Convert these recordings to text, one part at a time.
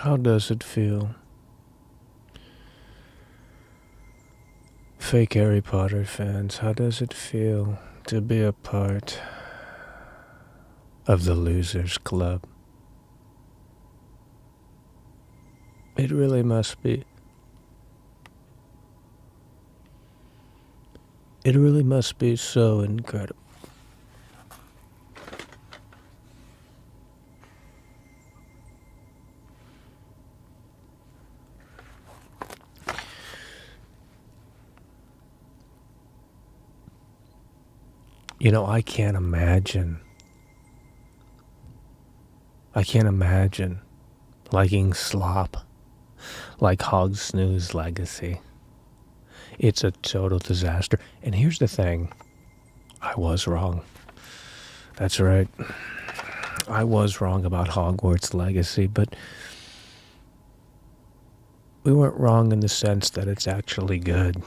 How does it feel? Fake Harry Potter fans, how does it feel to be a part of the Losers Club? It really must be. It really must be so incredible. You know, I can't imagine liking slop like Hogwarts Legacy. It's a total disaster. And here's the thing. I was wrong. That's right. I was wrong about Hogwarts Legacy, but we weren't wrong in the sense that it's actually good.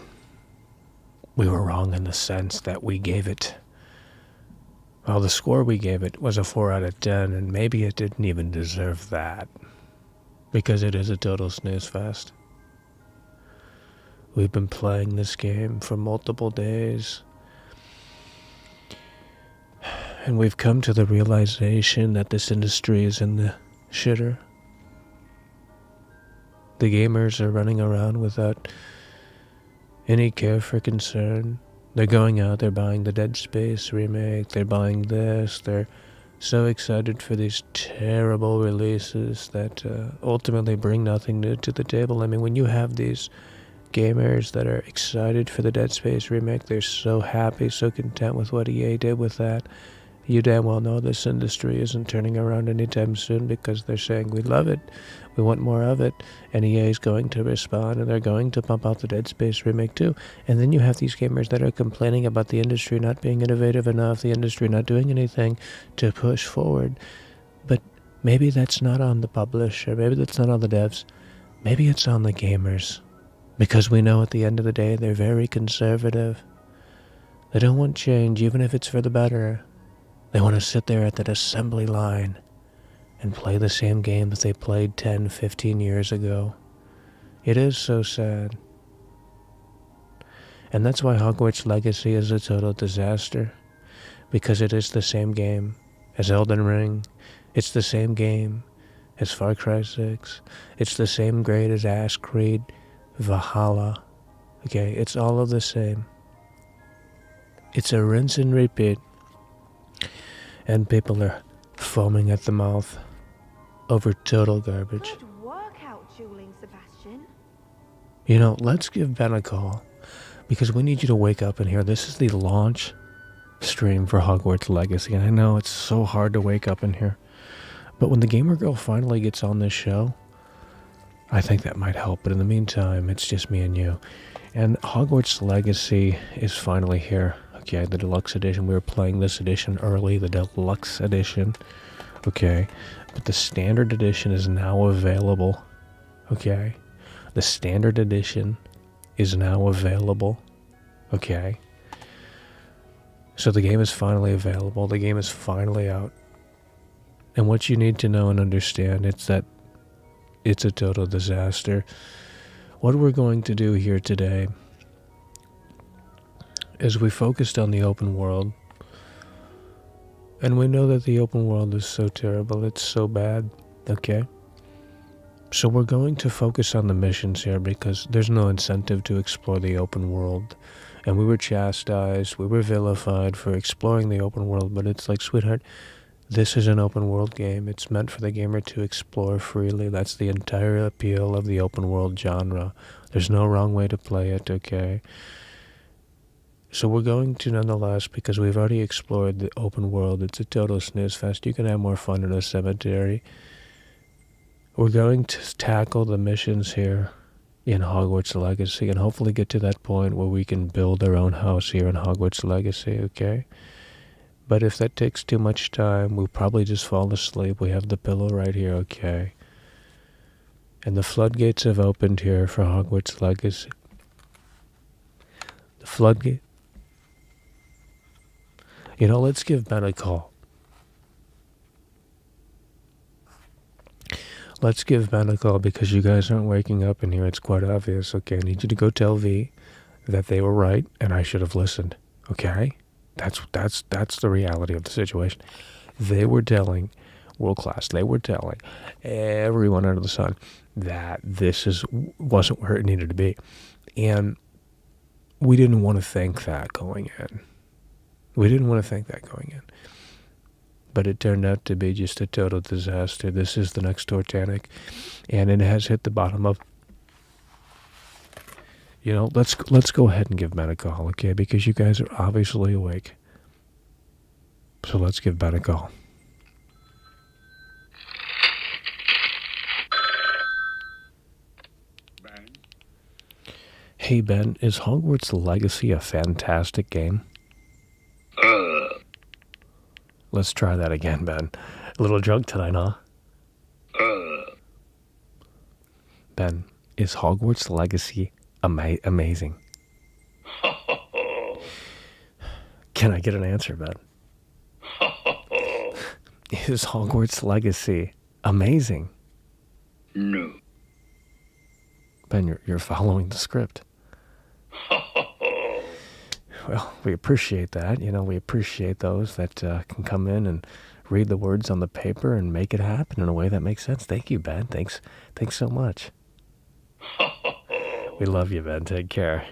We were wrong in the sense that we gave it, well, the score we gave it was a 4 out of 10, and maybe it didn't even deserve that, because it is a total snooze fest. We've been playing this game for multiple days, and we've come to the realization that this industry is in the shitter. The gamers are running around without any care for concern. They're going out, they're buying the Dead Space remake, they're buying this, they're so excited for these terrible releases that ultimately bring nothing new to the table. I mean, when you have these gamers that are excited for the Dead Space remake, they're so happy, so content with what EA did with that. You damn well know this industry isn't turning around anytime soon, because they're saying, we love it, we want more of it, and EA is going to respond, and they're going to pump out the Dead Space remake too. And then you have these gamers that are complaining about the industry not being innovative enough, the industry not doing anything to push forward. But maybe that's not on the publisher, maybe that's not on the devs, maybe it's on the gamers. Because we know at the end of the day, they're very conservative. They don't want change, even if it's for the better. They want to sit there at that assembly line and play the same game that they played 10, 15 years ago. It is so sad. And that's why Hogwarts Legacy is a total disaster. Because it is the same game as Elden Ring. It's the same game as Far Cry 6. It's the same grade as Ash Creed Valhalla. Okay, it's all of the same. It's a rinse and repeat. And people are foaming at the mouth over total garbage. Good work out dueling, Sebastian. You know, let's give Ben a call, because we need you to wake up in here. This is the launch stream for Hogwarts Legacy, and I know it's so hard to wake up in here. But when the Gamer Girl finally gets on this show, I think that might help. But in the meantime, it's just me and you. And Hogwarts Legacy is finally here. Okay, the deluxe edition. We were playing this edition early, the deluxe edition. Okay, but the standard edition is now available. Okay, the standard edition is now available. Okay, so the game is finally available. The game is finally out. And what you need to know and understand is that it's a total disaster. What we're going to do here today is we focused on the open world. And we know that the open world is so terrible, it's so bad, okay? So we're going to focus on the missions here, because there's no incentive to explore the open world. And we were chastised, we were vilified for exploring the open world, but it's like, sweetheart, this is an open world game. It's meant for the gamer to explore freely. That's the entire appeal of the open world genre. There's no wrong way to play it, okay? So we're going to, nonetheless, because we've already explored the open world, it's a total snooze fest. You can have more fun in a cemetery. We're going to tackle the missions here in Hogwarts Legacy, and hopefully get to that point where we can build our own house here in Hogwarts Legacy, okay? But if that takes too much time, we'll probably just fall asleep. We have the pillow right here, okay? And the floodgates have opened here for Hogwarts Legacy. The floodgate. You know, let's give Ben a call. let's give Ben a call because you guys aren't waking up in here. It's quite obvious. Okay, I need you to go tell V that they were right and I should have listened. Okay? That's the reality of the situation. They were telling world class. They were telling everyone under the sun that wasn't where it needed to be. And we didn't want to think that going in. But it turned out to be just a total disaster. This is the next Titanic, and it has hit the bottom of... let's go ahead and give Ben a call, okay? Because you guys are obviously awake. So let's give Ben a call. Ben? Hey Ben, is Hogwarts Legacy a fantastic game? Let's try that again, Ben. A little drunk tonight, huh? Ben, is Hogwarts Legacy amazing? Can I get an answer, Ben? Is Hogwarts Legacy amazing? No. Ben, you're following the script. Well, we appreciate that. We appreciate those that can come in and read the words on the paper and make it happen in a way that makes sense. Thank you, Ben. Thanks so much. We love you, Ben. Take care.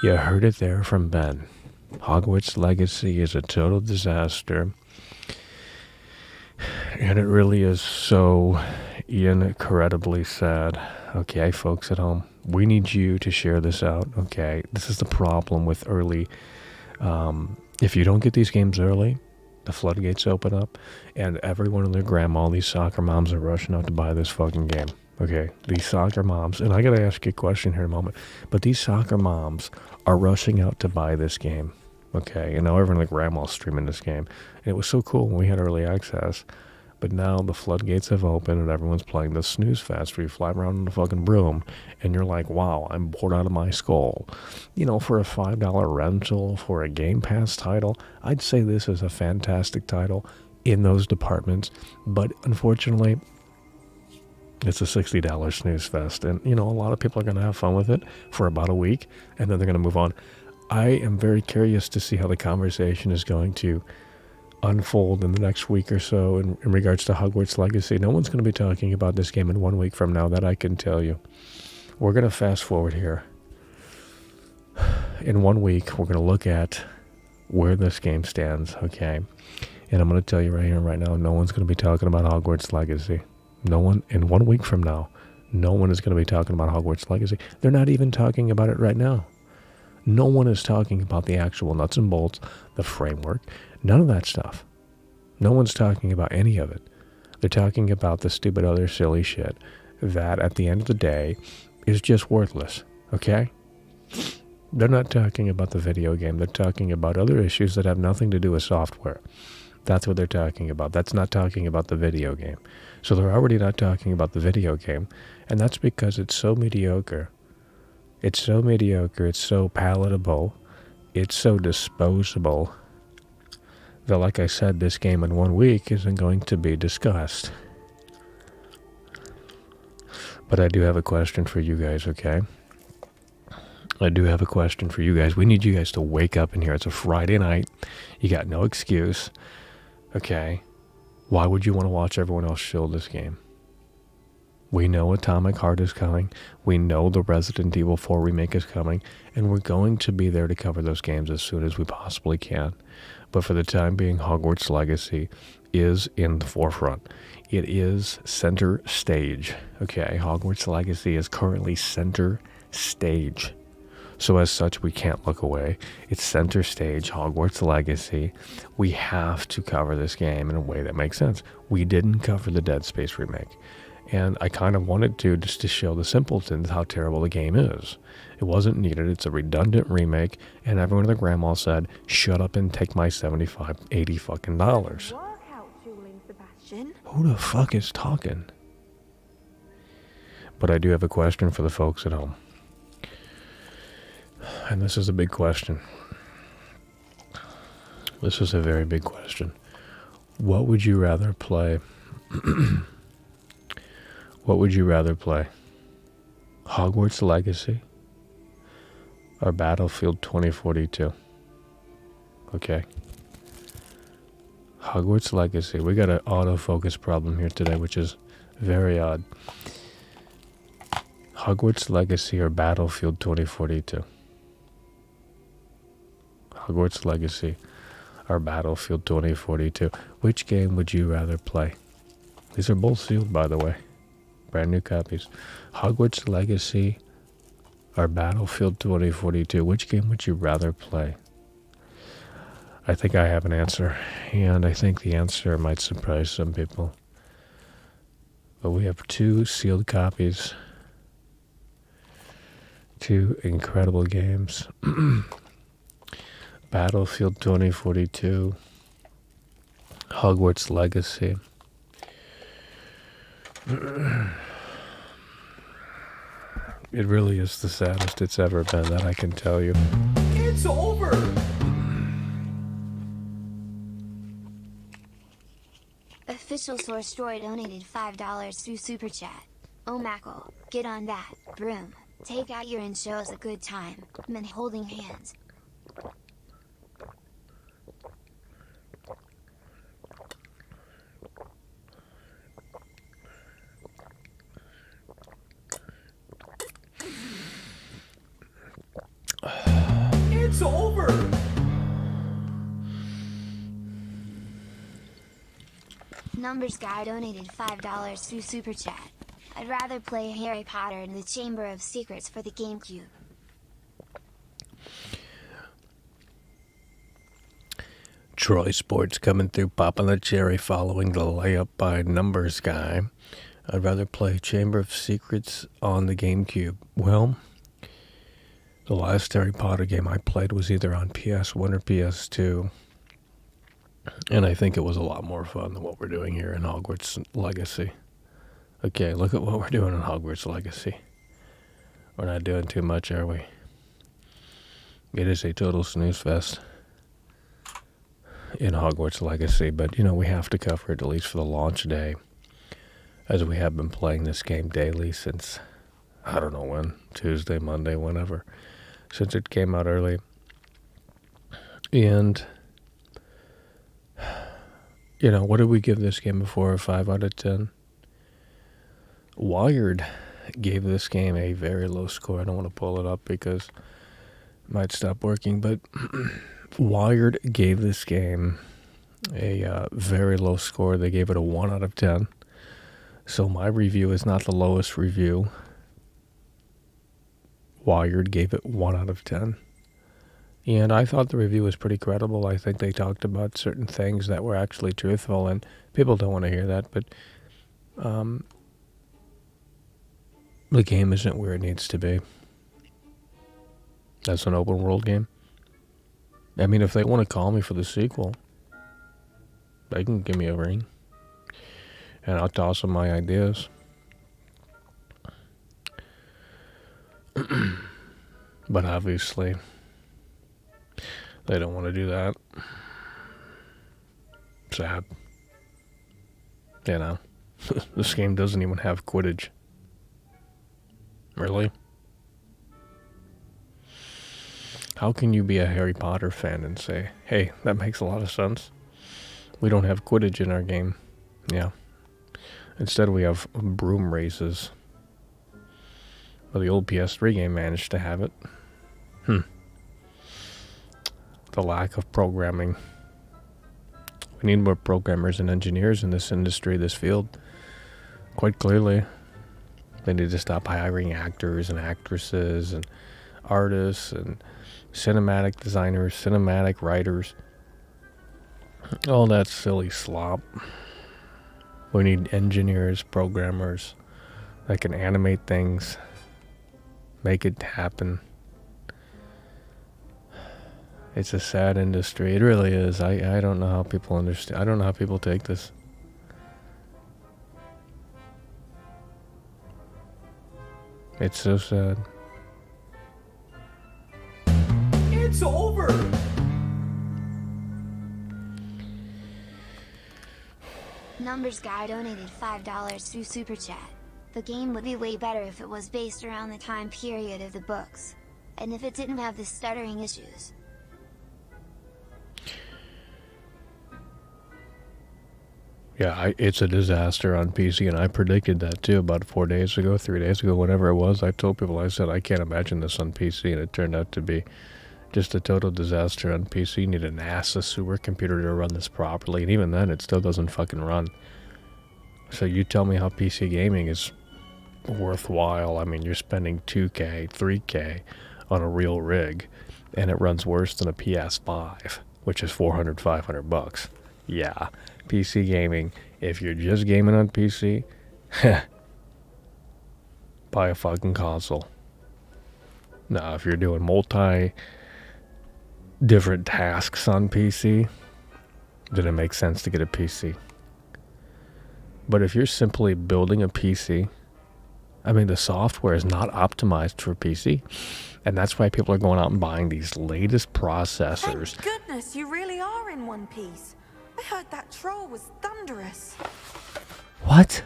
You heard it there from Ben. Hogwarts Legacy is a total disaster. And it really is so incredibly sad. Okay, folks at home, we need you to share this out, okay? This is the problem with early... if you don't get these games early, the floodgates open up, and everyone and their grandma, these soccer moms are rushing out to buy this fucking game, okay? These soccer moms, and I gotta ask you a question here in a moment, but these soccer moms are rushing out to buy this game, okay? And now everyone and their grandma's streaming this game. And it was so cool when we had early access. But now the floodgates have opened and everyone's playing this snooze fest where you fly around in a fucking broom and you're like, wow, I'm bored out of my skull. For a $5 rental for a Game Pass title, I'd say this is a fantastic title in those departments. But unfortunately, it's a $60 snooze fest. And, a lot of people are going to have fun with it for about a week and then they're going to move on. I am very curious to see how the conversation is going to unfold in the next week or so in regards to Hogwarts Legacy. No one's going to be talking about this game in 1 week from now, that I can tell you. We're going to fast forward here. In 1 week, we're going to look at where this game stands, okay? And I'm going to tell you right here and right now, no one's going to be talking about Hogwarts Legacy. No one, in 1 week from now, no one is going to be talking about Hogwarts Legacy. They're not even talking about it right now. No one is talking about the actual nuts and bolts, the framework, none of that stuff. No one's talking about any of it. They're talking about the stupid other silly shit that at the end of the day is just worthless, okay? They're not talking about the video game. They're talking about other issues that have nothing to do with software. That's what they're talking about. That's not talking about the video game. So they're already not talking about the video game, and that's because it's so mediocre. It's so mediocre, it's so palatable, it's so disposable that, like I said, this game in 1 week isn't going to be discussed. But I do have a question for you guys, okay? I do have a question for you guys. We need you guys to wake up in here. It's a Friday night. You got no excuse, okay? Why would you want to watch everyone else shill this game? We know Atomic Heart is coming. We know the Resident Evil 4 remake is coming. And we're going to be there to cover those games as soon as we possibly can. But for the time being, Hogwarts Legacy is in the forefront. It is center stage. Okay, Hogwarts Legacy is currently center stage. So as such, we can't look away. It's center stage, Hogwarts Legacy. We have to cover this game in a way that makes sense. We didn't cover the Dead Space remake. And I kind of wanted to, just to show the simpletons how terrible the game is. It wasn't needed. It's a redundant remake. And everyone and their grandma said, shut up and take my $75, $80 fucking dollars. Work out, Julie Sebastian. Who the fuck is talking? But I do have a question for the folks at home. And this is a big question. This is a very big question. What would you rather play? What would you rather play? Hogwarts Legacy or Battlefield 2042? Okay. Hogwarts Legacy. We got an autofocus problem here today, which is very odd. Hogwarts Legacy or Battlefield 2042? Hogwarts Legacy or Battlefield 2042? Which game would you rather play? These are both sealed, by the way. Brand new copies. Hogwarts Legacy or Battlefield 2042? Which game would you rather play? I think I have an answer, and I think the answer might surprise some people. But we have two sealed copies. Two incredible games. Battlefield 2042, Hogwarts Legacy. It really is the saddest it's ever been, that I can tell you. It's over! Official source story donated $5 through Super Chat. Oh Mackle, get on that, broom. Take out your and show us a good time. Men holding hands. It's over! Numbers Guy donated $5 through Super Chat. I'd rather play Harry Potter and the Chamber of Secrets for the GameCube. Troy Sports coming through, popping the cherry, following the layup by Numbers Guy. I'd rather play Chamber of Secrets on the GameCube. Well, the last Harry Potter game I played was either on PS1 or PS2. And I think it was a lot more fun than what we're doing here in Hogwarts Legacy. Okay, look at what we're doing in Hogwarts Legacy. We're not doing too much, are we? It is a total snooze fest in Hogwarts Legacy, but we have to cover it at least for the launch day, as we have been playing this game daily since, I don't know when, Tuesday, Monday, whenever, since it came out early. And what did we give this game a 4 or 5 out of 10? Wired gave this game a very low score. I don't want to pull it up because it might stop working, but Wired gave this game a very low score. They gave it a 1 out of 10. So my review is not the lowest review. Wired gave it 1 out of 10. And I thought the review was pretty credible. I think they talked about certain things that were actually truthful, and people don't want to hear that, but the game isn't where it needs to be. That's an open world game. I mean, if they want to call me for the sequel, they can give me a ring, and I'll toss them my ideas. But obviously, they don't want to do that. Sad. This game doesn't even have Quidditch. Really? How can you be a Harry Potter fan and say, hey, that makes a lot of sense? We don't have Quidditch in our game. Yeah. Instead we have broom races. Well, the old PS3 game managed to have it. The lack of programming. We need more programmers and engineers in this industry, this field. Quite clearly. They need to stop hiring actors and actresses and artists and cinematic designers, cinematic writers. All that silly slop. We need engineers, programmers that can animate things, make it happen. It's a sad industry. It really is. I don't know how people understand. I don't know how people take this. It's so sad. It's over! Numbers Guy donated $5 through Super Chat. The game would be way better if it was based around the time period of the books, and if it didn't have the stuttering issues. Yeah, it's a disaster on PC, and I predicted that too about 4 days ago, 3 days ago, whatever it was. I told people, I said, I can't imagine this on PC, and it turned out to be just a total disaster on PC. You need a NASA supercomputer to run this properly, and even then, it still doesn't fucking run. So you tell me how PC gaming is worthwhile. I mean, you're spending 2K, 3K on a real rig, and it runs worse than a PS5, which is 400, 500 bucks. Yeah, PC gaming, if you're just gaming on PC, buy a fucking console. Now, if you're doing different tasks on PC, then it makes sense to get a PC. But if you're simply building a PC, I mean, the software is not optimized for PC, and that's why people are going out and buying these latest processors. Thank goodness you really are in one piece. I heard that troll was thunderous. What?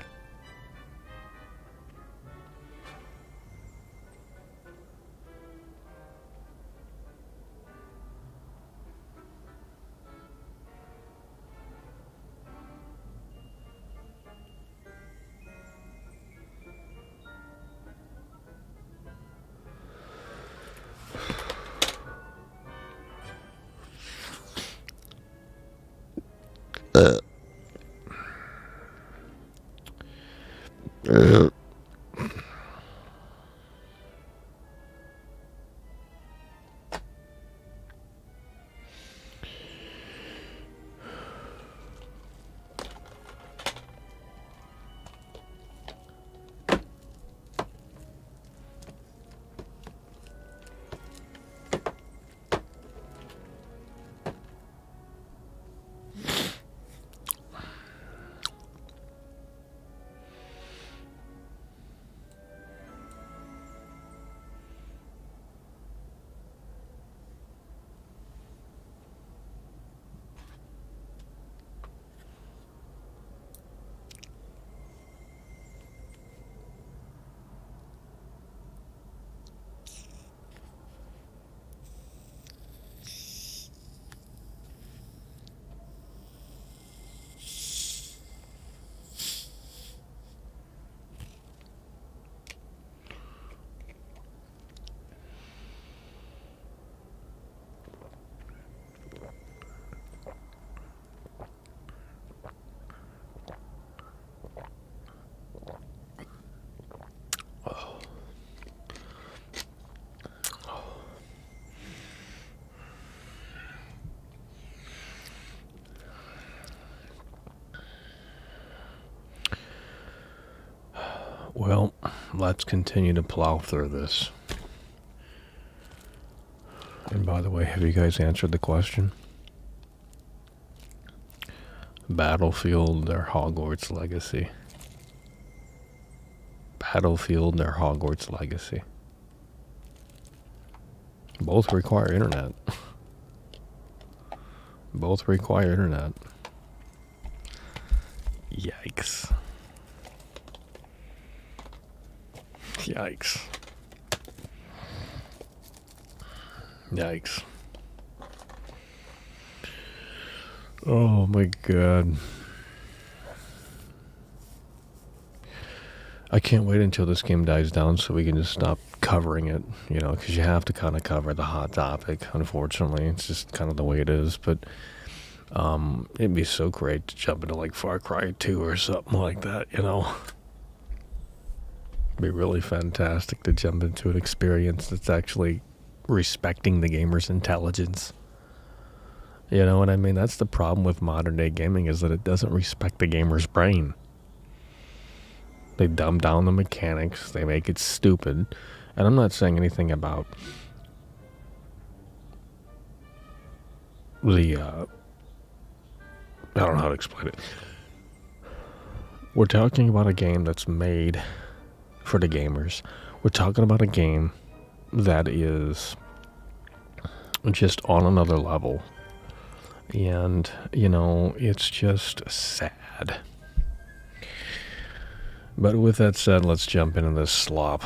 Well, let's continue to plow through this. And by the way, have you guys answered the question? Battlefield or Hogwarts Legacy? Battlefield or Hogwarts Legacy? Both require internet. Both require internet. Yikes. Yikes. Yikes. Oh my god. I can't wait until this game dies down so we can just stop covering it, you know, because you have to kind of cover the hot topic, unfortunately. It's just kind of the way it is, but it'd be so great to jump into like Far Cry 2 or something like that, you know. It'd be really fantastic to jump into an experience that's actually respecting the gamer's intelligence. You know what I mean? That's the problem with modern day gaming, is that it doesn't respect the gamer's brain. They dumb down the mechanics, they make it stupid. And I'm not saying anything about the, I don't know how to explain it. We're talking about a game that's made for the gamers. We're talking about a game that is just on another level. And, you know, it's just sad. But with that said, let's jump into this slop.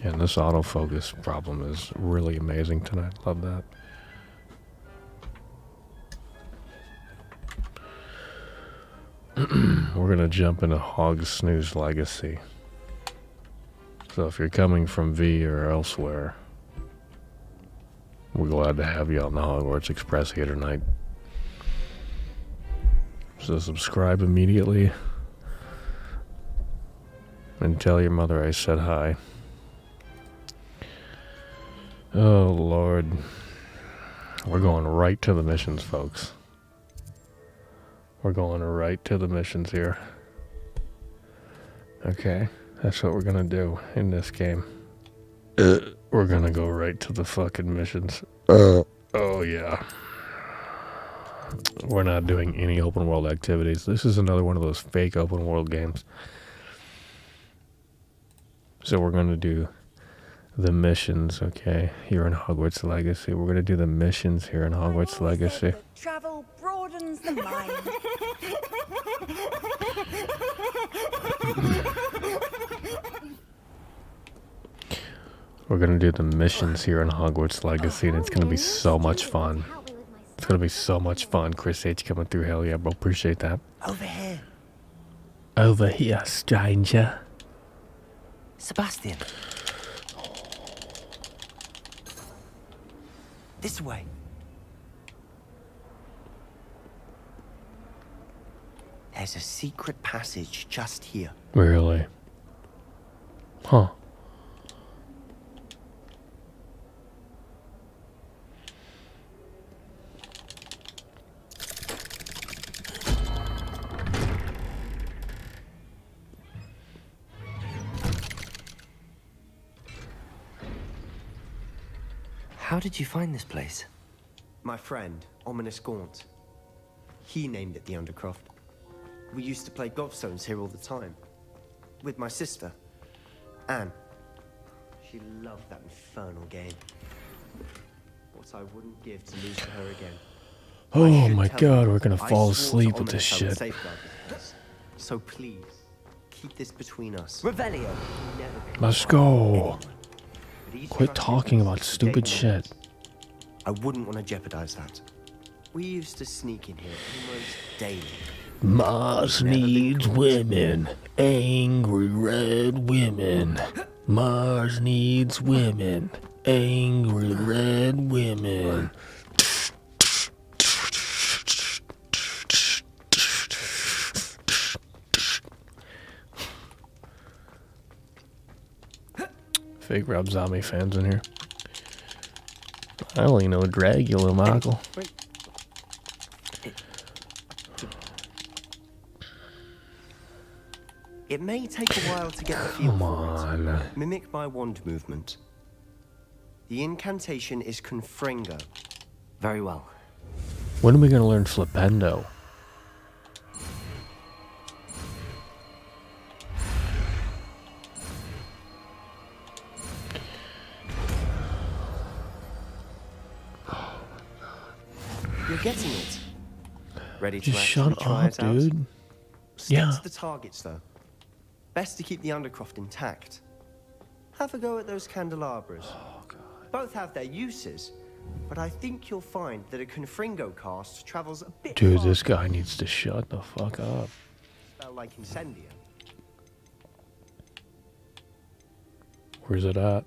And this autofocus problem is really amazing tonight. Love that. We're going to jump into Hogwarts Legacy. So if you're coming from V or elsewhere, we're glad to have you on the Hogwarts Express here tonight. So subscribe immediately and tell your mother I said hi. Oh, Lord. We're going right to the missions, folks. We're going right to the missions here. Okay, that's what we're gonna do in this game. We're gonna go right to the fucking missions. Oh, yeah. We're not doing any open world activities. This is another one of those fake open world games. So we're gonna do the missions, okay, here in Hogwarts Legacy. We're gonna do the missions here in Hogwarts Legacy. Travel broadens the mind. We're gonna do the missions here in Hogwarts Legacy, and it's gonna be so much fun. It's gonna be so much fun. Chris H coming through, hell yeah, bro. Appreciate that. Over here. Over here, stranger. Sebastian. This way. There's a secret passage just here. Really? Huh. How did you find this place? My friend, Ominous Gaunt. He named it the Undercroft. We used to play gobstones here all the time. With my sister, Anne. She loved that infernal game. What I wouldn't give to lose to her again. Oh my god, we're gonna fall asleep with this shit. So please, keep this between us. Revelio. Let's go. Quit talking about stupid shit. I wouldn't want to jeopardize that. We used to sneak in here almost daily. Mars needs women. Angry red women. Mars needs women. Angry red women. Fake Rob Zombie fans in here. I only know Dragula, Michael. It may take a while to get the feel Come for on. it. Mimic my wand movement. The incantation is Confringo. Very well. When are we gonna learn Flipendo? You're getting it. Ready to Just actually shut try up, it out? dude. Stick Yeah. to the targets, though. Best to keep the Undercroft intact. Have a go at those candelabras. Oh, God. Both have their uses, but I think you'll find that a Confringo cast travels a bit Dude, this faster guy needs to shut the fuck up. than a spell like Incendia. Where's it at?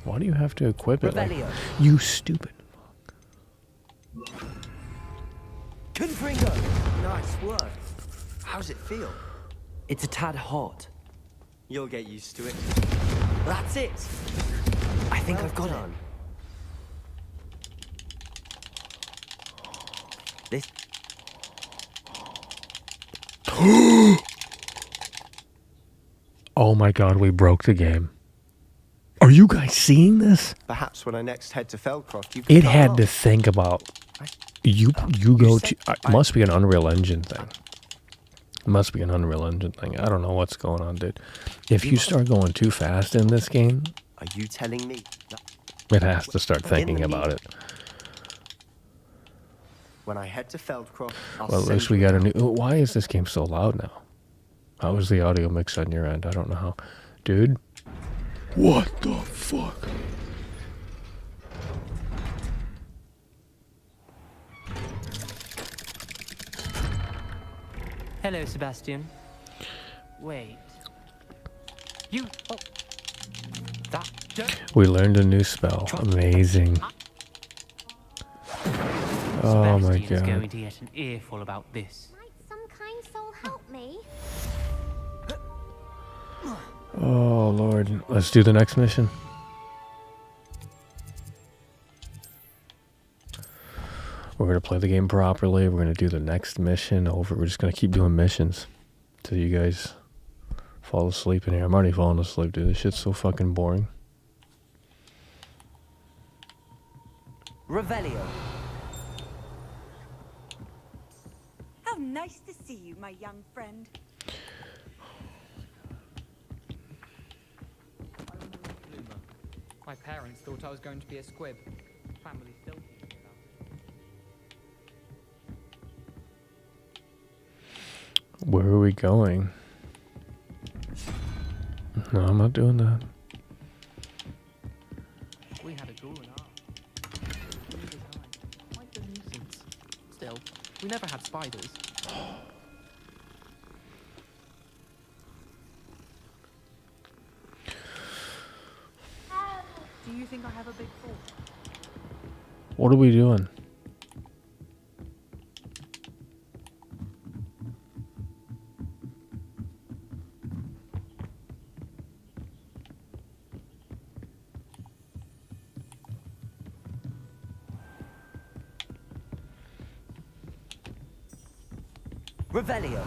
Why do you have to equip it? Like, Revelio. you stupid fuck. Confringo! Nice work. How's it feel? It's a tad hot. You'll get used to it. That's it! I think Well I've got done. it. This. Oh my god, we broke the game. Are you guys seeing this? Perhaps when I next head to Felcroft, you can It come had up. to think about you go said- to it must be an Unreal Engine thing. It must be an Unreal Engine thing. I don't know what's going on, dude. If you start going too fast in this game, Are you telling me? that it has to start thinking about it. When I head to Feldcroft, I'll Well, at send least we you got a a new... Why is this game so loud now? How is the audio mix on your end? I don't know how. Dude? What the fuck? Hello, Sebastian. Wait. You. Oh. That. We learned a new spell. Amazing. Oh my Sebastian's going god. to get an earful about this. Might some kind soul help me? Oh lord. Let's do the next mission. We're going to play the game properly. We're going to do the next mission over. We're just going to keep doing missions till you guys fall asleep in here. I'm already falling asleep, dude. This shit's so fucking boring. Revelio. How nice to see you, my young friend. My parents thought I was going to be a squib. Family still thinking about it. Where are we going? No, I'm not doing that. We had a duel in art. Quite a nuisance. Still, we never had spiders. Do you think I have a big fault? What are we doing? Revelio.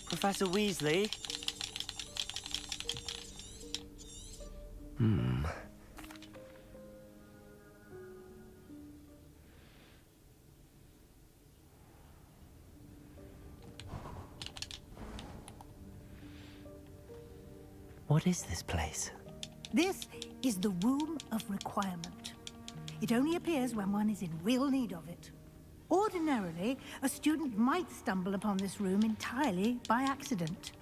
Professor Weasley? What is this place? This is the Room of Requirement. It only appears when one is in real need of it. Ordinarily, a student might stumble upon this room entirely by accident.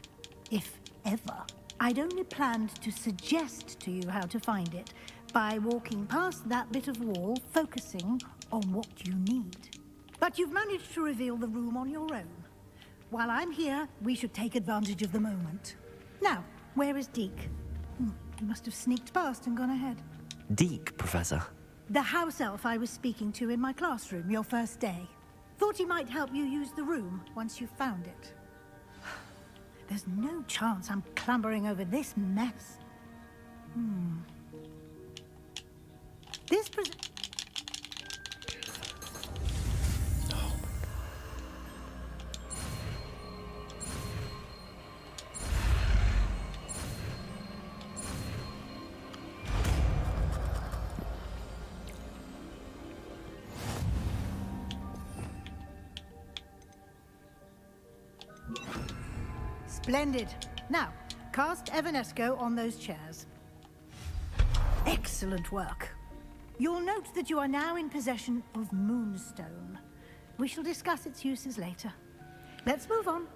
If ever. I'd only planned to suggest to you how to find it by walking past that bit of wall, focusing on what you need. But you've managed to reveal the room on your own. While I'm here, we should take advantage of the moment. Now, where is Deke? He must have sneaked past and gone ahead. Deke, Professor. The house elf I was speaking to in my classroom your first day. Thought he might help you use the room once you found it. There's no chance I'm clambering over this mess. This Splendid. Now, cast Evanesco on those chairs. Excellent work. You'll note that you are now in possession of Moonstone. We shall discuss its uses later. Let's move on.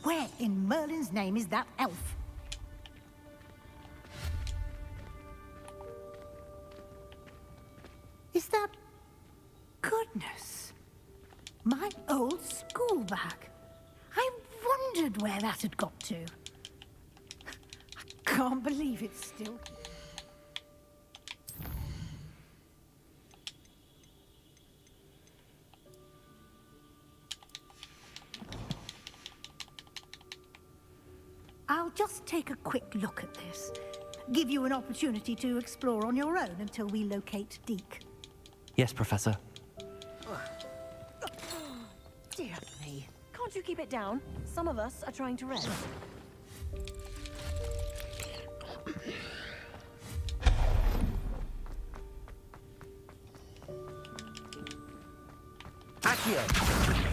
Where in Merlin's name is that elf? Is that... Goodness. My old school bag. I wondered where that had got to. I can't believe it's still... I'll just take a quick look at this. Give you an opportunity to explore on your own until we locate Deke. Yes, Professor. Dear me. Can't you keep it down? Some of us are trying to rest. Accio!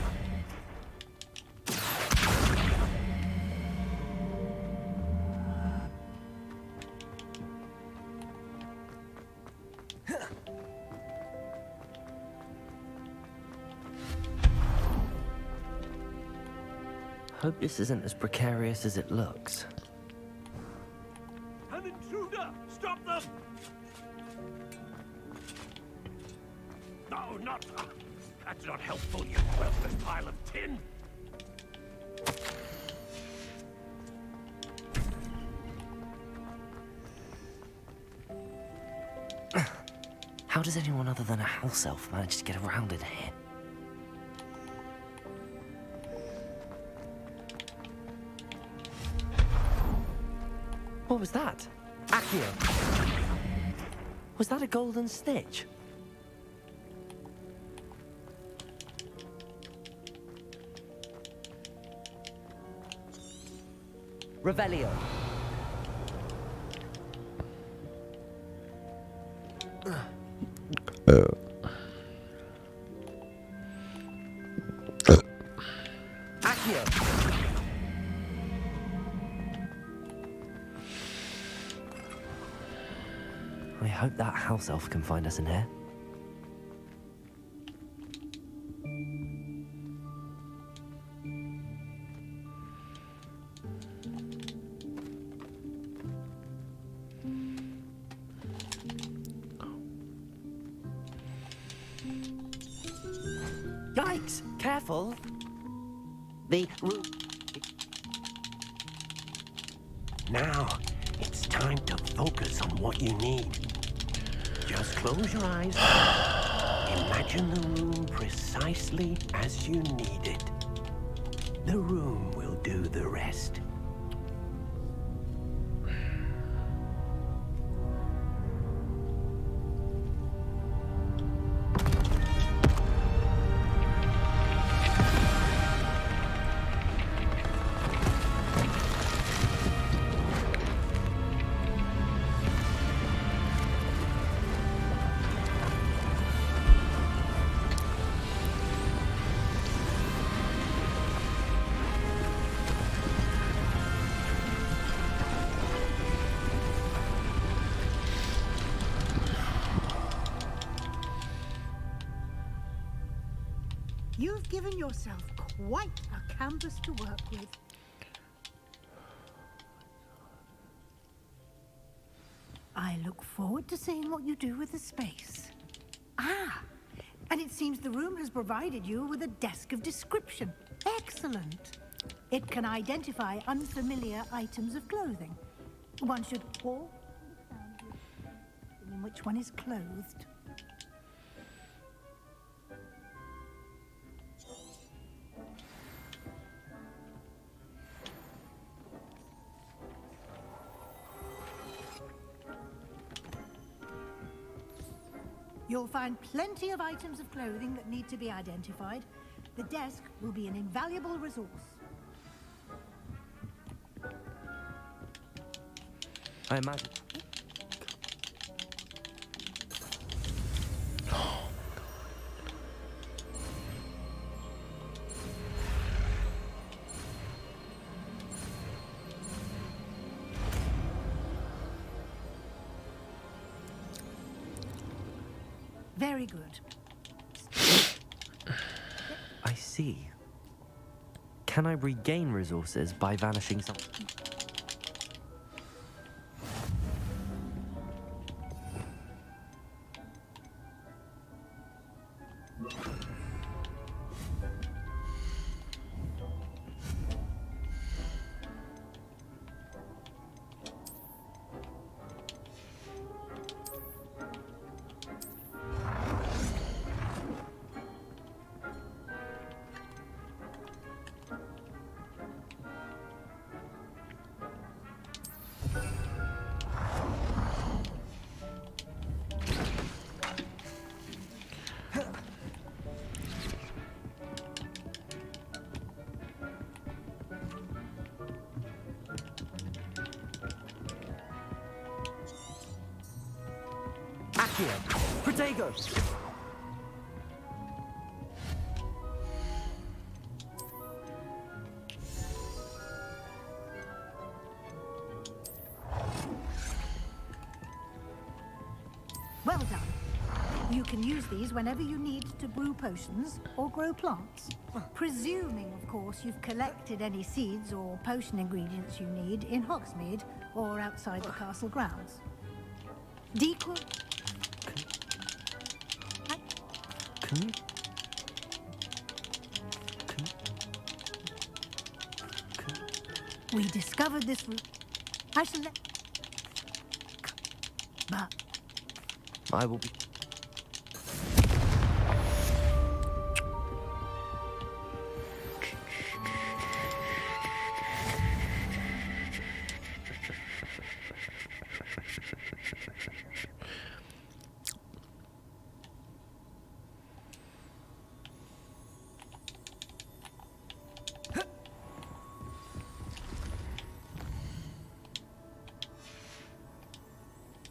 Hope this isn't as precarious as it looks. An intruder! Stop them! No, not... that's not helpful, you worthless pile of tin! How does anyone other than a house elf manage to get around in here? What was that? Accio! Was that a golden snitch? Revelio. Accio. I hope that house elf can find us in here. Yikes! Careful! The room. Now, it's time to focus on what you need. Just close your eyes. Imagine the room precisely as you need it. The room will do the rest. You've given yourself quite a canvas to work with. I look forward to seeing what you do with the space. Ah, and it seems the room has provided you with a desk of description. Excellent. It can identify unfamiliar items of clothing. One should all understand in which one is clothed. You'll find plenty of items of clothing that need to be identified. The desk will be an invaluable resource. I imagine. Very good. I see. Can I regain resources by vanishing something? Accio! Protego! Well done. You can use these whenever you need to brew potions or grow plants. Presuming, of course, you've collected any seeds or potion ingredients you need in Hogsmeade or outside the castle grounds. Dequel... Can you? We discovered this route. I shall let... But... I will be...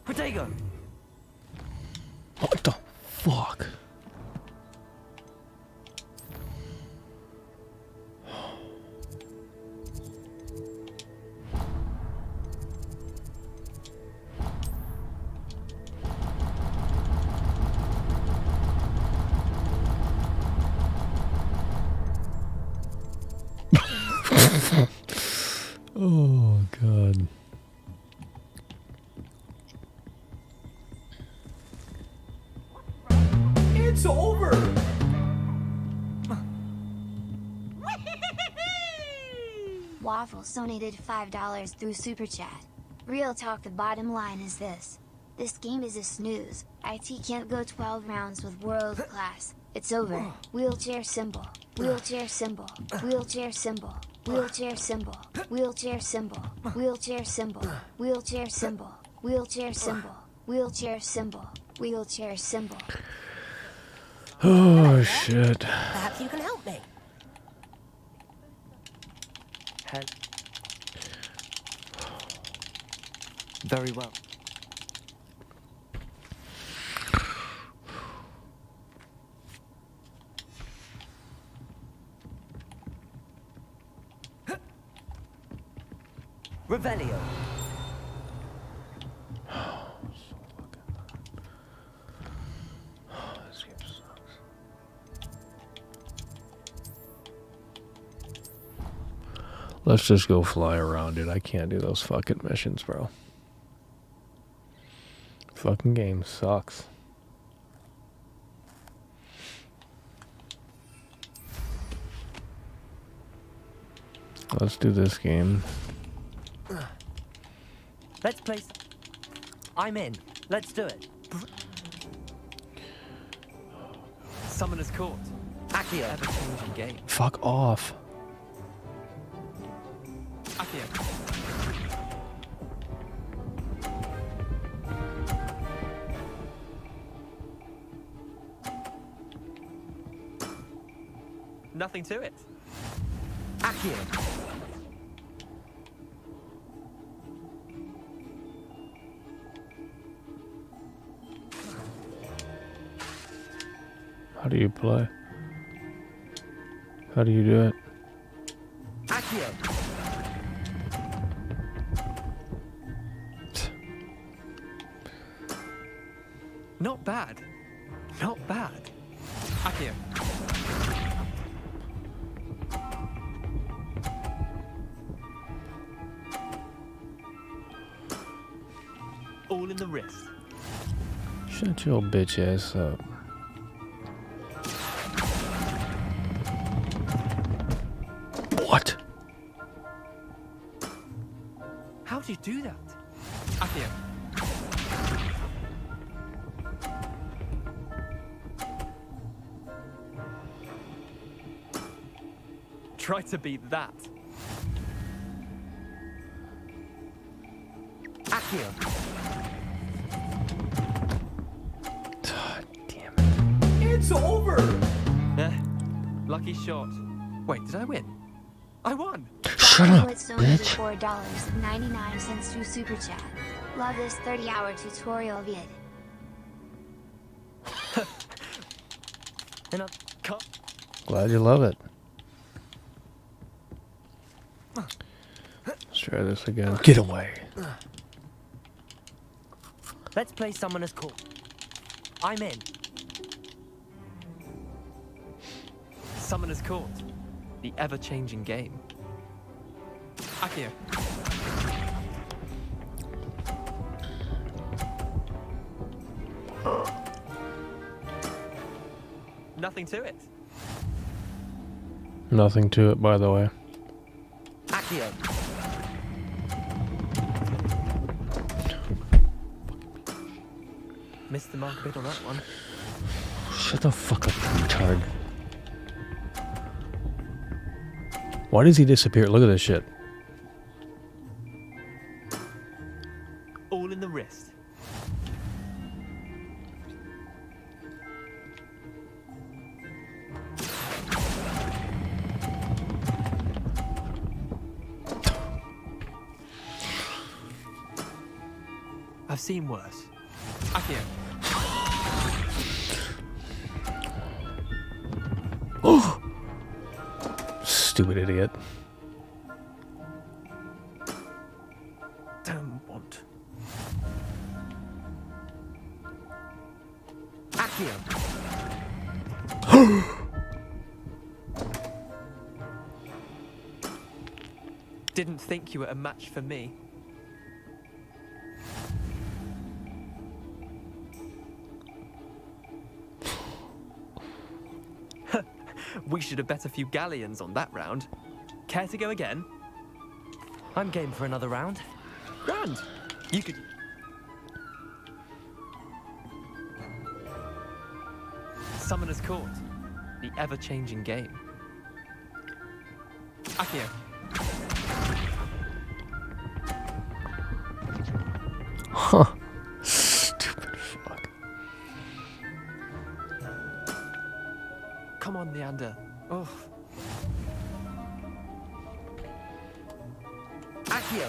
Protego! What the fuck? Oh god. It's over! Waffles donated $5 through Super Chat. Real talk, the bottom line is this. This game is a snooze. IT can't go 12 rounds with world class. It's over. Wheelchair symbol. Wheelchair symbol. Wheelchair symbol. Wheelchair symbol. Wheelchair symbol. Wheelchair symbol. Wheelchair symbol. Wheelchair symbol. Wheelchair symbol. Wheelchair symbol. Oh shit. Perhaps you can help me. Head. Very well. Revelio. This game sucks. Let's just go fly around it. I can't do those fucking missions, bro. Fucking game sucks. Let's do this game. Let's play. I'm in. Let's do it. Summoner's Court. Accio. Ever-changing game. Fuck off. Accio. Nothing to it. Accio. How do you play? How do you do it? Accio. Not bad. Not bad. Accio. All in the wrist. Shut your bitch ass up. What? How'd you do that? Accio. Try to beat that. Accio. God damn it. It's over! Lucky shot. Wait, did I win? I won! Shut up, donated bitch. $4.99 through Super Chat. Love this 30-hour tutorial vid. And I can't. Glad you love it. Let's try this again. Get away. Let's play Summoner's Court. I'm in. Summoner's Court. The ever-changing game. Akio. Nothing to it. Nothing to it, by the way. Accio. Missed the mark a bit on that one. Shut the fuck up, retard. Why does he disappear? Look at this shit. All in the wrist. I've seen worse. Akio. Oh! Stupid idiot. Damn want. Accio. Didn't think you were a match for me. We should have bet a few galleons on that round. Care to go again? I'm game for another round. Grand. You could... Summoner's Court. The ever-changing game. Akio. Huh. Stupid fuck. Come on, Leander. Oh. Accio.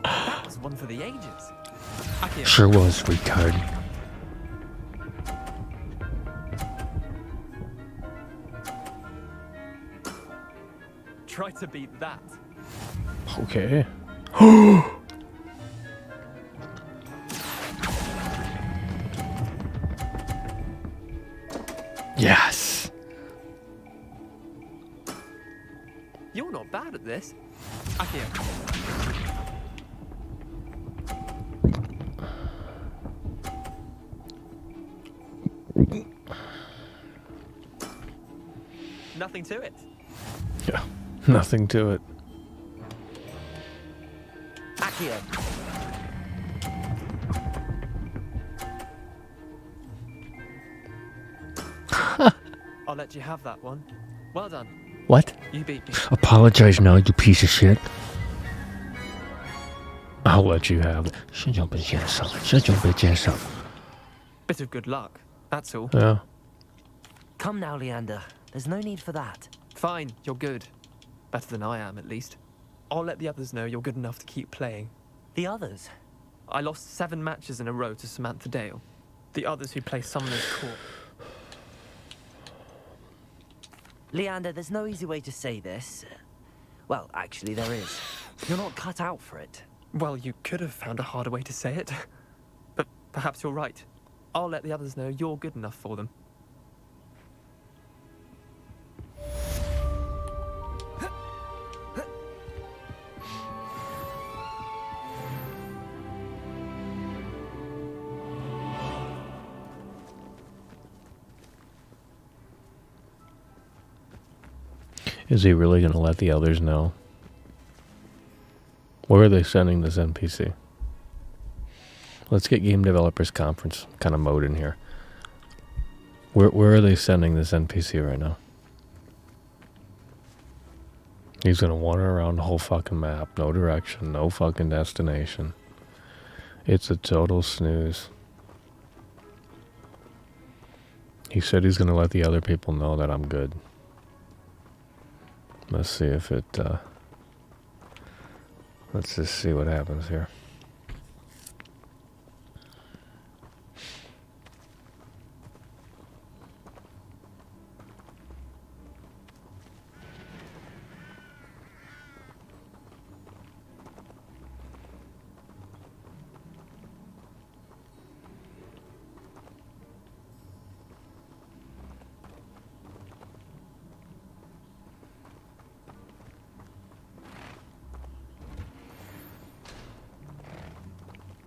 That was one for the ages. Akio. Sure was, retard. Try to beat that. Okay. Yes. You're not bad at this. Akio. Nothing to it. Yeah. Nothing to it. Accio. I'll let you have that one. Well done. What? You beat me. Apologize now, you piece of shit. I'll let you have it. 是就被介绍，这就被介绍。 Bit of good luck, that's all. Yeah. Come now, Leander. There's no need for that. Fine, you're good. Better than I am, at least. I'll let the others know you're good enough to keep playing. The others? I lost 7 matches in a row to Samantha Dale. The others who play Summoner's Court. Leander, there's no easy way to say this. Well, actually, there is. You're not cut out for it. Well, you could have found a harder way to say it. But perhaps you're right. I'll let the others know you're good enough for them. Is he really going to let the others know? Where are they sending this NPC? Let's get Game Developers Conference kind of mode in here. Where are they sending this NPC right now? He's going to wander around the whole fucking map. No direction, no fucking destination. It's a total snooze. He said he's going to let the other people know that I'm good. Let's see if it, let's just see what happens here.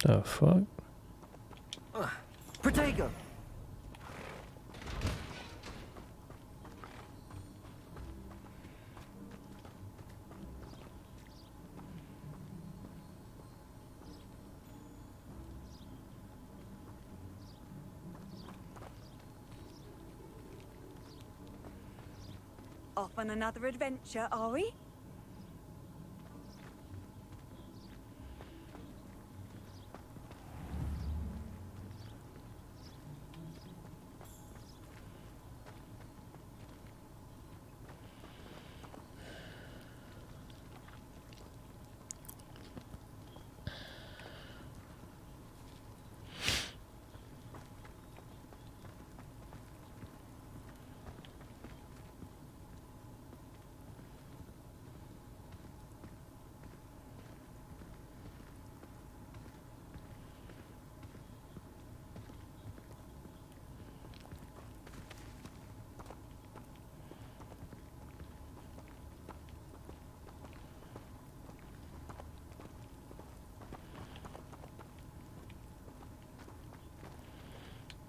The fuck? Protego! Off on another adventure, are we?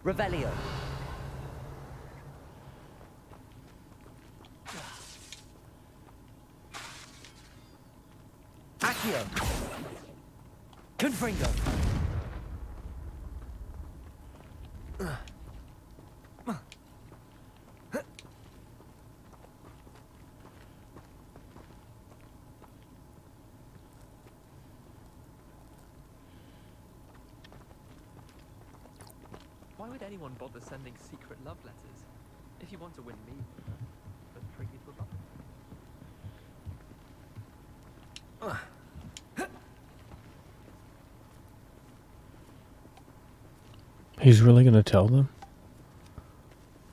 Revelio. Accio. Confringo. Why would anyone bother sending secret love letters? If you want to win me, but tricky for love. He's really gonna tell them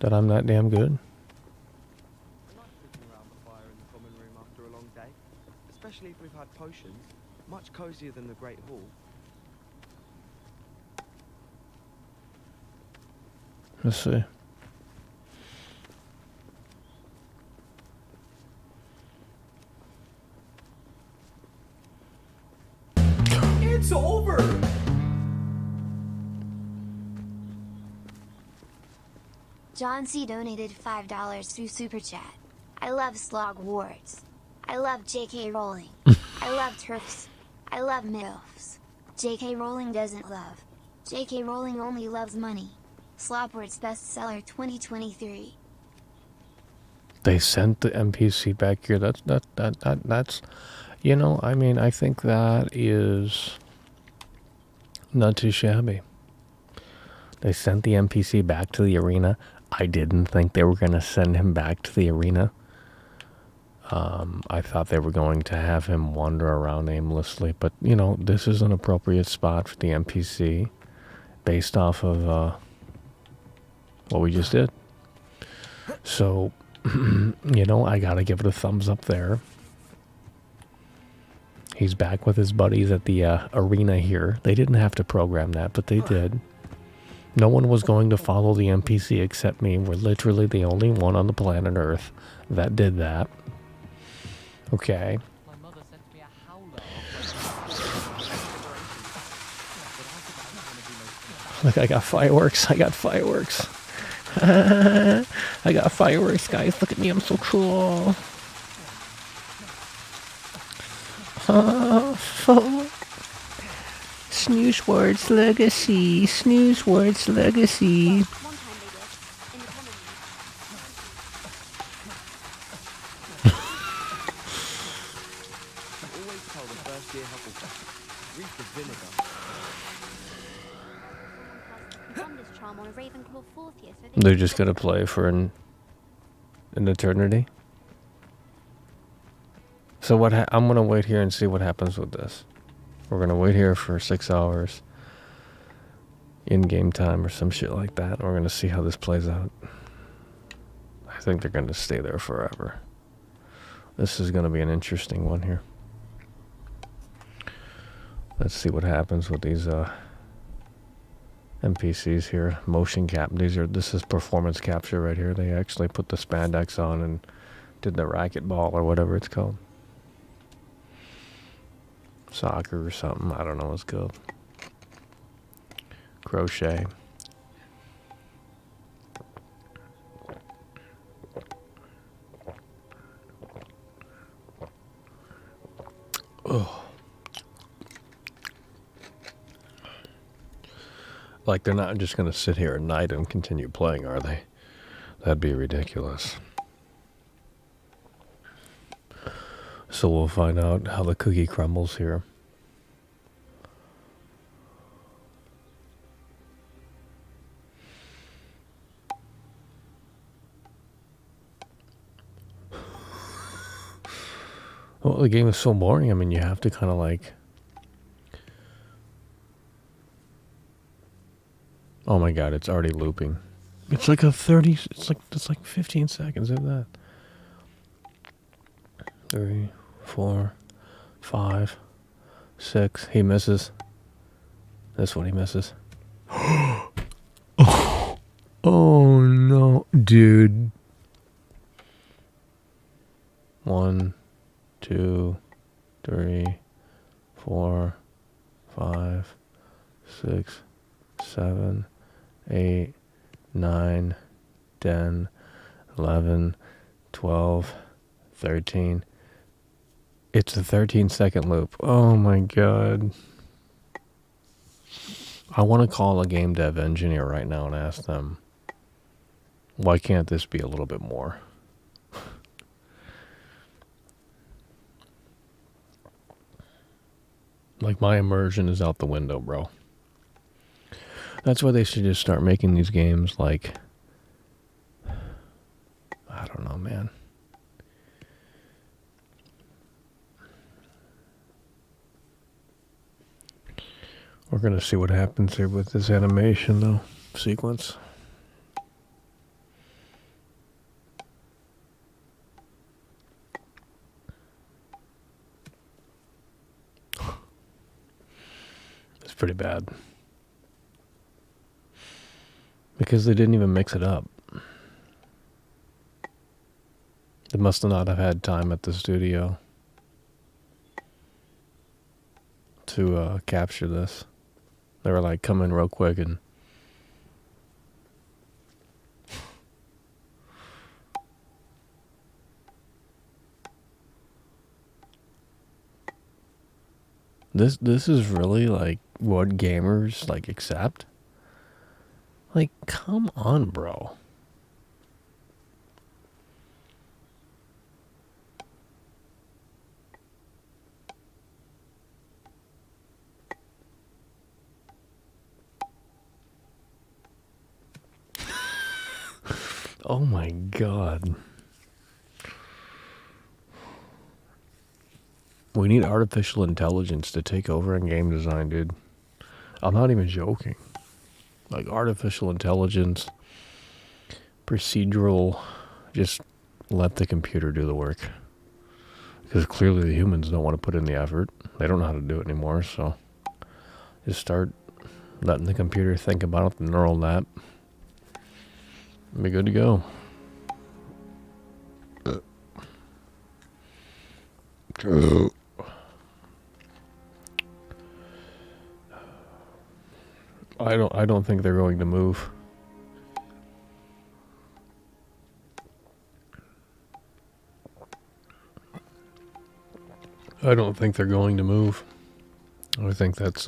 that I'm that damn good? I like sitting around the fire in the common room after a long day, especially if we've had potions. Much cozier than the Great Hall. Let's see. It's over! John C. donated $5 through Super Chat. I love Slog Wards. I love J.K. Rowling. I love Turfs. I love MILFs. J.K. Rowling doesn't love. J.K. Rowling only loves money. Slopwords bestseller 2023. They sent the NPC back here. That's you know, I mean, I think that is not too shabby. They sent the NPC back to the arena. I didn't think they were going to send him back to the arena. I thought they were going to have him wander around aimlessly, but you know, this is an appropriate spot for the NPC based off of what we just did. So, you know, I gotta give it a thumbs up there. He's back with his buddies at the arena here. They didn't have to program that, but they did. No one was going to follow the NPC except me. We're literally the only one on the planet Earth that did that. Okay. My mother sent me a howler. Look, I got fireworks. I got fireworks. I got fireworks, guys. Look at me. I'm so cool. Oh, fuck. Hogwarts Legacy. Hogwarts Legacy. One time they did, in the common room. Always tell the first year Hufflepuff. Read the vinegar. Someone cast the Confounders charm on a Ravenclaw fourth year, so They're just gonna play for an eternity. So what? I'm gonna wait here and see what happens with this. We're gonna wait here for 6 hours in game time or some shit like that. We're gonna see how this plays out. I think they're gonna stay there forever. This is gonna be an interesting one here. Let's see what happens with these NPCs here. Motion cap. This is performance capture right here. They actually put the spandex on and did the racquetball or whatever it's called. Soccer or something. I don't know what it's called. crochet. Oh. Like, they're not just going to sit here at night and continue playing, are they? That'd be ridiculous. So we'll find out how the cookie crumbles here. Well, the game is so boring. I mean, you have to kind of like... Oh my god, it's already looping. It's like a 30... It's like 15 seconds of that. 3, 4, 5, 6. He misses. This one he misses. Oh no, dude. 1, 2, 3, 4, 5, 6, 7, 8, 9, 10, 11, 12, 13. It's a 13-second loop. Oh my god. I want to call a game dev engineer right now and ask them, why can't this be a little bit more? Like, my immersion is out the window, bro. That's why they should just start making these games like... I don't know, man. We're going to see what happens here with this animation, though, sequence. It's pretty bad. Because they didn't even mix it up. They must not have had time at the studio to capture this. They were like, come in real quick and... This is really like what gamers like accept? Like, come on, bro. Oh my god. We need artificial intelligence to take over in game design, dude. I'm not even joking. Like, artificial intelligence, procedural, just let the computer do the work. Because clearly the humans don't want to put in the effort. They don't know how to do it anymore, so just start letting the computer think about it, the neural net. Be good to go. I don't think they're going to move. I don't think they're going to move. I think that's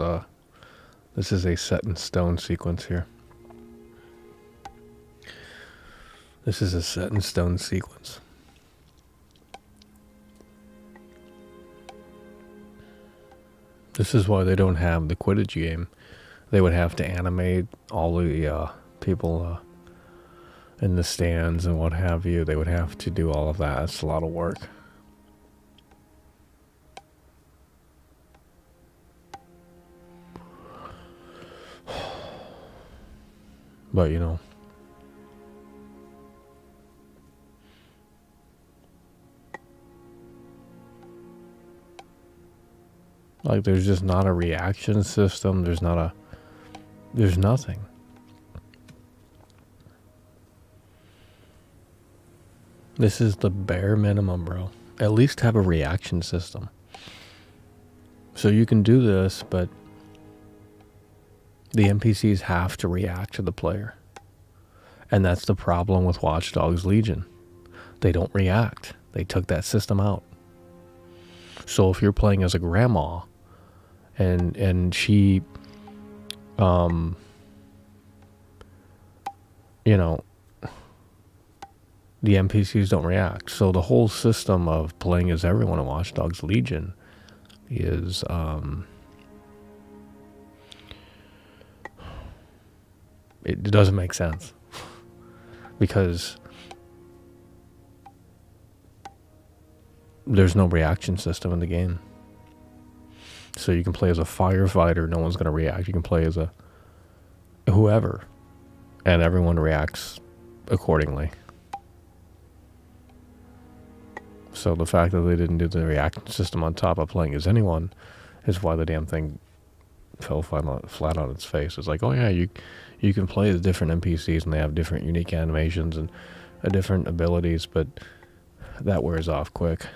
this is a set in stone sequence here. This is a set in stone sequence. This is why they don't have the Quidditch game. They would have to animate all the people in the stands and what have you. They would have to do all of that. It's a lot of work. But, you know, like, there's just not a reaction system. There's nothing. This is the bare minimum, bro. At least have a reaction system. So you can do this, but The NPCs have to react to the player. And that's the problem with Watch Dogs Legion. They don't react. They took that system out. So if you're playing as a grandma and she you know, the NPCs don't react. So the whole system of playing as everyone in Watch Dogs Legion is it doesn't make sense. Because there's no reaction system in the game. So you can play as a firefighter, no one's going to react. You can play as a whoever, and everyone reacts accordingly. So the fact that they didn't do the reaction system on top of playing as anyone is why the damn thing fell flat on its face. It's like, oh yeah, you can play as different NPCs and they have different unique animations and different abilities, but that wears off quick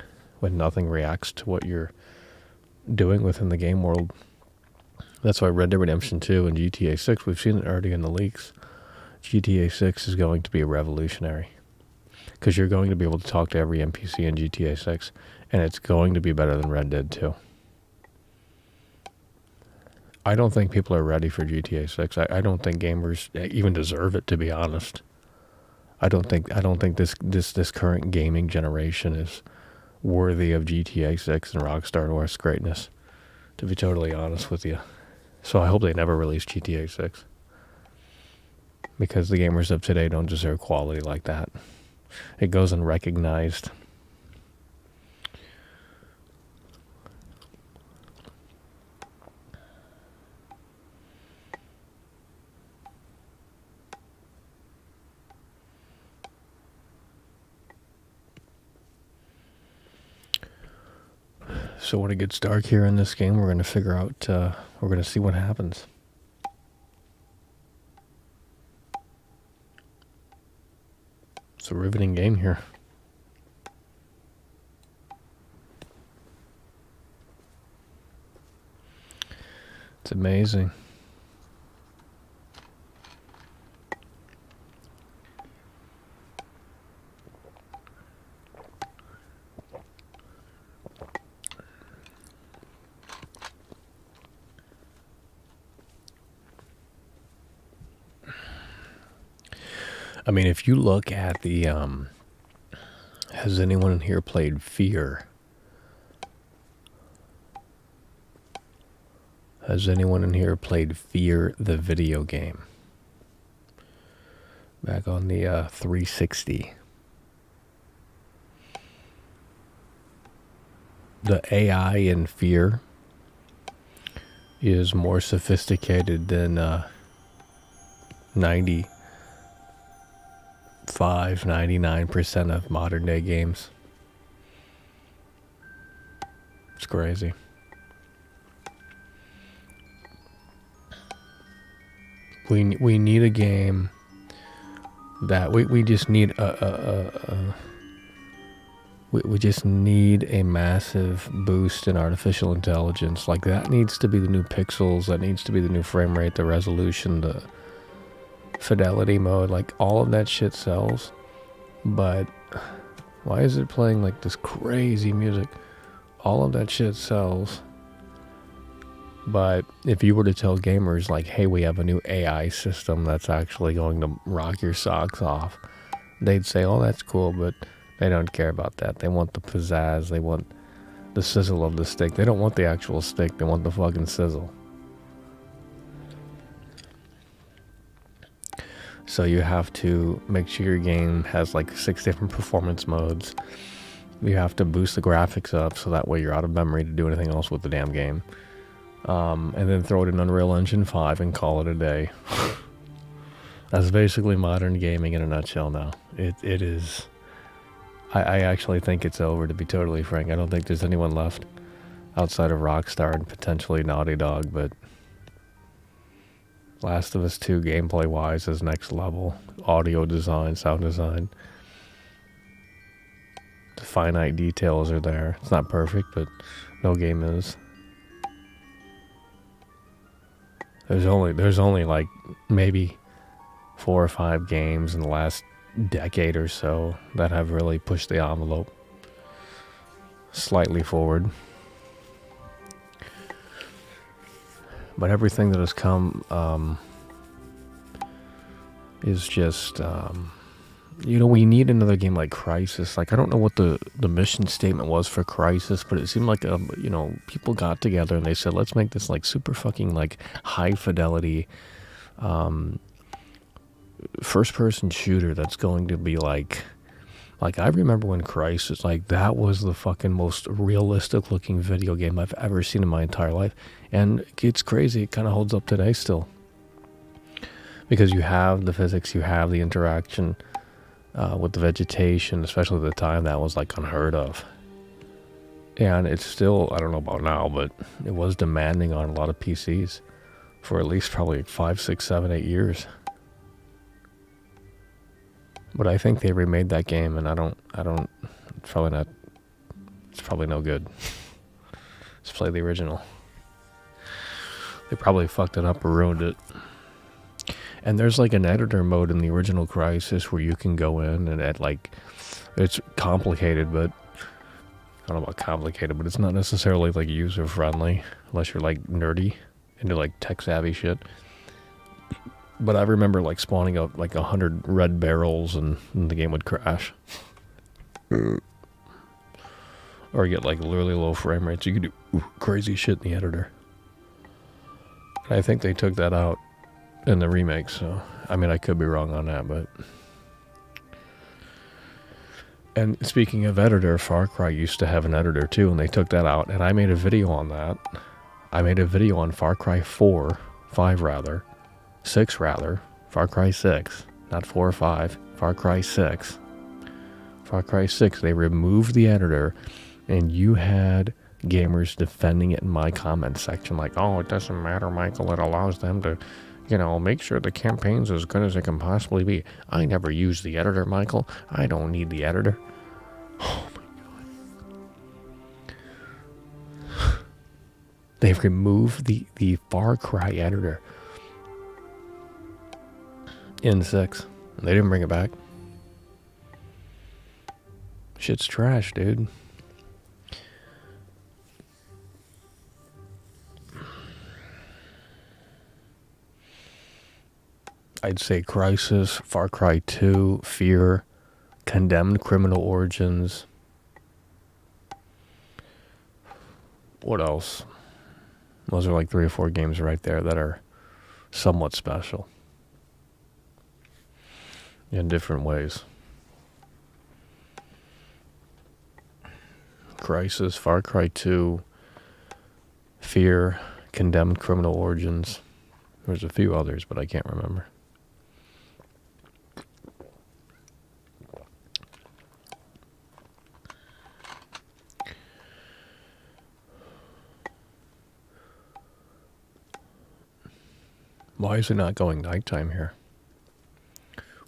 when nothing reacts to what you're doing within the game world. That's why Red Dead Redemption 2 and GTA 6, we've seen it already in the leaks. GTA 6 is going to be revolutionary because you're going to be able to talk to every NPC in GTA 6, and it's going to be better than Red Dead 2. I don't think people are ready for GTA 6. I don't think gamers even deserve it, to be honest. I don't think this current gaming generation is worthy of GTA 6 and Rockstar North's greatness, to be totally honest with you. So I hope they never release GTA 6. Because the gamers of today don't deserve quality like that. It goes unrecognized. So when it gets dark here in this game, we're going to figure out, we're going to see what happens. It's a riveting game here. It's amazing. I mean, if you look at the, has anyone in here played Fear? Has anyone in here played Fear, the video game? Back on the 360. The AI in Fear is more sophisticated than 99% of modern day games. It's crazy. We need a game that we just need we just need a massive boost in artificial intelligence. Like, that needs to be the new pixels, that needs to be the new frame rate, the resolution, the fidelity mode. Like, all of that shit sells. But why is it playing like this crazy music? All of that shit sells. But if you were to tell gamers, like, hey, we have a new AI system that's actually going to rock your socks off, they'd say, oh, that's cool, but they don't care about that. They want the pizzazz. They want the sizzle of the stick. They don't want the actual stick. They want the fucking sizzle. So you have to make sure your game has like 6 different performance modes. You have to boost the graphics up so that way you're out of memory to do anything else with the damn game. And then throw it in Unreal Engine 5 and call it a day. That's basically modern gaming in a nutshell now. It is. I actually think it's over, to be totally frank. I don't think there's anyone left outside of Rockstar and potentially Naughty Dog, but Last of Us 2 gameplay wise is next level. Audio design, sound design. The finite details are there. It's not perfect, but no game is. There's only like maybe 4 or 5 games in the last decade or so that have really pushed the envelope slightly forward. But everything that has come is just, we need another game like Crisis. Like, I don't know what the mission statement was for Crisis, but it seemed like, people got together and they said, let's make this like super fucking like high fidelity first person shooter that's going to be like I remember when Crisis, like, that was the fucking most realistic looking video game I've ever seen in my entire life. And it's crazy, it kind of holds up today still. Because you have the physics, you have the interaction with the vegetation, especially at the time, that was like unheard of. And it's still, I don't know about now, but it was demanding on a lot of PCs for at least probably 5, 6, 7, 8 years. But I think they remade that game, and it's probably no good. Let's play the original. They probably fucked it up or ruined it. And there's like an editor mode in the original Crisis where you can go in and it's complicated, but I don't know about complicated, but it's not necessarily like user friendly unless you're like nerdy into like tech savvy shit. But I remember like spawning up like 100 red barrels and the game would crash. Or get like really low frame rates. You could do crazy shit in the editor. And I think they took that out in the remake, so I mean I could be wrong on that, but. And speaking of editor, Far Cry used to have an editor too, and they took that out, and I made a video on that. I made a video on Far Cry 6 rather, Far Cry 6, not 4 or 5, Far Cry 6. Far Cry 6, they removed the editor, and you had gamers defending it in my comments section, like, oh, it doesn't matter, Michael, it allows them to, make sure the campaign's as good as it can possibly be. I never use the editor, Michael. I don't need the editor. Oh my god. They've removed the Far Cry editor in 6. They didn't bring it back. Shit's trash, dude. I'd say Crisis, Far Cry 2, Fear, Condemned Criminal Origins. What else? Those are like 3 or 4 games right there that are somewhat special. In different ways. Crisis, Far Cry 2, Fear, Condemned Criminal Origins. There's a few others, but I can't remember. Why is it not going nighttime here?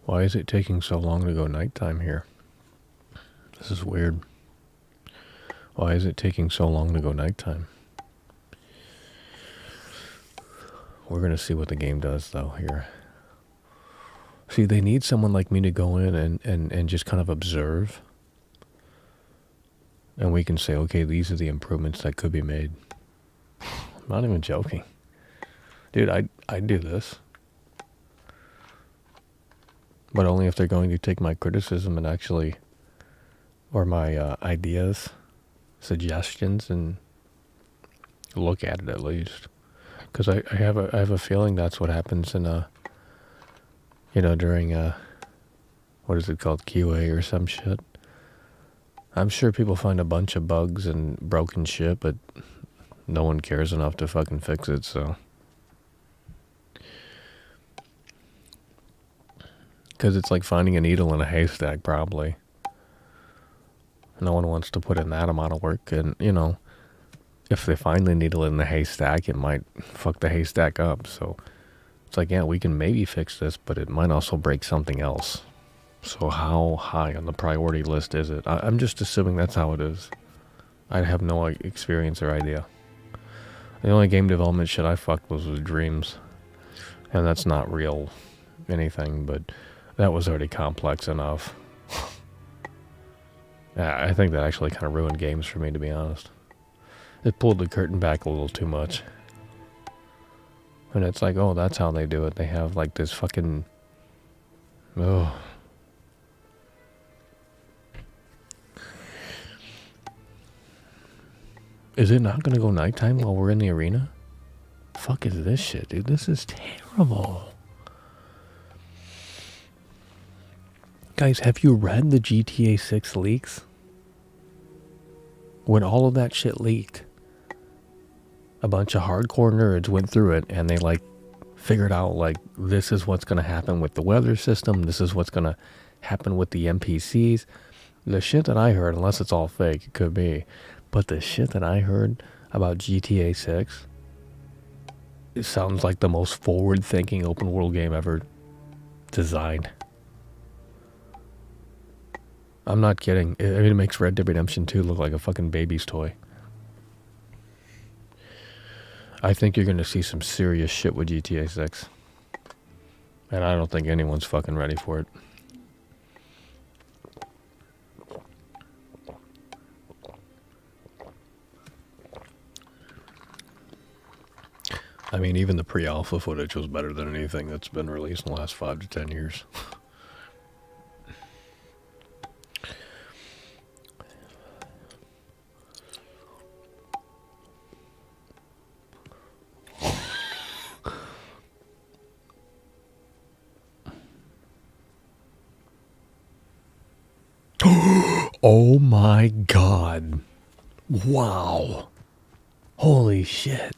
Why is it taking so long to go nighttime here? This is weird. Why is it taking so long to go nighttime? We're going to see what the game does, though, here. See, they need someone like me to go in and just kind of observe. And we can say, okay, these are the improvements that could be made. I'm not even joking. Dude, I'd do this. But only if they're going to take my criticism and actually, or my ideas, suggestions, and look at it at least. Because I have a feeling that's what happens in during what is it called, QA or some shit. I'm sure people find a bunch of bugs and broken shit, but no one cares enough to fucking fix it, so. Because it's like finding a needle in a haystack, probably. No one wants to put in that amount of work, and, if they find the needle in the haystack, it might fuck the haystack up, so it's like, yeah, we can maybe fix this, but it might also break something else. So how high on the priority list is it? I'm just assuming that's how it is. I have no experience or idea. The only game development shit I fucked was Dreams. And that's not real anything, but that was already complex enough. Yeah, I think that actually kind of ruined games for me, to be honest. It pulled the curtain back a little too much. And it's like, oh, that's how they do it. They have like this fucking... Oh. Is it not going to go nighttime while we're in the arena? Fuck is this shit, dude? This is terrible. Guys, have you read the GTA 6 leaks? When all of that shit leaked, a bunch of hardcore nerds went through it and they like figured out like this is what's going to happen with the weather system. This is what's going to happen with the NPCs. The shit that I heard, unless it's all fake, it could be. But the shit that I heard about GTA 6, it sounds like the most forward-thinking open world game ever designed. I'm not kidding. I mean, it makes Red Dead Redemption 2 look like a fucking baby's toy. I think you're going to see some serious shit with GTA 6. And I don't think anyone's fucking ready for it. I mean, even the pre-alpha footage was better than anything that's been released in the last 5 to 10 years. Oh my god. Wow. Holy shit.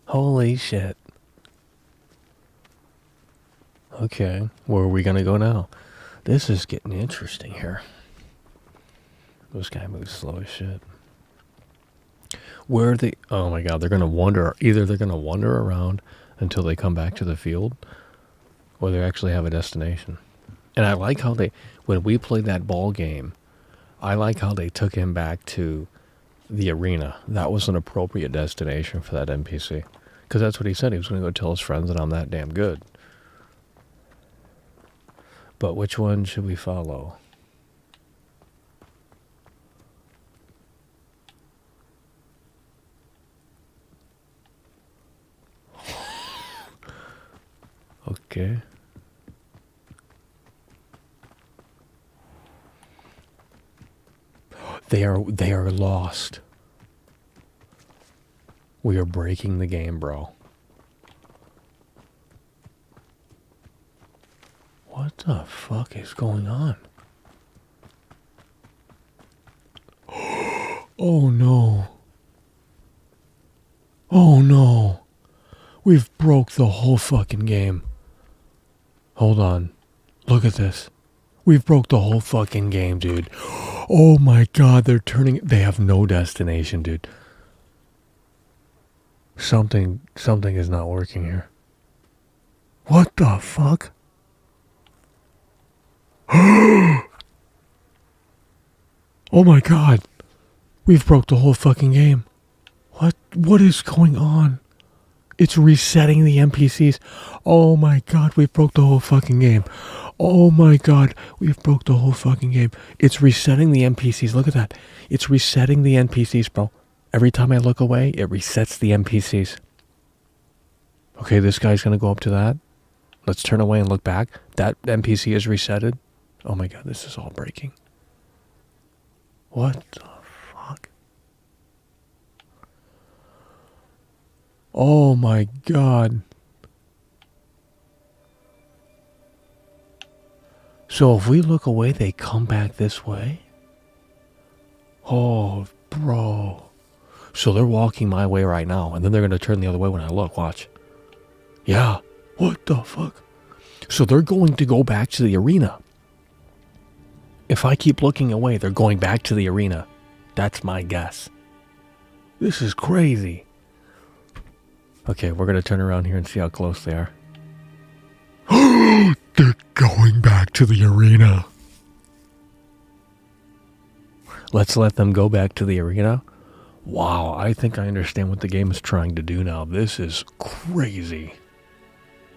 Holy shit. Okay, where are we gonna go now? This is getting interesting here. This guy moves slow as shit. Where are they? Oh my god, they're gonna wander. Either they're gonna wander around until they come back to the field, or they actually have a destination. And I like how they, when we played that ball game, I like how they took him back to the arena. That was an appropriate destination for that NPC. Because that's what he said. He was going to go tell his friends that I'm that damn good. But which one should we follow? Okay. They are lost. We are breaking the game, bro. What the fuck is going on? Oh no. Oh no. We've broke the whole fucking game. Hold on. Look at this. We've broke the whole fucking game, dude. Oh my god, they're turning... They have no destination, dude. Something is not working here. What the fuck? Oh my god. We've broke the whole fucking game. What is going on? It's resetting the NPCs. Oh my god, we broke the whole fucking game. Oh my god, we've broke the whole fucking game. It's resetting the NPCs. Look at that. It's resetting the NPCs, bro. Every time I look away, it resets the NPCs. Okay, this guy's gonna go up to that. Let's turn away and look back. That NPC is resetted. Oh my god, this is all breaking. What the fuck? Oh my god. So if we look away, they come back this way? Oh, bro. So they're walking my way right now, and then they're going to turn the other way when I look. Watch. Yeah. What the fuck? So they're going to go back to the arena. If I keep looking away, they're going back to the arena. That's my guess. This is crazy. Okay, we're going to turn around here and see how close they are. They're going back to the arena. Let's let them go back to the arena Wow, I think I understand what the game is trying to do now. This is crazy.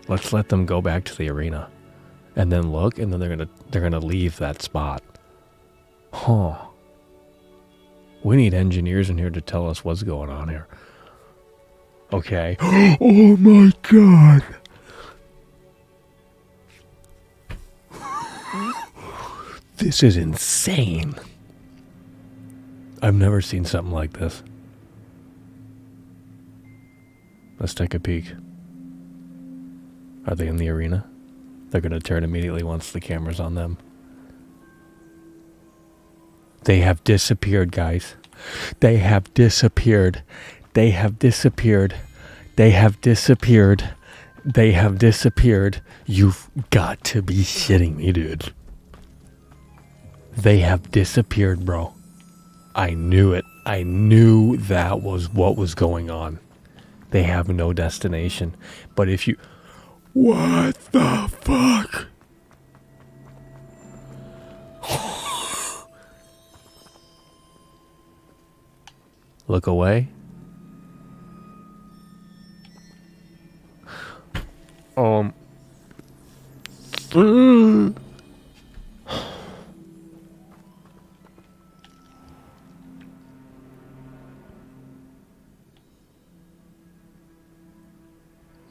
Let's let them go back to the arena. And then look, and then they're gonna leave that spot. Huh. We need engineers in here to tell us what's going on here. Okay. Oh my god. This is insane. I've never seen something like this. Let's take a peek. Are they in the arena? They're going to turn immediately once the camera's on them. They have disappeared, guys. They have disappeared. They have disappeared. They have disappeared. They have disappeared. You've got to be shitting me, dude. They have disappeared, bro. I knew it. I knew that was what was going on. They have no destination. But if you... What the fuck? Look away.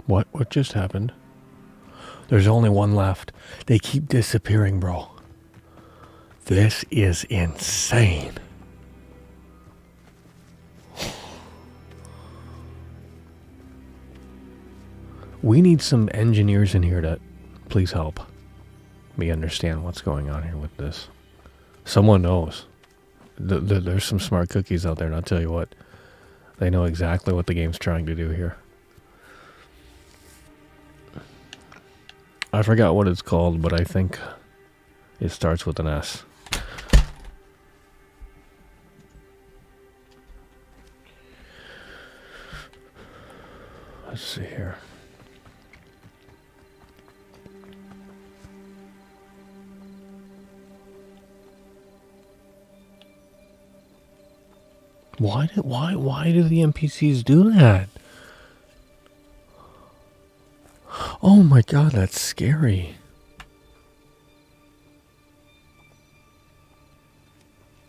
What just happened? There's only one left. They keep disappearing, bro. This is insane. We need some engineers in here to please help me understand what's going on here with this. Someone knows. There's some smart cookies out there, and I'll tell you what. They know exactly what the game's trying to do here. I forgot what it's called, but I think it starts with an S. Let's see here. Why do the NPCs do that? Oh my god, that's scary.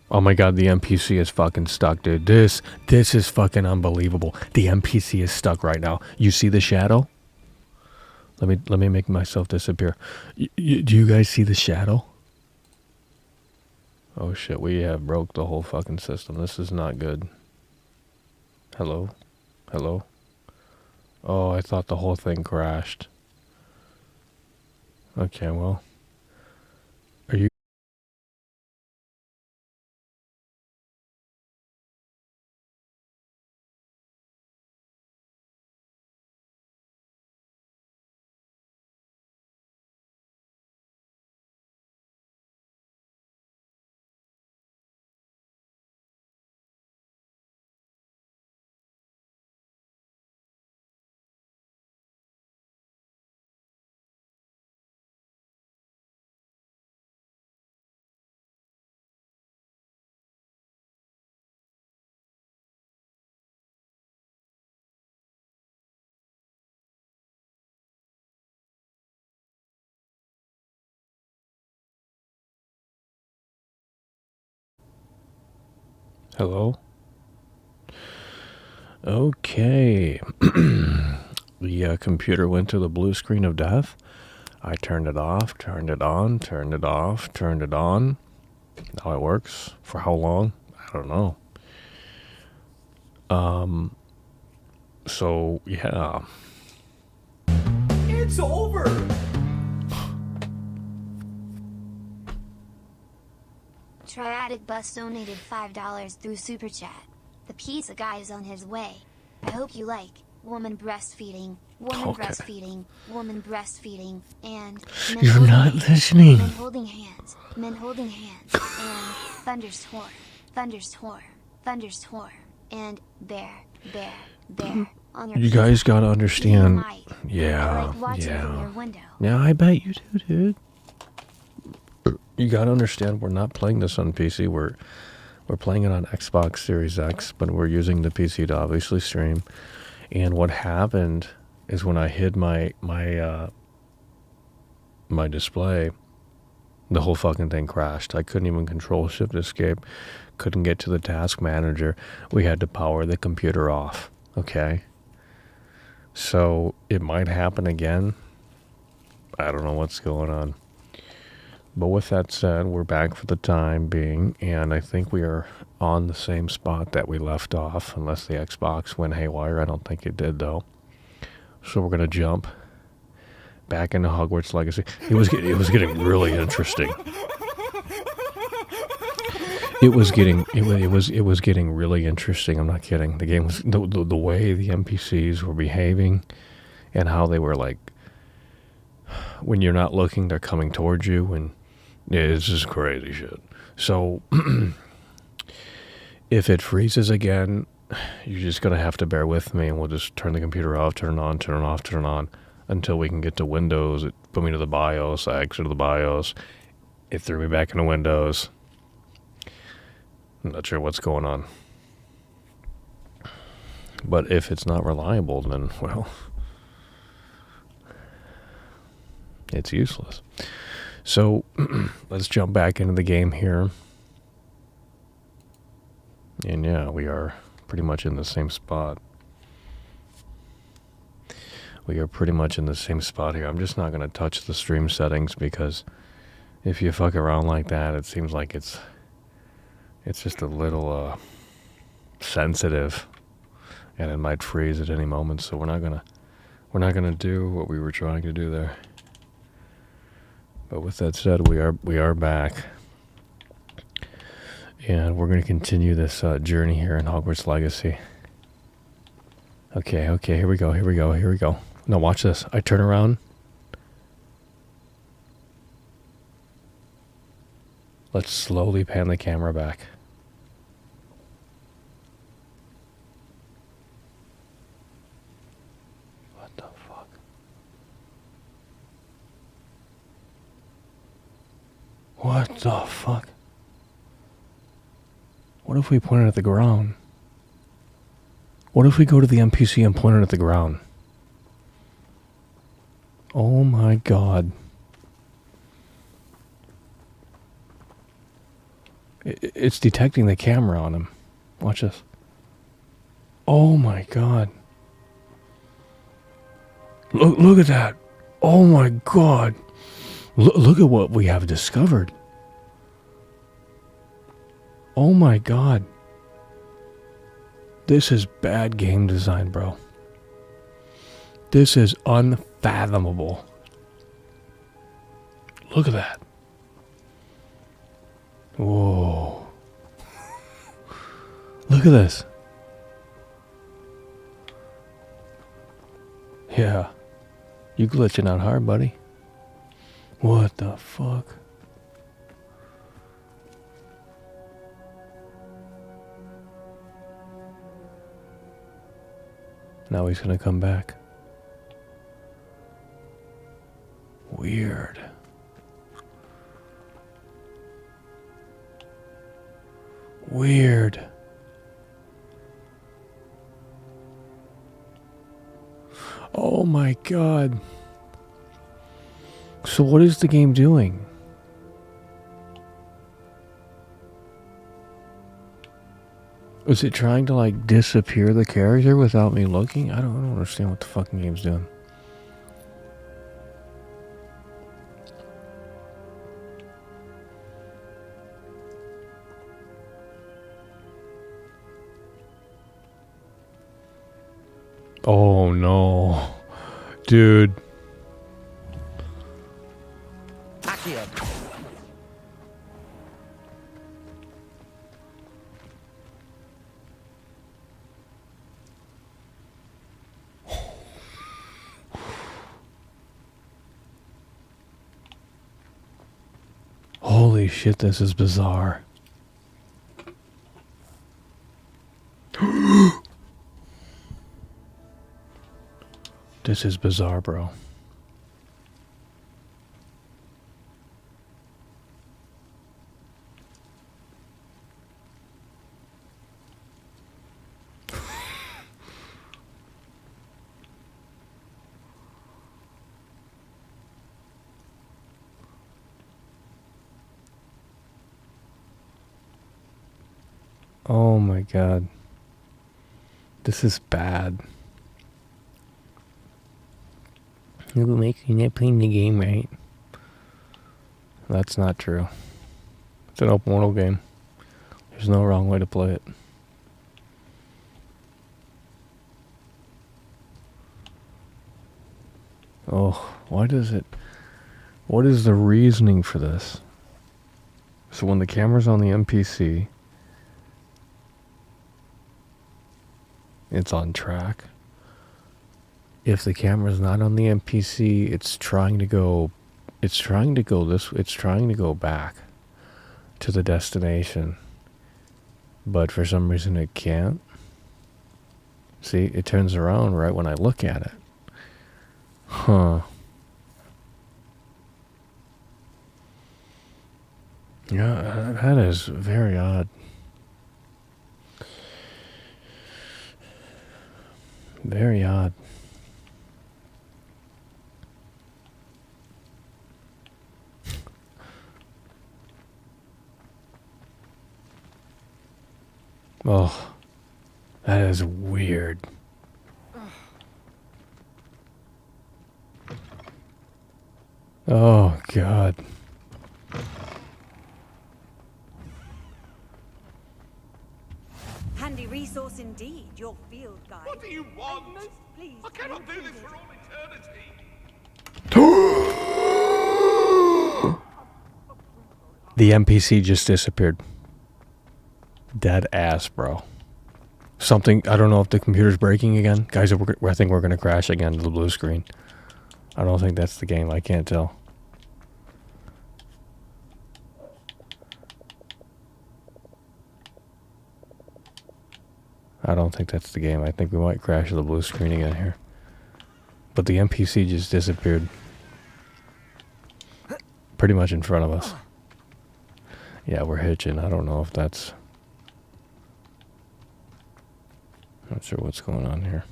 Oh my god, the NPC is fucking stuck, dude. This is fucking unbelievable. The NPC is stuck right now. You see the shadow? Let me make myself disappear. Do you guys see the shadow? Oh shit, we have broke the whole fucking system. This is not good. Hello? Hello? Oh, I thought the whole thing crashed. Okay, well. Are you... Hello? Okay. The computer went to the blue screen of death. I turned it off, turned it on, turned it off, turned it on. Now it works. For how long? I don't know. So, yeah. It's over! Triadic Bus donated $5 through Super Chat. The pizza guy is on his way. I hope you like woman breastfeeding, woman breastfeeding, woman breastfeeding, and men You're holding not hands, listening. men holding hands, men holding hands, and thunderstorm, thunderstorm, thunderstorm, and bear on your You guys gotta understand. I Yeah, like watching from your yeah. window. Yeah, I bet you do, dude. You gotta understand, we're not playing this on PC. We're We're playing it on Xbox Series X, but we're using the PC to obviously stream. And what happened is when I hid my display, the whole fucking thing crashed. I couldn't even control Shift Escape. Couldn't get to the task manager. We had to power the computer off. Okay? So it might happen again. I don't know what's going on. But with that said, we're back for the time being, and I think we are on the same spot that we left off, unless the Xbox went haywire. I don't think it did, though. So we're gonna jump back into Hogwarts Legacy. It was getting really interesting. It was getting really interesting. I'm not kidding. The game was the way the NPCs were behaving, and how they were like, when you're not looking, they're coming towards you, and yeah, it's just crazy shit. So if it freezes again, you're just gonna have to bear with me, and we'll just turn the computer off, turn it on, turn it off, turn it on, until we can get to Windows. It put me to the BIOS. I exited the BIOS. It threw me back into Windows. I'm not sure what's going on. But if it's not reliable, then, well, it's useless. So let's jump back into the game here. And yeah, we are pretty much in the same spot. We are pretty much in the same spot here. I'm just not going to touch the stream settings, because if you fuck around like that, it seems like it's just a little sensitive, and it might freeze at any moment. So we're not gonna do what we were trying to do there. But with that said, we are back, and we're going to continue this journey here in Hogwarts Legacy. Okay, here we go. Now watch this. I turn around. Let's slowly pan the camera back. What the fuck? What the fuck? What if we point it at the ground? What if we go to the NPC and point it at the ground? Oh my god. It's detecting the camera on him. Watch this. Oh my god. Look at that. Oh my god. Look at what we have discovered. Oh my god. This is bad game design, bro. This is unfathomable. Look at that. Whoa. Look at this. Yeah. You glitching out hard, buddy. What the fuck? Now he's gonna come back. Weird. Weird. Oh my god. So what is the game doing? Is it trying to like disappear the character without me looking? I don't understand what the fucking game's doing. Oh no. Dude. Accio. Holy shit, this is bizarre. This is bizarre, bro. Oh my god. This is bad. You're not playing the game right. That's not true. It's an open world game. There's no wrong way to play it. Oh, why does it... What is the reasoning for this? So when the camera's on the NPC, it's on track. If the camera's not on the NPC, it's trying to go back to the destination. But for some reason it can't. See, it turns around right when I look at it. Huh. Yeah, that is very odd. Very odd. Oh, that is weird. Oh, God. Handy resource indeed, your field guide. What do you want? I'm most pleased I cannot to do this include for it. all eternity. The NPC just disappeared. Dead ass, bro. Something, I don't know if the computer's breaking again. Guys, I think we're going to crash again to the blue screen. I don't think that's the game. I can't tell. I don't think that's the game. I think we might crash to the blue screen again here. But the NPC just disappeared. Pretty much in front of us. Yeah, we're hitching. I don't know if that's... Not sure what's going on here.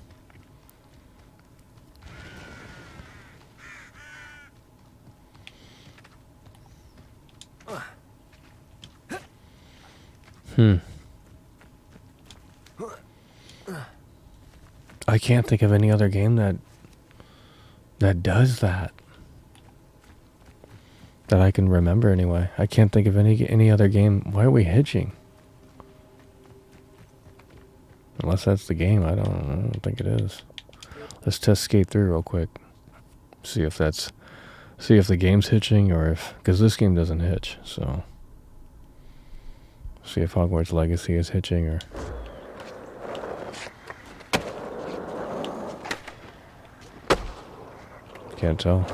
I can't think of any other game that does that. That I can remember anyway. I can't think of any other game. Why are we hitching? Unless that's the game, I don't think it is. Let's test skate through real quick. See if the game's hitching or if, because this game doesn't hitch, so. See if Hogwarts Legacy is hitching or. Can't tell.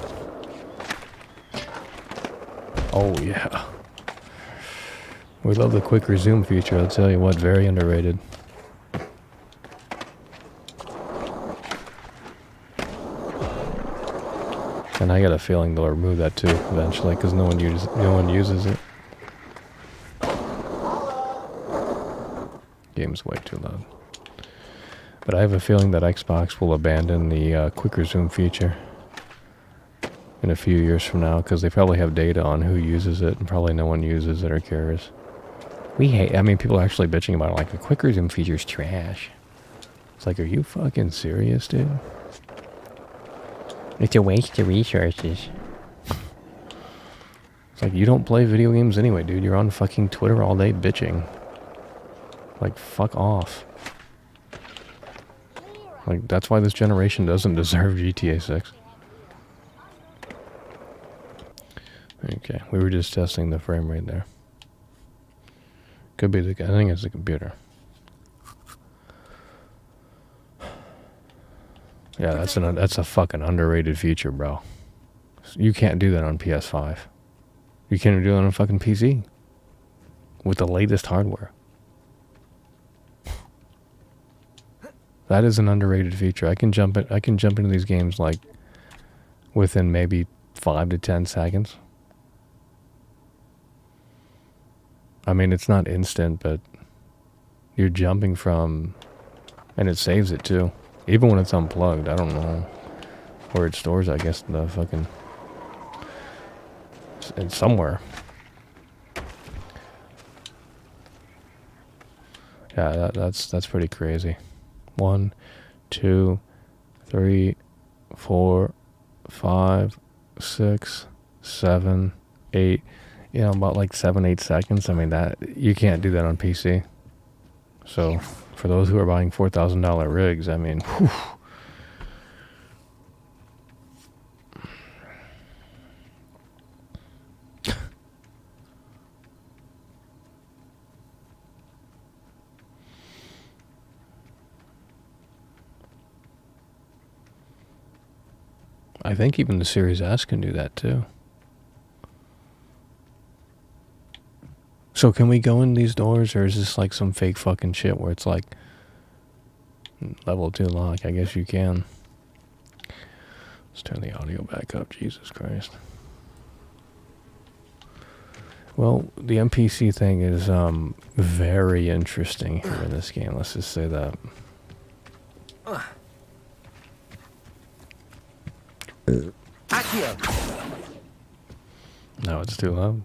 Oh yeah. We love the quick resume feature, I'll tell you what, very underrated. And I got a feeling they'll remove that too eventually, because no one uses it. Game's way too loud. But I have a feeling that Xbox will abandon the quick resume feature in a few years from now, because they probably have data on who uses it, and probably no one uses it or cares. People are actually bitching about it, like the quick resume feature's trash. It's like, are you fucking serious, dude? It's a waste of resources. It's like, you don't play video games anyway, dude. You're on fucking Twitter all day bitching. Like, fuck off. Like, that's why this generation doesn't deserve GTA 6. Okay, we were just testing the frame rate there. Could be I think it's the computer. Yeah, that's a fucking underrated feature, bro. You can't do that on PS5. You can't even do it on a fucking PC with the latest hardware. That is an underrated feature. I can jump into these games like within maybe 5 to 10 seconds. I mean, it's not instant, but you're jumping from, and it saves it too. Even when it's unplugged, I don't know where it stores, I guess, the fucking, it's somewhere. Yeah, that's pretty crazy. 1, 2, 3, 4, 5, 6, 7, 8. You know, about like 7, 8 seconds. I mean, that you can't do that on PC. So, for those who are buying $4,000 rigs, I mean, whew. I think even the Series S can do that too. So can we go in these doors, or is this like some fake fucking shit where it's like level 2 lock? I guess you can. Let's turn the audio back up. Jesus Christ. Well, the NPC thing is very interesting here in this game. Let's just say that. Accio! No, it's too loud.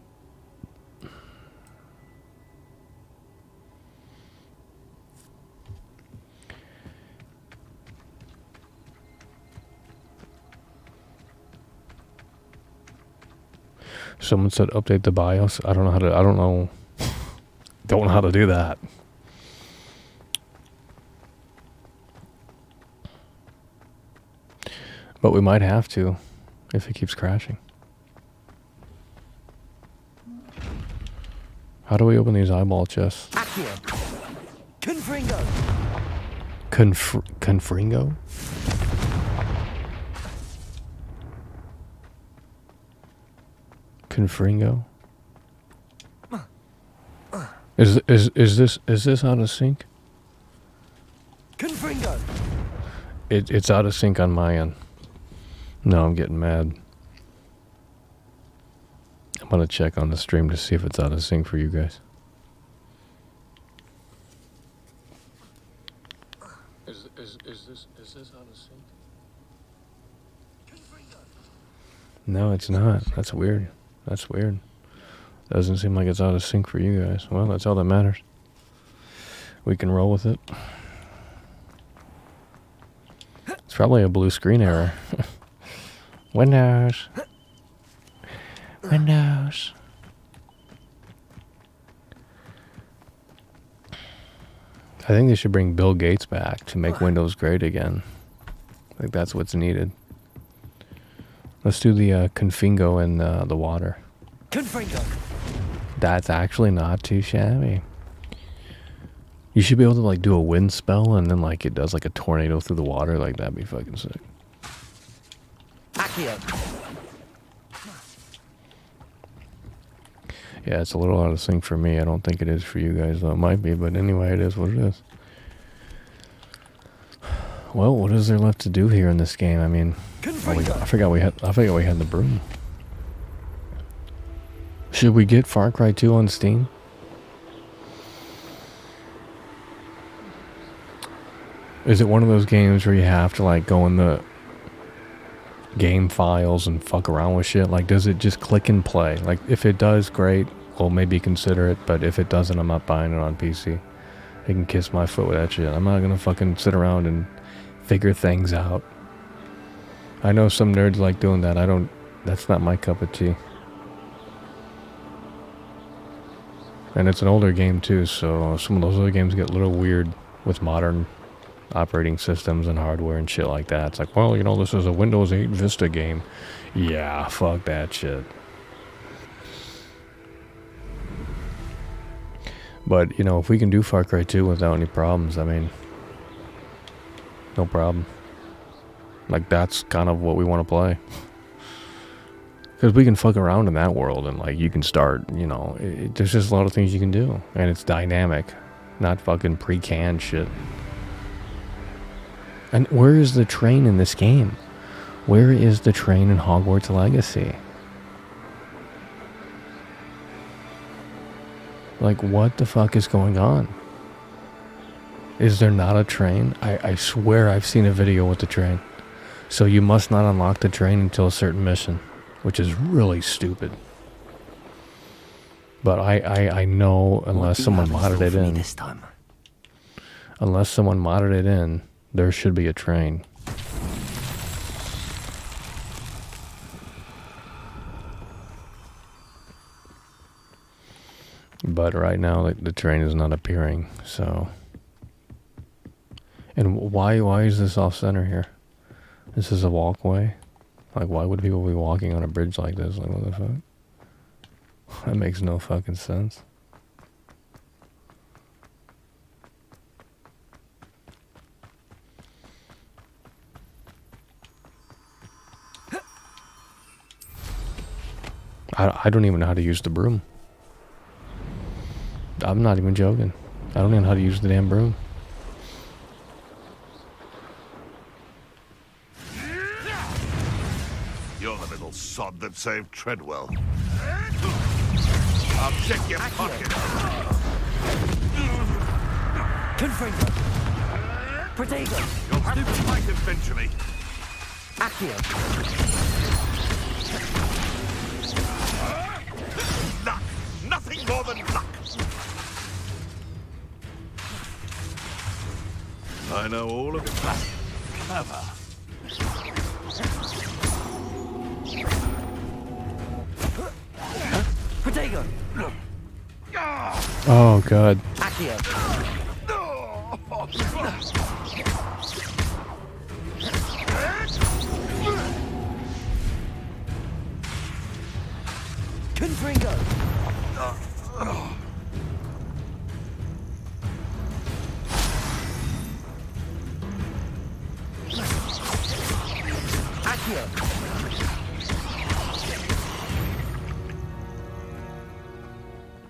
Someone said update the BIOS. I don't know how to do that. But we might have to if it keeps crashing. How do we open these eyeball chests? Accio! Confringo! Confringo? Confringo? Is this out of sync? Confringo! It's out of sync on my end. No, I'm getting mad. I'm gonna check on the stream to see if it's out of sync for you guys. Is this out of sync? No, it's not. That's weird. That's weird. Doesn't seem like it's out of sync for you guys. Well, that's all that matters. We can roll with it. It's probably a blue screen error. Windows. Windows. I think they should bring Bill Gates back to make Windows great again. I think that's what's needed. Let's do the Confingo in the water. Confringo! That's actually not too shabby. You should be able to like do a wind spell and then like it does like a tornado through the water. Like that'd be fucking sick. Accio! Yeah, it's a little out of sync for me. I don't think it is for you guys, though. It might be, but anyway, it is what it is. Well, what is there left to do here in this game? I mean, I forgot we had the broom. Should we get Far Cry 2 on Steam? Is it one of those games where you have to like go in the game files and fuck around with shit? Like, does it just click and play? Like, if it does, great. We'll maybe consider it. But if it doesn't, I'm not buying it on PC. I can kiss my foot with that shit. I'm not gonna fucking sit around and figure things out. I know some nerds like doing that. That's not my cup of tea. And it's an older game too, so some of those other games get a little weird with modern operating systems and hardware and shit like that. It's like, well, you know, this is a Windows 8 Vista game. Yeah, fuck that shit. But, you know, if we can do Far Cry 2 without any problems, I mean, no problem. Like, that's kind of what we want to play. Because we can fuck around in that world and, like, you can start, you know, there's just a lot of things you can do. And it's dynamic, not fucking pre-canned shit. And where is the train in this game? Where is the train in Hogwarts Legacy? Like, what the fuck is going on? Is there not a train? I swear I've seen a video with the train. So you must not unlock the train until a certain mission, which is really stupid. But I know unless someone modded it in. This time. Unless someone modded it in, there should be a train. But right now, like, the train is not appearing, so... And why is this off center here? This is a walkway? Like, why would people be walking on a bridge like this? Like, what the fuck? That makes no fucking sense. I don't even know how to use the broom. I'm not even joking. I don't even know how to use the damn broom. You're the little sod that saved Treadwell. I'll check your pocket. Confringo. Protego. You'll have to fight eventually. Accio. Luck. Nothing more than luck. I know all of it. Clever. Protego. Oh, God. Accio. Confringo. Accio.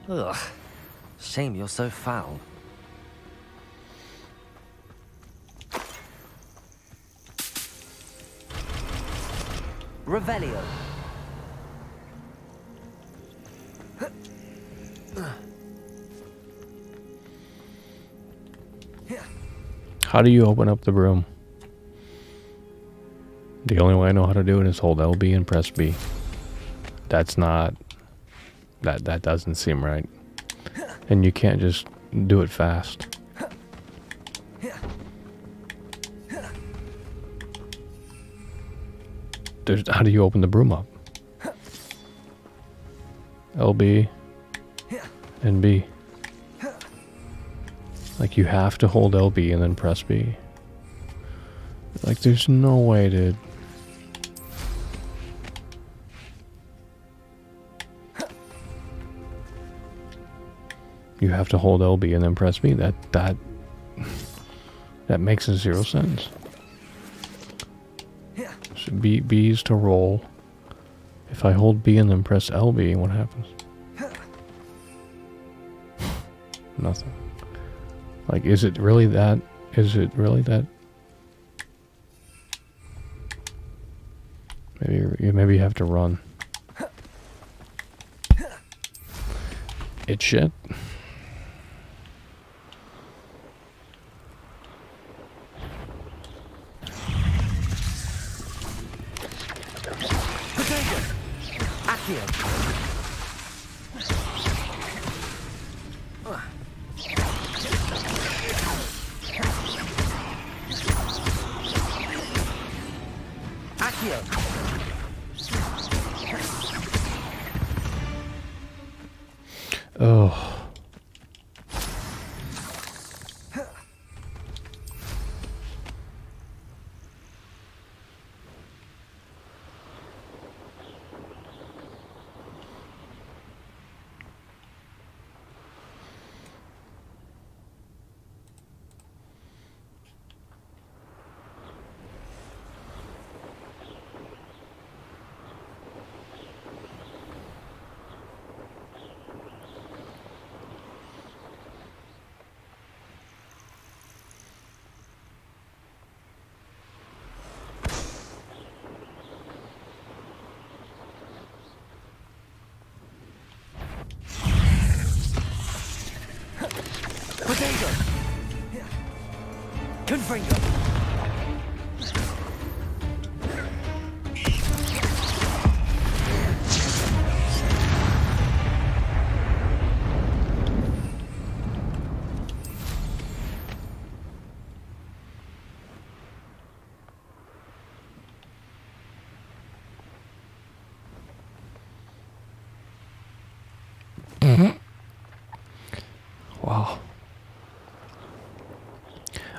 Ugh. Shame you're so foul. Revelio. How do you open up the broom? The only way I know how to do it is hold LB and press B. That's not... That doesn't seem right. And you can't just do it fast. How do you open the broom up? LB and B. Like, you have to hold LB and then press B. Like, there's no way, dude. You have to hold LB and then press B. That makes zero sense. So B is to roll. If I hold B and then press LB, what happens? Nothing. Like, is it really that? Is it really that? Maybe you have to run. It's shit. Oh. Confringo.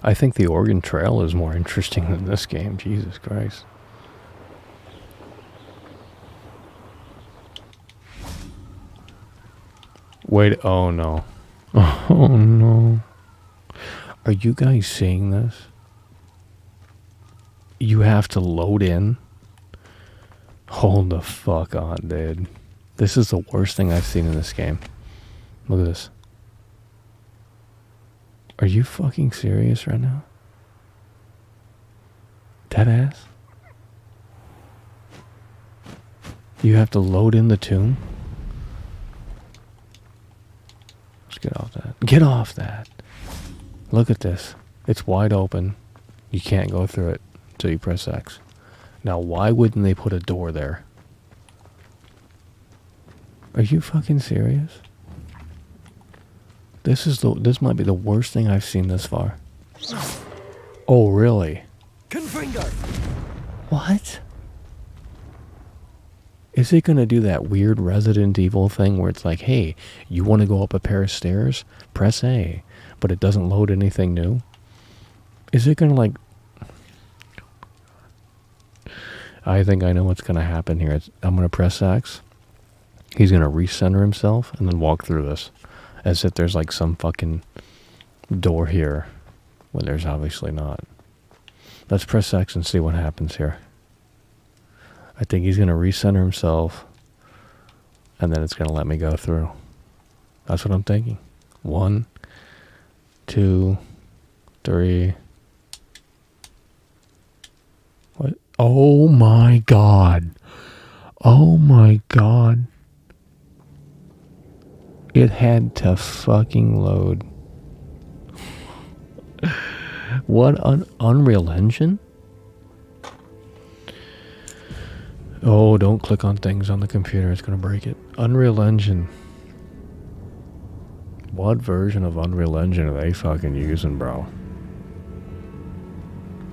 I think the Oregon Trail is more interesting than this game. Jesus Christ. Wait, oh no. Oh no. Are you guys seeing this? You have to load in? Hold the fuck on, dude. This is the worst thing I've seen in this game. Look at this. Are you fucking serious right now? Dead ass? You have to load in the tomb? Let's get off that. Get off that! Look at this. It's wide open. You can't go through it until you press X. Now, why wouldn't they put a door there? Are you fucking serious? This might be the worst thing I've seen this far. Oh, really? Confringo! What? Is it gonna do that weird Resident Evil thing where it's like, hey, you want to go up a pair of stairs? Press A. But it doesn't load anything new? Is it gonna like... I think I know what's gonna happen here. I'm gonna press X. He's gonna recenter himself and then walk through this. As if there's like some fucking door here. When there's obviously not. Let's press X and see what happens here. I think he's gonna recenter himself. And then it's gonna let me go through. That's what I'm thinking. 1, 2, 3. What? Oh my god. Oh my god. It had to fucking load. What, Unreal Engine? Oh, don't click on things on the computer. It's gonna break it. Unreal Engine. What version of Unreal Engine are they fucking using, bro?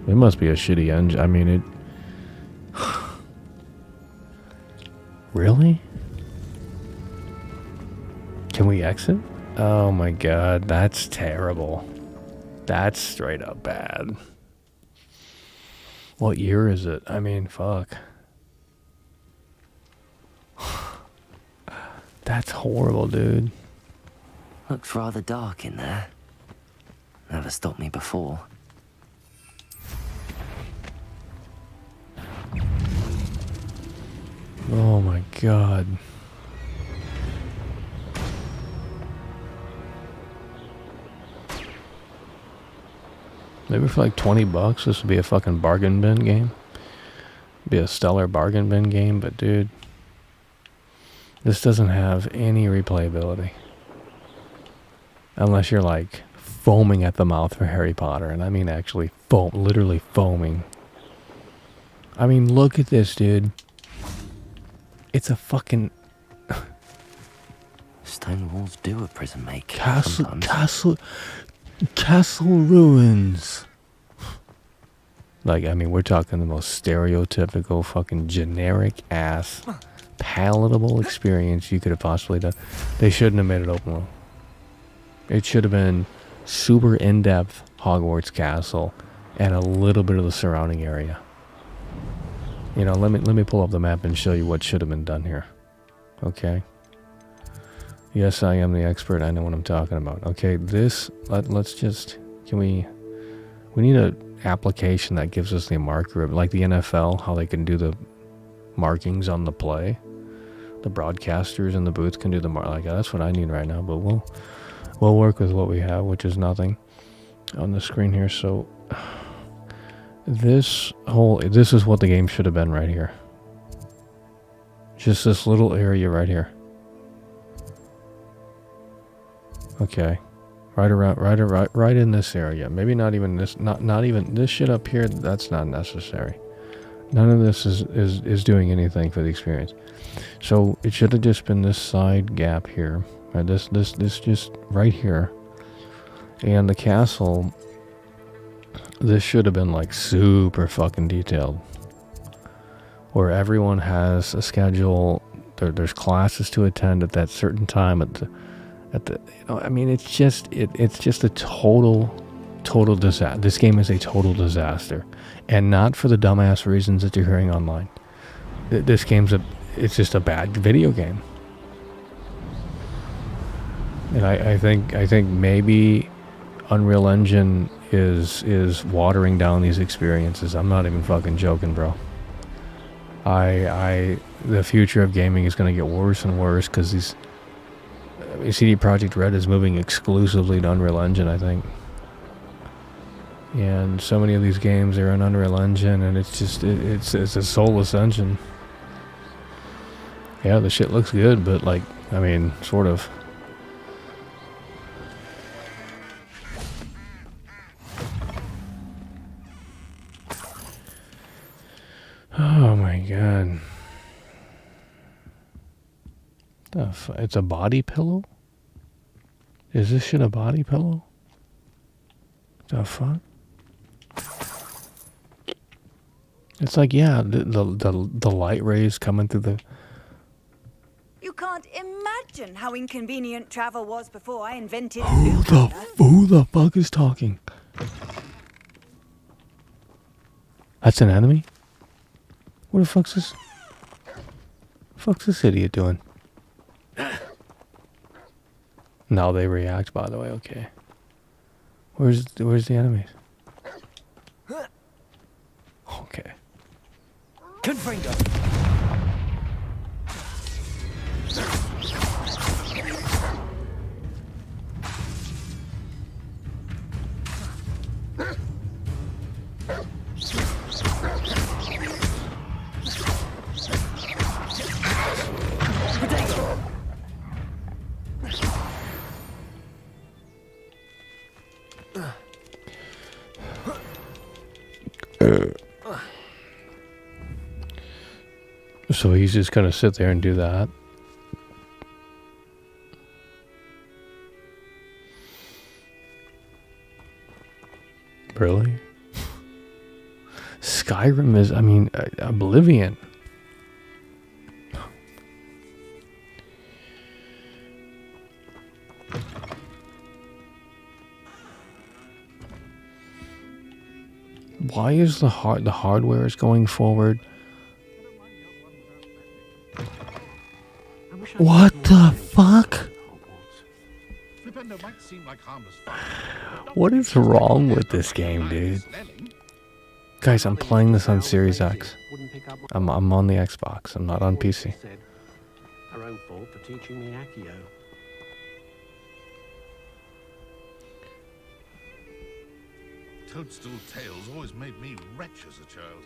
It must be a shitty engine. I mean, it... Really? Can we exit? Oh my god, that's terrible. That's straight up bad. What year is it? I mean, fuck. That's horrible, dude. Looks rather dark in there. Never stopped me before. Oh my god. Maybe for like $20, this would be a fucking bargain bin game. Be a stellar bargain bin game, but dude, this doesn't have any replayability. Unless you're like foaming at the mouth for Harry Potter, and I mean actually literally foaming. I mean, look at this, dude. It's a fucking... Stone walls do a prison make. Castle ruins. Like, I mean, we're talking the most stereotypical, fucking generic ass, palatable experience you could have possibly done. They shouldn't have made it open world. It should have been super in-depth Hogwarts Castle and a little bit of the surrounding area. You know, let me pull up the map and show you what should have been done here. Okay. Yes, I am the expert. I know what I'm talking about. Okay, this, let's just, we need a application that gives us the marker, like the NFL, how they can do the markings on the play. The broadcasters in the booth can do the like that's what I need right now, but we'll work with what we have, which is nothing on the screen here. So this is what the game should have been right here. Just this little area right here. Okay. Right in this area. Maybe not even this, not even this shit up here. That's not necessary. None of this is doing anything for the experience. So it should have just been this side gap here. Right, this just right here. And the castle, this should have been like super fucking detailed. Where everyone has a schedule. There's classes to attend at that certain time at the you know, I mean, it's just a total total disaster. This game is a total disaster, and not for the dumbass reasons that you're hearing online. This game's it's just a bad video game. And I think maybe Unreal Engine is watering down these experiences. I'm not even fucking joking, bro. The future of gaming is going to get worse and worse because these CD Projekt Red is moving exclusively to Unreal Engine, I think. And so many of these games are in Unreal Engine, and it's just it's a soulless engine. Yeah, the shit looks good, but like, I mean, sort of. Oh my god. It's a body pillow? Is this shit a body pillow? The fuck? It's like, yeah, the light rays coming through the... You can't imagine how inconvenient travel was before I invented... Who the fuck is talking? That's an enemy? What the fuck's this? Fuck's this idiot doing? Now they react, by the way, okay. Where's the enemies? Okay. Confringo. So he's just gonna sit there and do that. Really? Skyrim is, I mean, Oblivion. Why is the hardware is going forward? What the fuck? What is wrong with this game, dude? Guys, I'm playing this on Series X. I'm on the Xbox. I'm not on PC. Our own fault for teaching me Accio. Toadstool tales always made me wretch as a child.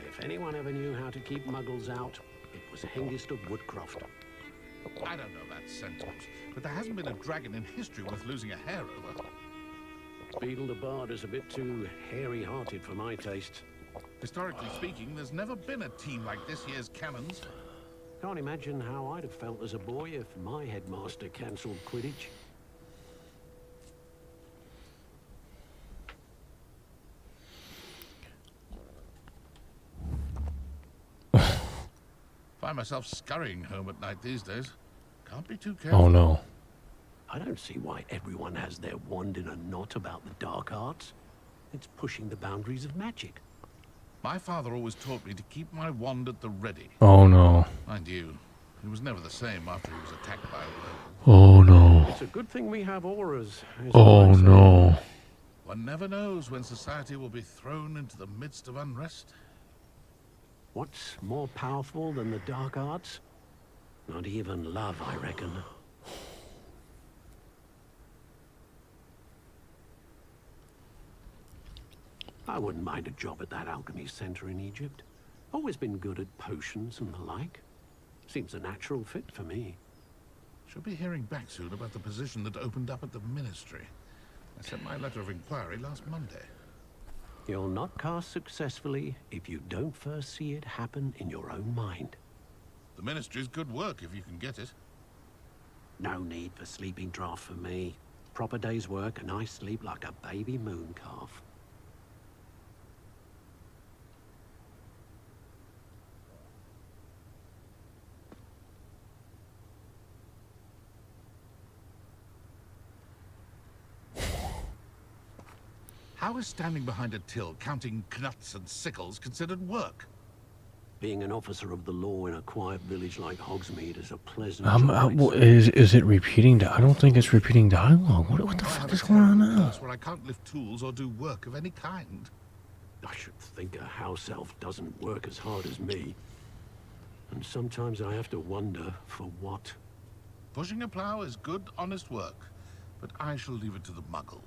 If anyone ever knew how to keep muggles out, it was Hengist of Woodcroft. I don't know that sentiment, but there hasn't been a dragon in history worth losing a hair over. Beetle the Bard is a bit too hairy-hearted for my taste. Historically speaking, there's never been a team like this year's Cannons. Can't imagine how I'd have felt as a boy if my headmaster cancelled Quidditch. Find myself scurrying home at night these days. Can't be too careful. Oh no. I don't see why everyone has their wand in a knot about the dark arts. It's pushing the boundaries of magic. My father always taught me to keep my wand at the ready. Oh no. Mind you, he was never the same after he was attacked by a werewolf. Oh no. It's a good thing we have auras. Oh no. One never knows when society will be thrown into the midst of unrest. What's more powerful than the dark arts? Not even love, I reckon. I wouldn't mind a job at that alchemy center in Egypt. Always been good at potions and the like. Seems a natural fit for me. Should be hearing back soon about the position that opened up at the ministry. I sent my letter of inquiry last Monday. You'll not cast successfully if you don't first see it happen in your own mind. The ministry's good work if you can get it. No need for sleeping draft for me. Proper day's work and I sleep like a baby moon calf. How is standing behind a till counting knuts and sickles considered work? Being an officer of the law in a quiet village like Hogsmeade is a pleasant Is it repeating? I don't think it's repeating dialogue. What the fuck is going on now? Where I can't lift tools or do work of any kind. I should think a house elf doesn't work as hard as me. And sometimes I have to wonder for what. Pushing a plough is good, honest work, but I shall leave it to the muggles.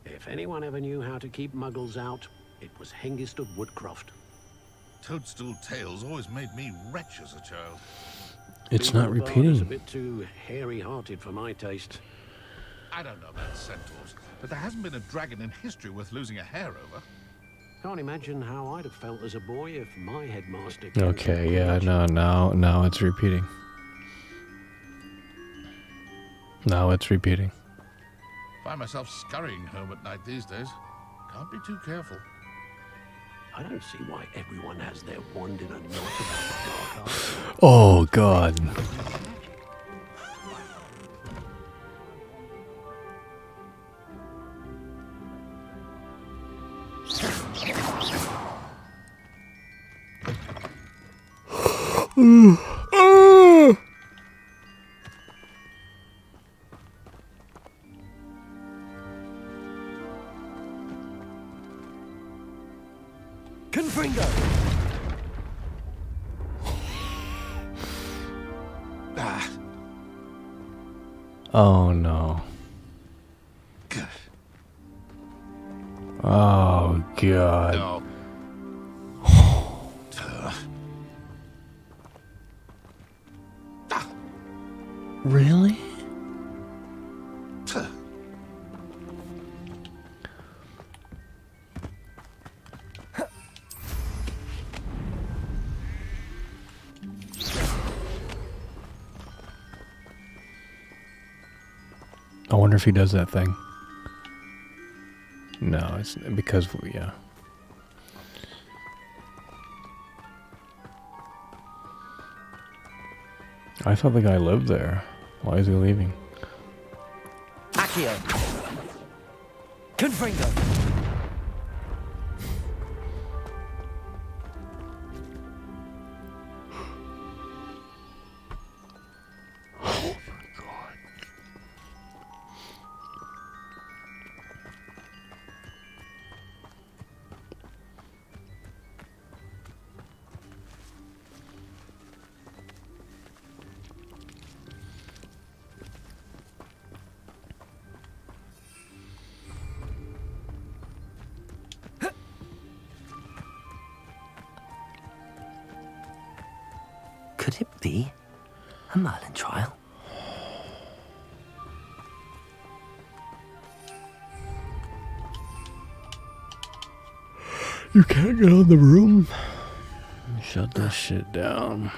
If anyone ever knew how to keep muggles out, it was Hengist of Woodcroft. Toadstool tales always made me wretch as a child. It's Being not a bard is repeating. a bit too hairy-hearted for my taste. I don't know about centaurs, but there hasn't been a dragon in history worth losing a hair over. Can't imagine how I'd have felt as a boy if my headmaster... Okay, yeah, no, now it's repeating. Now it's repeating. Find myself scurrying home at night these days. Can't be too careful. I don't see why everyone has their wand in a knot about the dark arts. Oh, God. Confringo! Oh, no. Oh, God. No. Really? I wonder if he does that thing. No, it's because, yeah. I thought the guy lived there. Why is he leaving? Accio! Confringo! Could it be a Merlin trial? You can't get out of the room. Shut this shit down.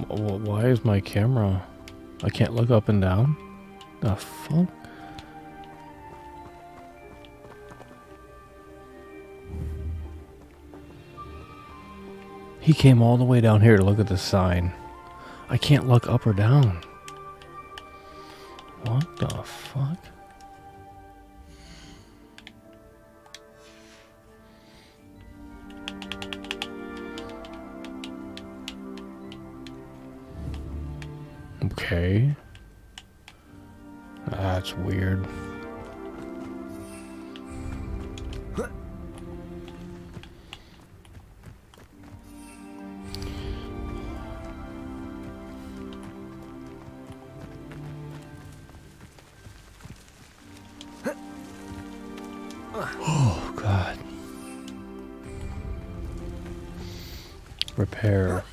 Why is my camera? I can't look up and down? The fuck? He came all the way down here to look at the sign. I can't look up or down. What the fuck? Okay. That's weird. Oh, God. Repair.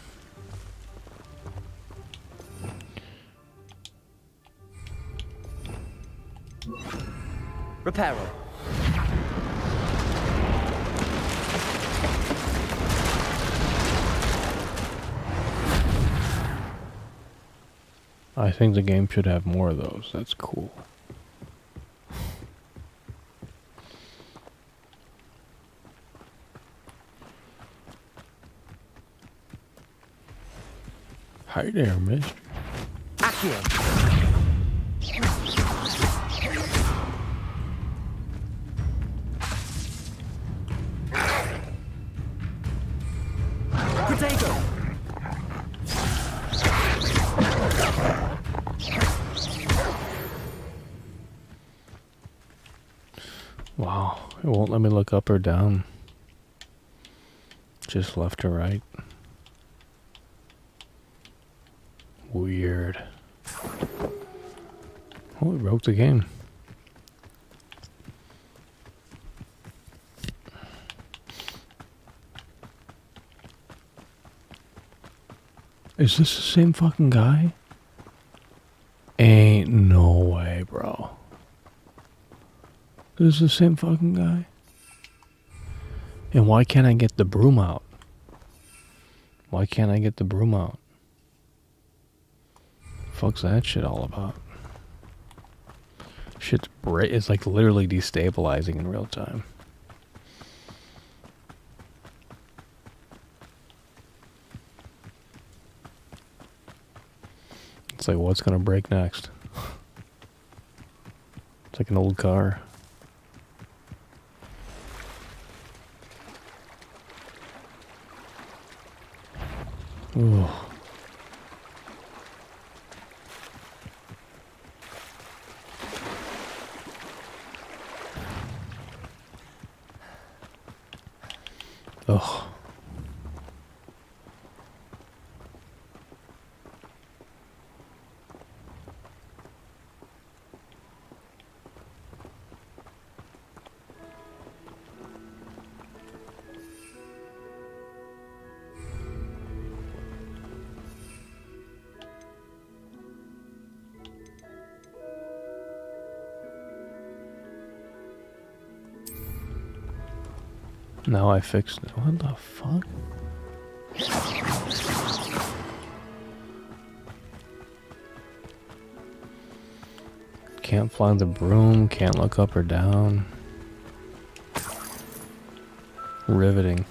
Repair. I think the game should have more of those. That's cool. Hi there, mister. Accio. Potato. Wow, it won't let me look up or down. Just left or right. Weird. Oh, it broke the game. Is this the same fucking guy? Ain't no way, bro. This is the same fucking guy? And why can't I get the broom out? Why can't I get the broom out? Fuck's that shit all about? Shit's it's like literally destabilizing in real time. It's like, what's gonna break next? It's like an old car. Ooh. Ugh. Now I fixed it. What the fuck? Can't fly the broom, can't look up or down. Riveting.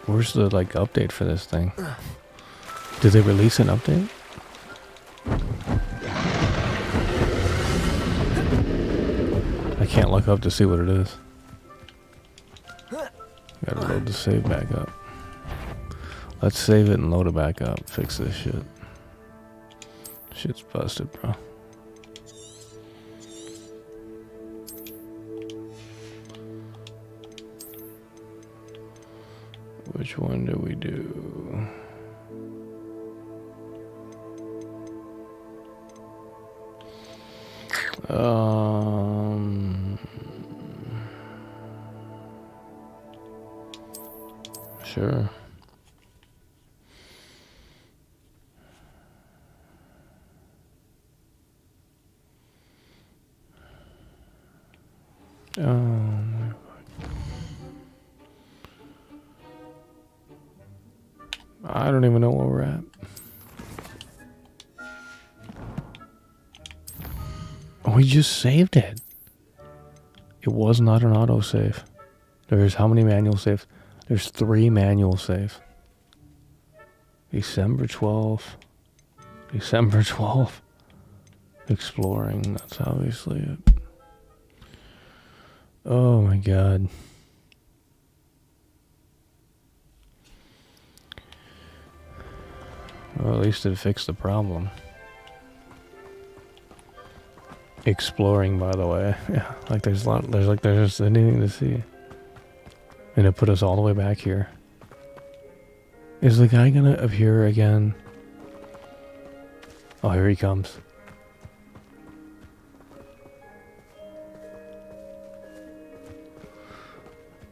Where's the like update for this thing? Did they release an update? I can't look up to see what it is. Gotta load the save back up. Let's save it and load it back up. Fix this shit. Shit's busted, bro. Which one do we do? Sure. I don't even know where we're at. We just saved it. It was not an autosave. There's how many manual saves? There's 3 manual saves. December 12th. December 12th. Exploring. That's obviously it. Oh my god. Well, at least it fixed the problem. Exploring, by the way. Yeah, like there's anything to see. And it put us all the way back here. Is the guy gonna appear again? Oh, here he comes.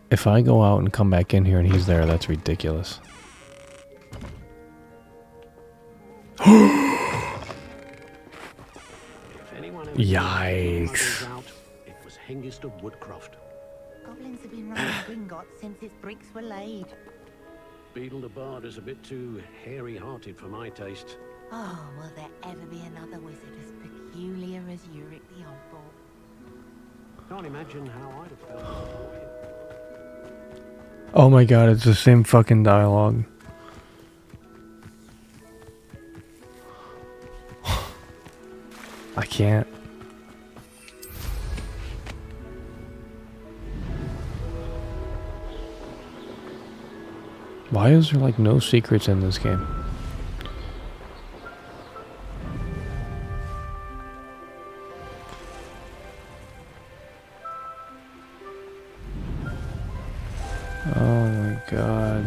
If I go out and come back in here and he's there, that's ridiculous. Yikes. It was Hengist of Woodcroft. Goblins have been running Gringotts since its bricks were laid. Beetle the Bard is a bit too hairy-hearted for my taste. Oh, will there ever be another wizard as peculiar as Uric the Oddball? Can't imagine how I'd have felt before you. Oh my god, it's the same fucking dialogue. I can't. Why is there like no secrets in this game? Oh my god.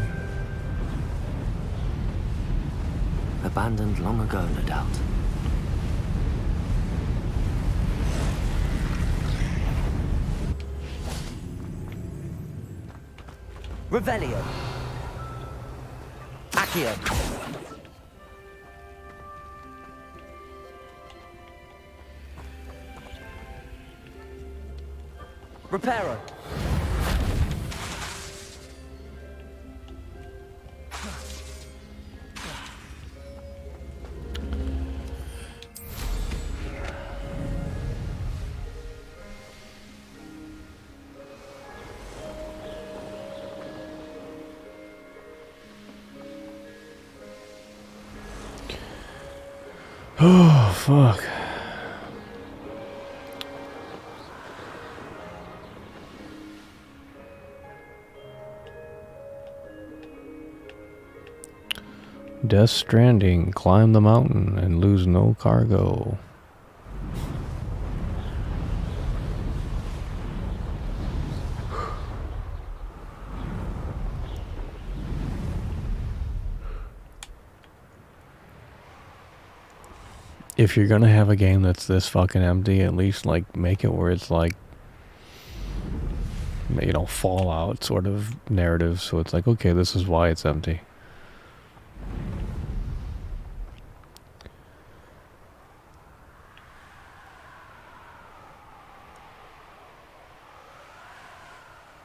Abandoned long ago, no doubt. Revelio. Accio. Reparo. Oh, fuck. Death Stranding, climb the mountain and lose no cargo. If you're gonna have a game that's this fucking empty, at least like make it where it's like, you know, Fallout sort of narrative, so it's like, okay, this is why it's empty.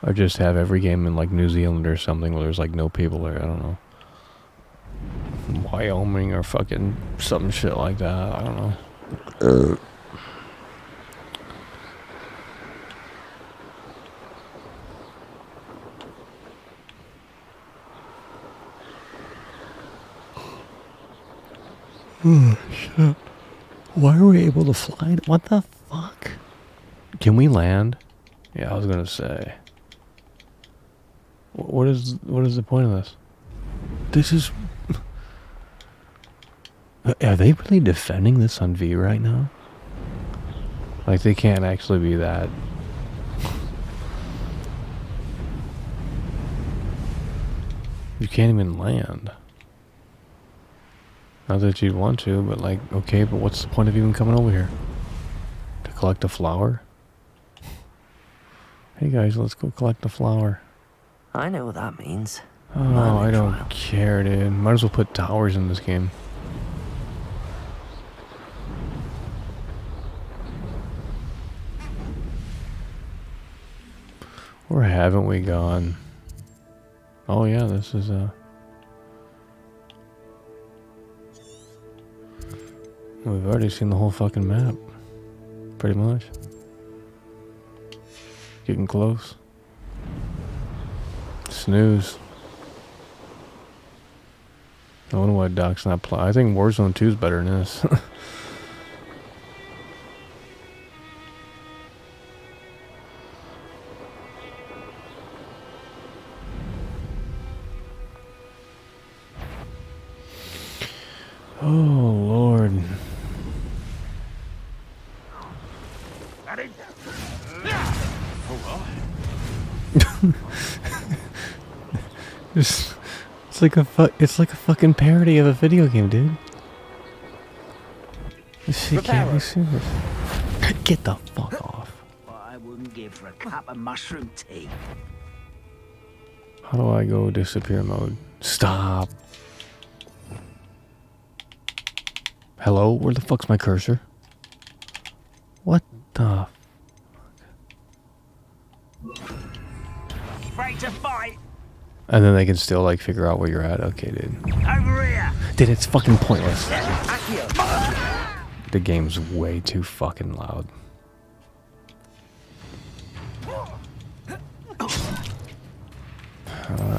Or just have every game in like New Zealand or something where there's like no people there, I don't know. Wyoming or fucking some shit like that, I don't know. Oh, shit. Why are we able to fly? What the fuck? Can we land? Yeah, I was gonna say. What is the point of this? This is... Are they really defending this on V right now? Like, they can't actually be that... You can't even land. Not that you'd want to, but like, okay, but what's the point of even coming over here? To collect a flower? Hey guys, let's go collect a flower. I know what that means. Oh, I don't care, dude. Might as well put towers in this game. Where haven't we gone? Oh yeah, this is we've already seen the whole fucking map. Pretty much. Getting close. Snooze. I wonder why Doc's not I think Warzone 2 is better than this. Oh, Lord. It's like a fucking parody of a video game, dude. This shit can't be serious. Get the fuck off. What I wouldn't give for a cup of mushroom tea. How do I go disappear mode? Stop. Hello? Where the fuck's my cursor? What the? Ready to fight? And then they can still like figure out where you're at. Okay, dude. Over here. Dude, it's fucking pointless. The game's way too fucking loud.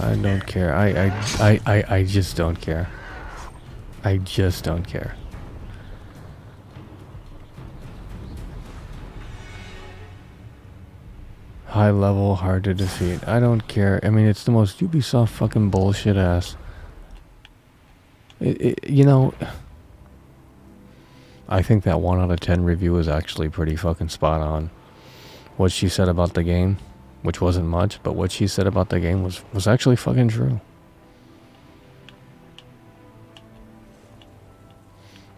I don't care. I just don't care. I just don't care. High level, hard to defeat. I don't care. I mean, it's the most Ubisoft fucking bullshit ass. You know, I think that 1 out of 10 review is actually pretty fucking spot on. What she said about the game, which wasn't much, but what she said about the game was actually fucking true.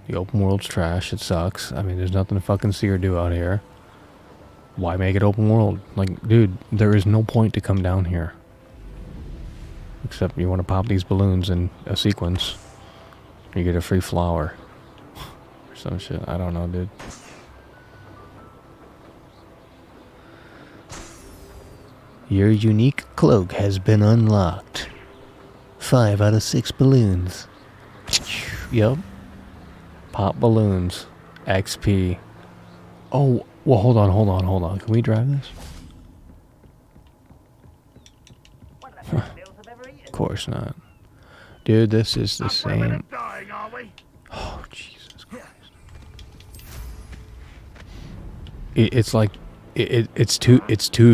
The open world's trash. It sucks. I mean, there's nothing to fucking see or do out here. Why make it open world? Like, dude, there is no point to come down here. Except you want to pop these balloons in a sequence. You get a free flower. Or some shit. I don't know, dude. Your unique cloak has been unlocked. 5 out of 6 balloons. Yup. Pop balloons. XP. Oh, well, hold on. Can we drive this? Of course not. Dude, this is the same. Oh, Jesus Christ. It's like it's too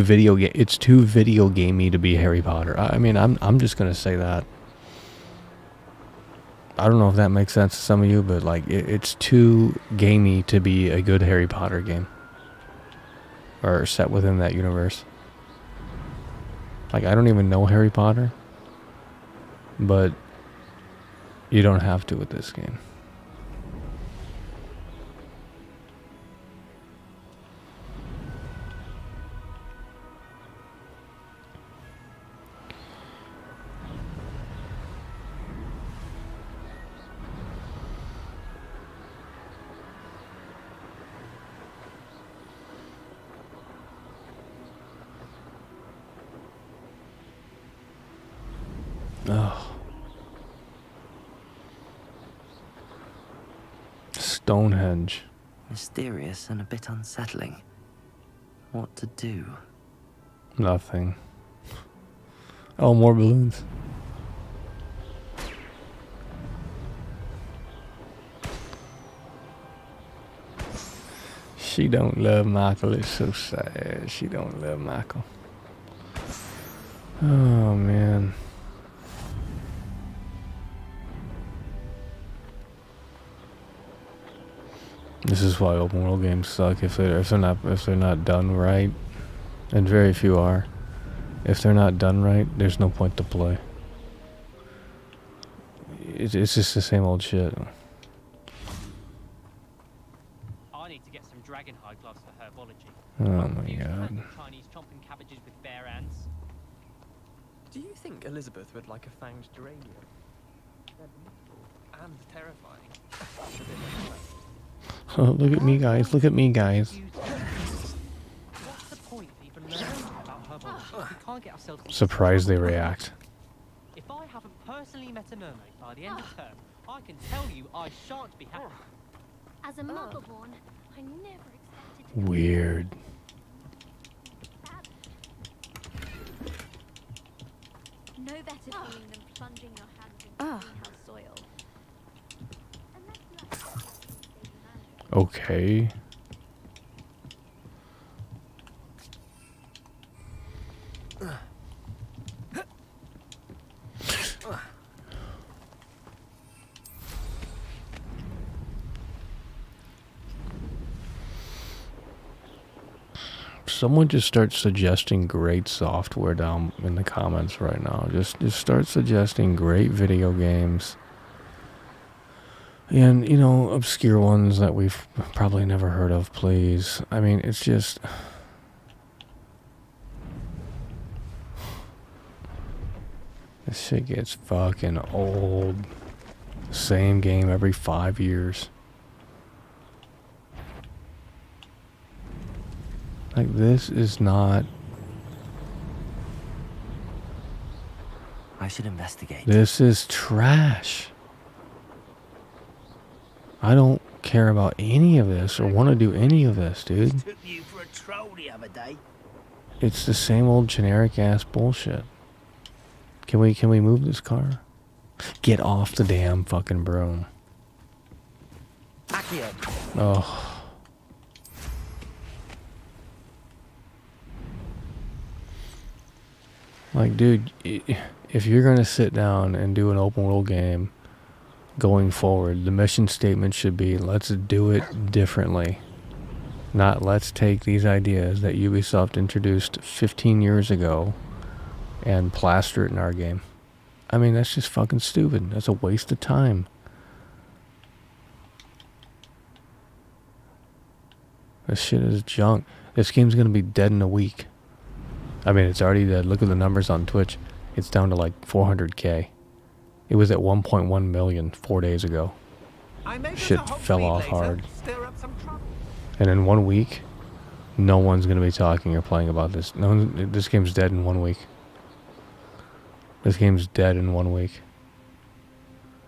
video gamey to be Harry Potter. I mean, I'm just gonna say that. I don't know if that makes sense to some of you, but like it's too gamey to be a good Harry Potter game. Or set within that universe. Like, I don't even know Harry Potter. But you don't have to with this game. Ugh. Stonehenge. Mysterious and a bit unsettling. What to do? Nothing. Oh, more balloons. She don't love Michael. It's so sad. She don't love Michael. Oh, man. This is why open world games suck. If they're not done right, and very few are. If they're not done right, there's no point to play. It's just the same old shit. I need to get some dragonhide gloves for herbology. Oh my god. Chinese chomping cabbages with bare ants. Do you think Elizabeth would like a fanged geranium? They're beautiful and terrifying. Oh, look at me, guys. Look at me, guys. What's the point of even learning about herbology if we can't get ourselves... Surprised they react. If I haven't personally met a mermaid by the end of term, I can tell you I shan't be happy. As a mother-born, I never expected to... Weird. No better feeling than plunging your hands into greenhouse soil. Okay. Someone just start suggesting great software down in the comments right now. Just start suggesting great video games. And, you know, obscure ones that we've probably never heard of, please. I mean, it's just... This shit gets fucking old. Same game every 5 years. Like, this is not... I should investigate. This is trash. I don't care about any of this or want to do any of this, dude. Took you for a troll the other day. It's the same old generic ass bullshit. Can we move this car? Get off the damn fucking broom. Oh. Like, dude, if you're gonna sit down and do an open world game going forward, the mission statement should be, let's do it differently. Not let's take these ideas that Ubisoft introduced 15 years ago and plaster it in our game. I mean, that's just fucking stupid. That's a waste of time. This shit is junk. This game's gonna be dead in a week. I mean, it's already dead. Look at the numbers on Twitch. It's down to like 400K. It was at 1.1 million 4 days ago. Shit fell off hard. And in 1 week, no one's gonna be talking or playing about this. This game's dead in 1 week. This game's dead in 1 week.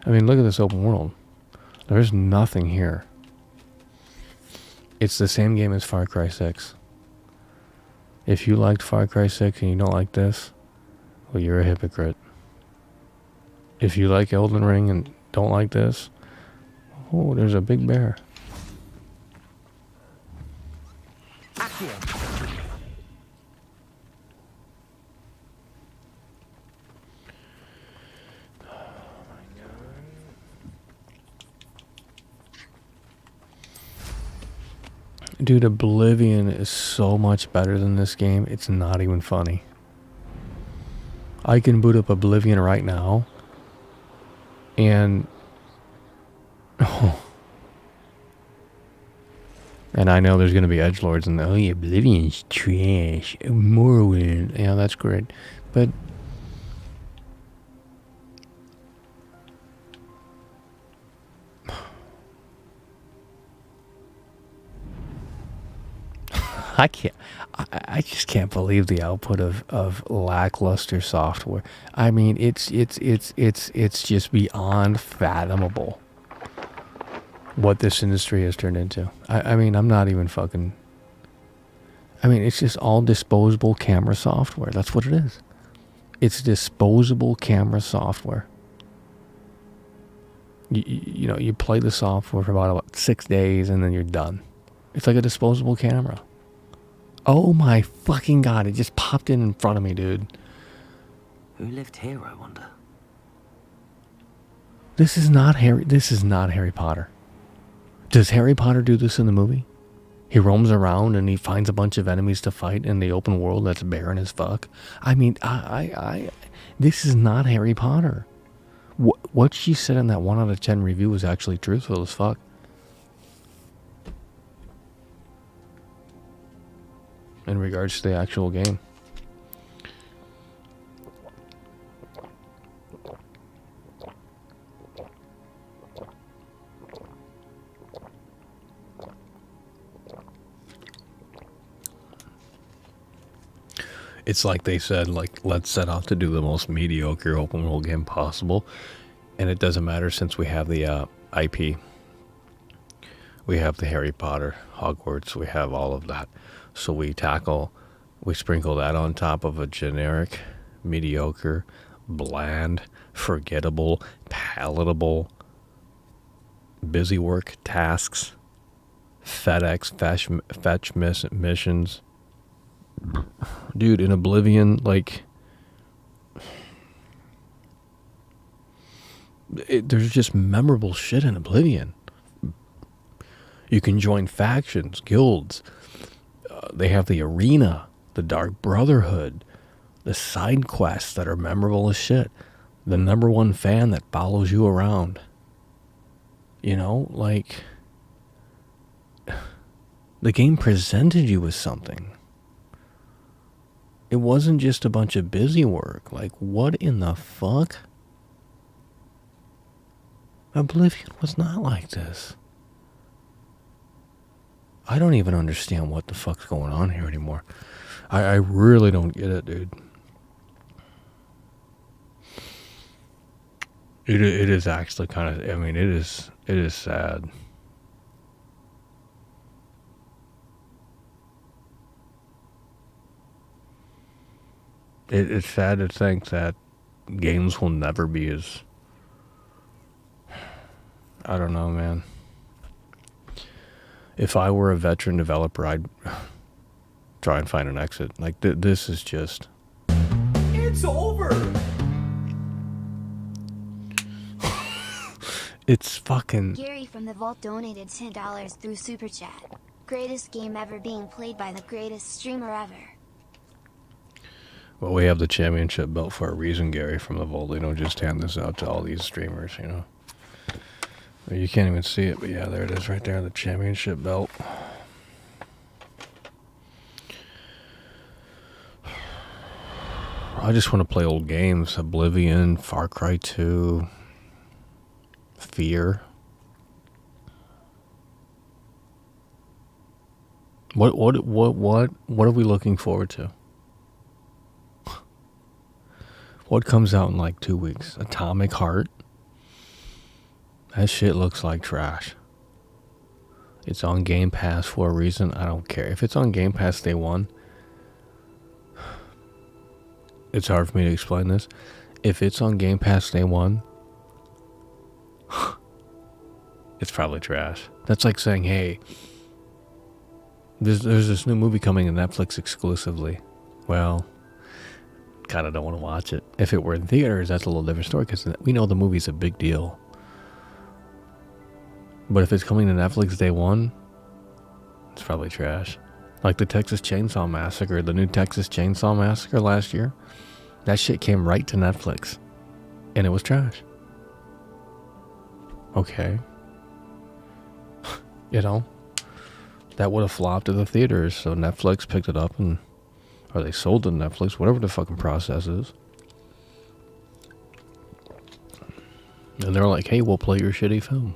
I mean, look at this open world. There's nothing here. It's the same game as Far Cry 6. If you liked Far Cry 6 and you don't like this, well, you're a hypocrite. If you like Elden Ring and don't like this, oh, there's a big bear. Dude, Oblivion is so much better than this game. It's not even funny. I can boot up Oblivion right now. And... Oh. And I know there's going to be edgelords and, oh, yeah, Oblivion's trash. Morrowind. Yeah, that's great. But... I just can't believe the output of lackluster software. I mean, it's just beyond fathomable what this industry has turned into. I mean, I'm not even fucking... I mean, it's just all disposable camera software. That's what it is. It's disposable camera software. You know, you play the software for about 6 days and then you're done. It's like a disposable camera. Oh my fucking god, it just popped in front of me, dude. Who lived here, I wonder? This is not Harry Potter. Does Harry Potter do this in the movie? He roams around and he finds a bunch of enemies to fight in the open world that's barren as fuck. I mean, this is not Harry Potter. What she said in that 1 out of 10 review was actually truthful as fuck. In regards to the actual game. It's like they said, like, let's set out to do the most mediocre open world game possible. And it doesn't matter since we have the IP. We have the Harry Potter, Hogwarts, we have all of that. So we sprinkle that on top of a generic, mediocre, bland, forgettable, palatable, busy work tasks, fetch missions. Dude, in Oblivion, like, there's just memorable shit in Oblivion. You can join factions, guilds. They have the arena, the Dark Brotherhood, the side quests that are memorable as shit. The #1 fan that follows you around. You know, like, the game presented you with something. It wasn't just a bunch of busy work. Like, what in the fuck? Oblivion was not like this. I don't even understand what the fuck's going on here anymore. I really don't get it, dude. It is actually kind of, I mean, it is sad. It's sad to think that games will never be as, I don't know, man. If I were a veteran developer, I'd try and find an exit. Like, this is just... It's over! It's fucking... Gary from the Vault donated $10 through Super Chat. Greatest game ever being played by the greatest streamer ever. Well, we have the championship belt for a reason, Gary from the Vault. They don't just hand this out to all these streamers, you know. You can't even see it, but yeah, there it is right there, the championship belt. I just want to play old games. Oblivion, Far Cry 2, Fear. What are we looking forward to? What comes out in like 2 weeks? Atomic Heart? That shit looks like trash. It's on Game Pass for a reason. I don't care. If it's on Game Pass day one, it's hard for me to explain this. If it's on Game Pass day one, it's probably trash. That's like saying, hey, there's this new movie coming to Netflix exclusively. Well, kind of don't want to watch it. If it were in theaters, that's a little different story because we know the movie's a big deal. But if it's coming to Netflix day one, it's probably trash. Like the Texas Chainsaw Massacre, the new Texas Chainsaw Massacre last year. That shit came right to Netflix. And it was trash. Okay. You know? That would have flopped to the theaters, so Netflix picked it up and... Or they sold it to Netflix, whatever the fucking process is. And they're like, hey, we'll play your shitty film.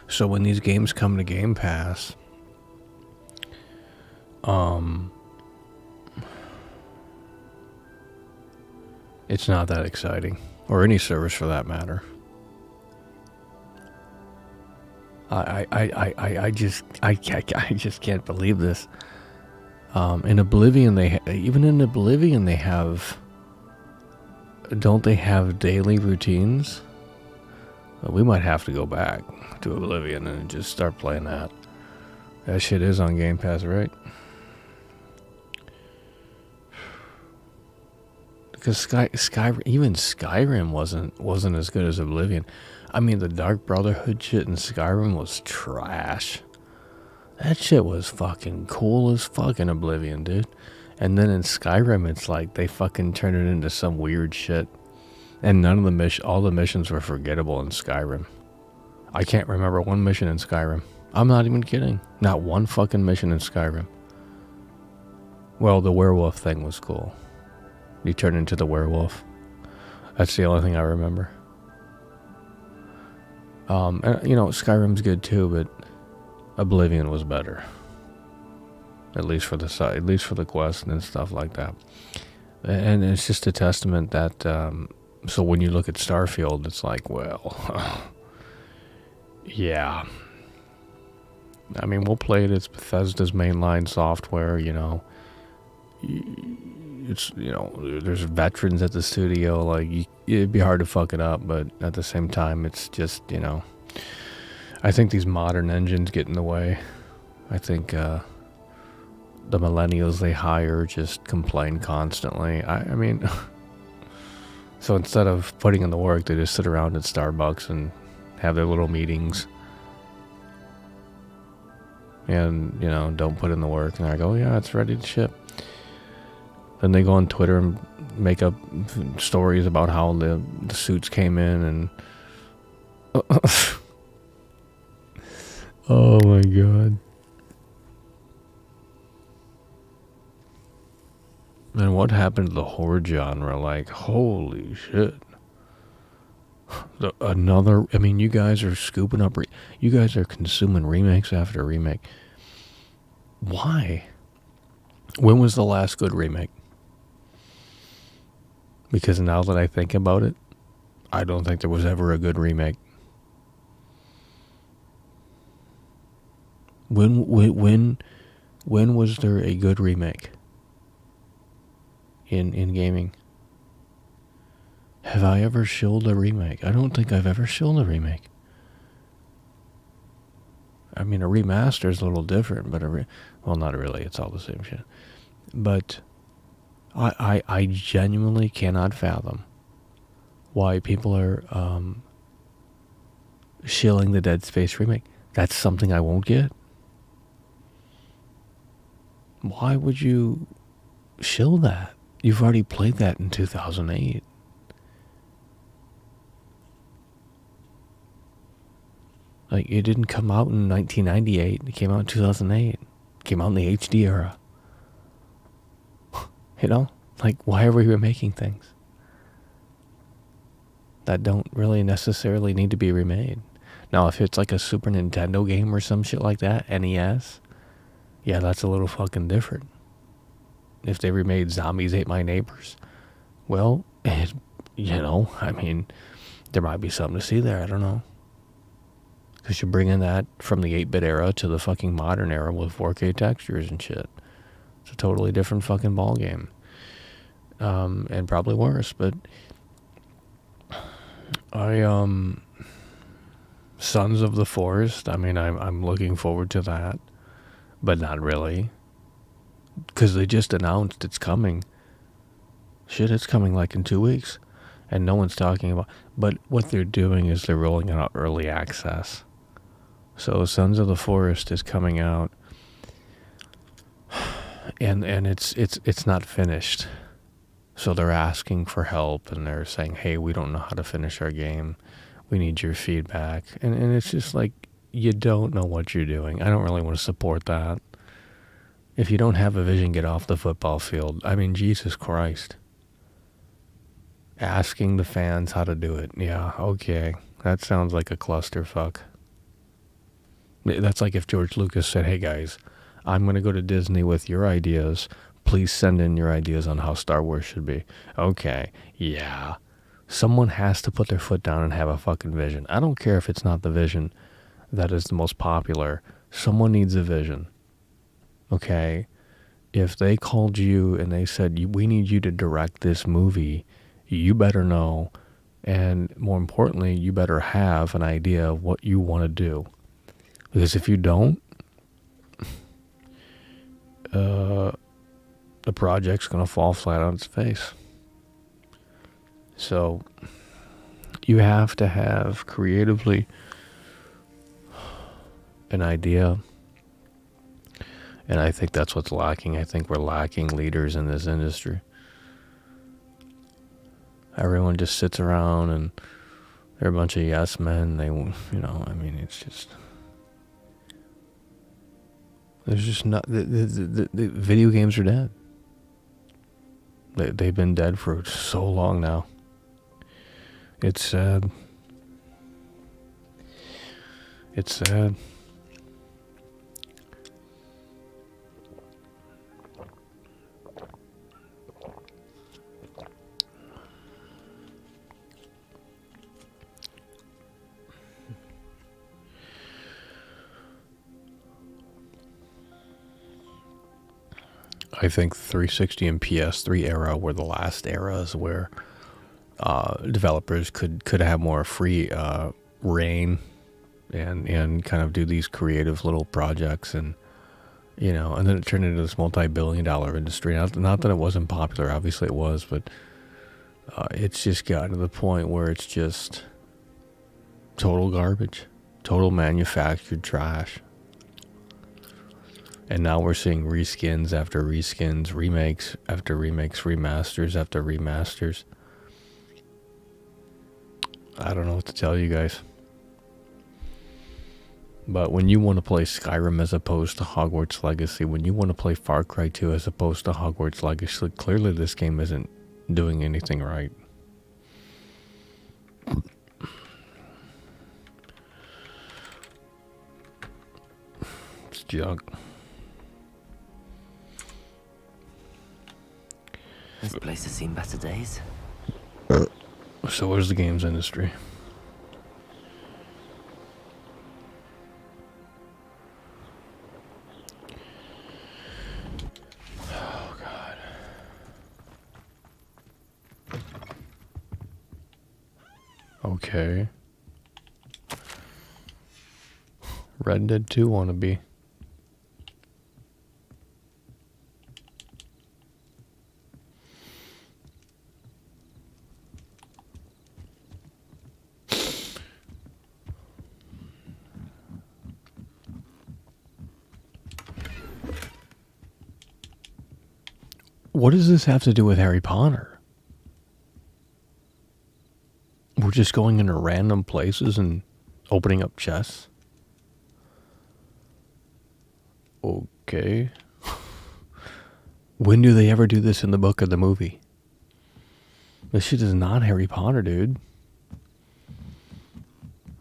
So when these games come to Game Pass, it's not that exciting, or any service for that matter. I just can't believe this. In Oblivion, even in Oblivion they have. Don't they have daily routines? Well, we might have to go back to Oblivion and just start playing that. That shit is on Game Pass, right? Because Skyrim wasn't as good as Oblivion. I mean, the Dark Brotherhood shit in Skyrim was trash. That shit was fucking cool as fucking Oblivion, dude. And then in Skyrim, it's like they fucking turn it into some weird shit. And all the missions were forgettable in Skyrim. I can't remember one mission in Skyrim. I'm not even kidding. Not one fucking mission in Skyrim. Well, the werewolf thing was cool. You turn into the werewolf. That's the only thing I remember. And, Skyrim's good too, but Oblivion was better. At least for the quest and stuff like that. And it's just a testament that, so when you look at Starfield, it's like, well, yeah. I mean, we'll play it. It's Bethesda's mainline software, It's, there's veterans at the studio. Like, it'd be hard to fuck it up, but at the same time, it's just, I think these modern engines get in the way. I think, the millennials they hire just complain constantly. I mean, so instead of putting in the work, they just sit around at Starbucks and have their little meetings. And, don't put in the work. And I go, yeah, it's ready to ship. Then they go on Twitter and make up stories about how the suits came in and... Oh my god. And what happened to the horror genre? Like, holy shit. I mean, you guys are scooping up, you guys are consuming remakes after remake. Why? When was the last good remake? Because now that I think about it, I don't think there was ever a good remake. When was there a good remake in gaming? Have I ever shilled a remake? I don't think I've ever shilled a remake. I mean, a remaster is a little different, but well, not really. It's all the same shit. But I genuinely cannot fathom why people are shilling the Dead Space remake. That's something I won't get. Why would you shill that? You've already played that in 2008. Like, it didn't come out in 1998. It came out in 2008. It came out in the HD era. You know? Like, why are we remaking things that don't really necessarily need to be remade? Now, if it's like a Super Nintendo game or some shit like that, NES, yeah, that's a little fucking different. If they remade Zombies Ate My Neighbors, well, you know, I mean, there might be something to see there. I don't know. Because you're bringing that from the 8-bit era to the fucking modern era with 4K textures and shit. It's a totally different fucking ballgame. And probably worse, but Sons of the Forest, I mean, I'm looking forward to that, but not really. Because they just announced it's coming. Shit, it's coming like in 2 weeks. And no one's talking about. But what they're doing is they're rolling out early access. So Sons of the Forest is coming out, and it's not finished. So they're asking for help, and they're saying, hey, we don't know how to finish our game. We need your feedback. And it's just like, you don't know what you're doing. I don't really want to support that. If you don't have a vision, get off the football field. I mean, Jesus Christ. Asking the fans how to do it. Yeah, okay. That sounds like a clusterfuck. That's like if George Lucas said, hey guys, I'm going to go to Disney with your ideas. Please send in your ideas on how Star Wars should be. Okay, yeah. Someone has to put their foot down and have a fucking vision. I don't care if it's not the vision that is the most popular. Someone needs a vision. Okay? If they called you and they said, we need you to direct this movie, you better know. And more importantly, you better have an idea of what you want to do. Because if you don't, the project's going to fall flat on its face. So you have to have creatively an idea. And I think that's what's lacking. I think we're lacking leaders in this industry. Everyone just sits around and they're a bunch of yes men. They, you know, I mean, it's just... There's just not... The video games are dead. They've been dead for so long now. It's sad. It's sad. I think 360 and PS3 era were the last eras where developers could have more free reign and kind of do these creative little projects, and you know, and then it turned into this multi-billion-dollar industry. Not that it wasn't popular, obviously it was, but it's just gotten to the point where it's just total garbage, total manufactured trash. And now we're seeing reskins after reskins, remakes after remakes, remasters after remasters. I don't know what to tell you guys. But when you want to play Skyrim as opposed to Hogwarts Legacy, when you want to play Far Cry 2 as opposed to Hogwarts Legacy, clearly this game isn't doing anything right. It's junk. This place has seen better days. So is the games industry. Oh, God. Okay. Red Dead 2 wannabe. What does this have to do with Harry Potter? We're just going into random places and opening up chests? Okay. When do they ever do this in the book or the movie? This shit is not Harry Potter, dude.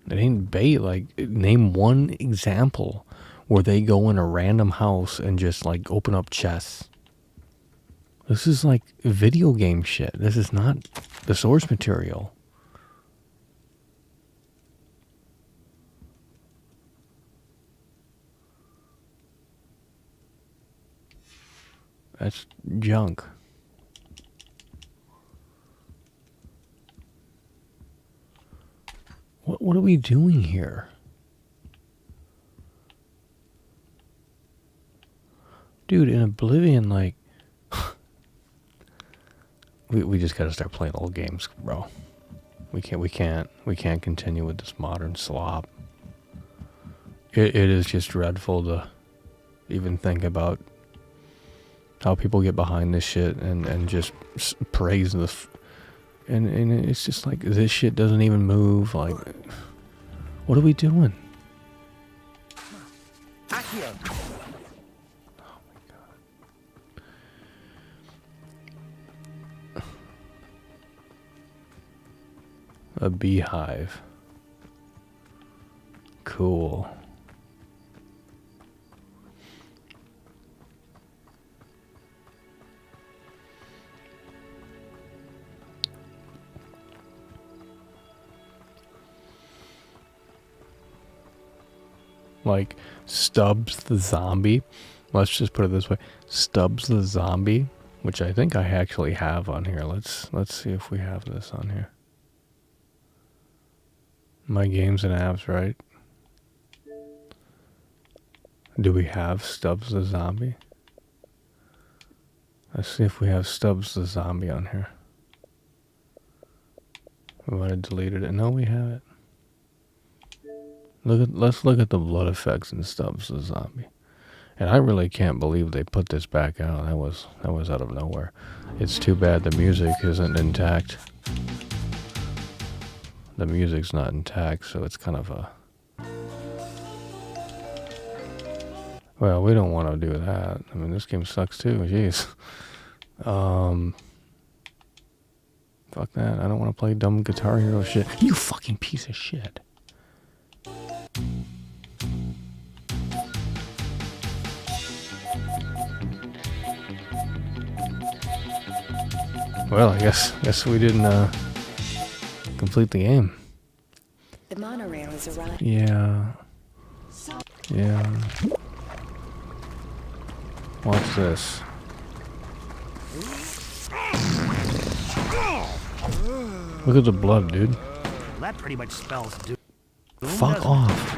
It ain't bait. Like, name one example where they go in a random house and just, like, open up chests. This is like video game shit. This is not the source material. That's junk. What are we doing here? Dude, in Oblivion, like, we just gotta start playing old games, bro. We can't continue with this modern slop. It is just dreadful to even think about how people get behind this shit and just praise this. And it's just like, this shit doesn't even move. Like, what are we doing? Accio. A beehive. Cool. Like Stubbs the zombie. Let's just put it this way. Stubbs the zombie, which I think I actually have on here. Let's see if we have this on here. My games and apps, right? Do we have Stubbs the zombie? Let's see if we have Stubbs the zombie on here. We might have deleted it. No, we have it. Let's look at the blood effects in Stubbs the zombie. And I really can't believe they put this back out. That was out of nowhere. It's too bad the music isn't intact. The music's not intact, so it's kind of a... Well, we don't want to do that. I mean, this game sucks too. Jeez. Fuck that. I don't want to play dumb Guitar Hero shit. You fucking piece of shit. Well, I guess we didn't complete the game. The monorail is arrived. Yeah. Watch this. Look at the blood, dude. That pretty much spells doom. Fuck off.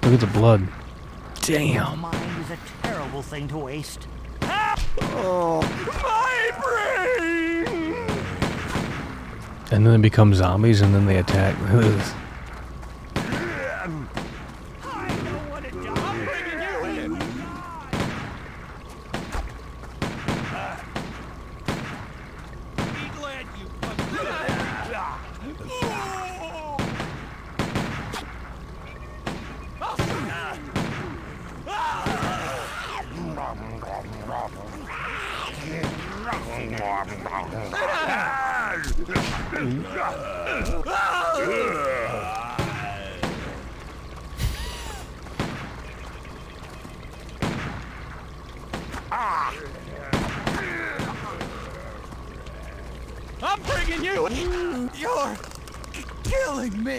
Look at the blood. Damn. Mind is a terrible thing to waste. Oh. My brain! And then they become zombies and then they attack. I'm bringing you. You're killing me.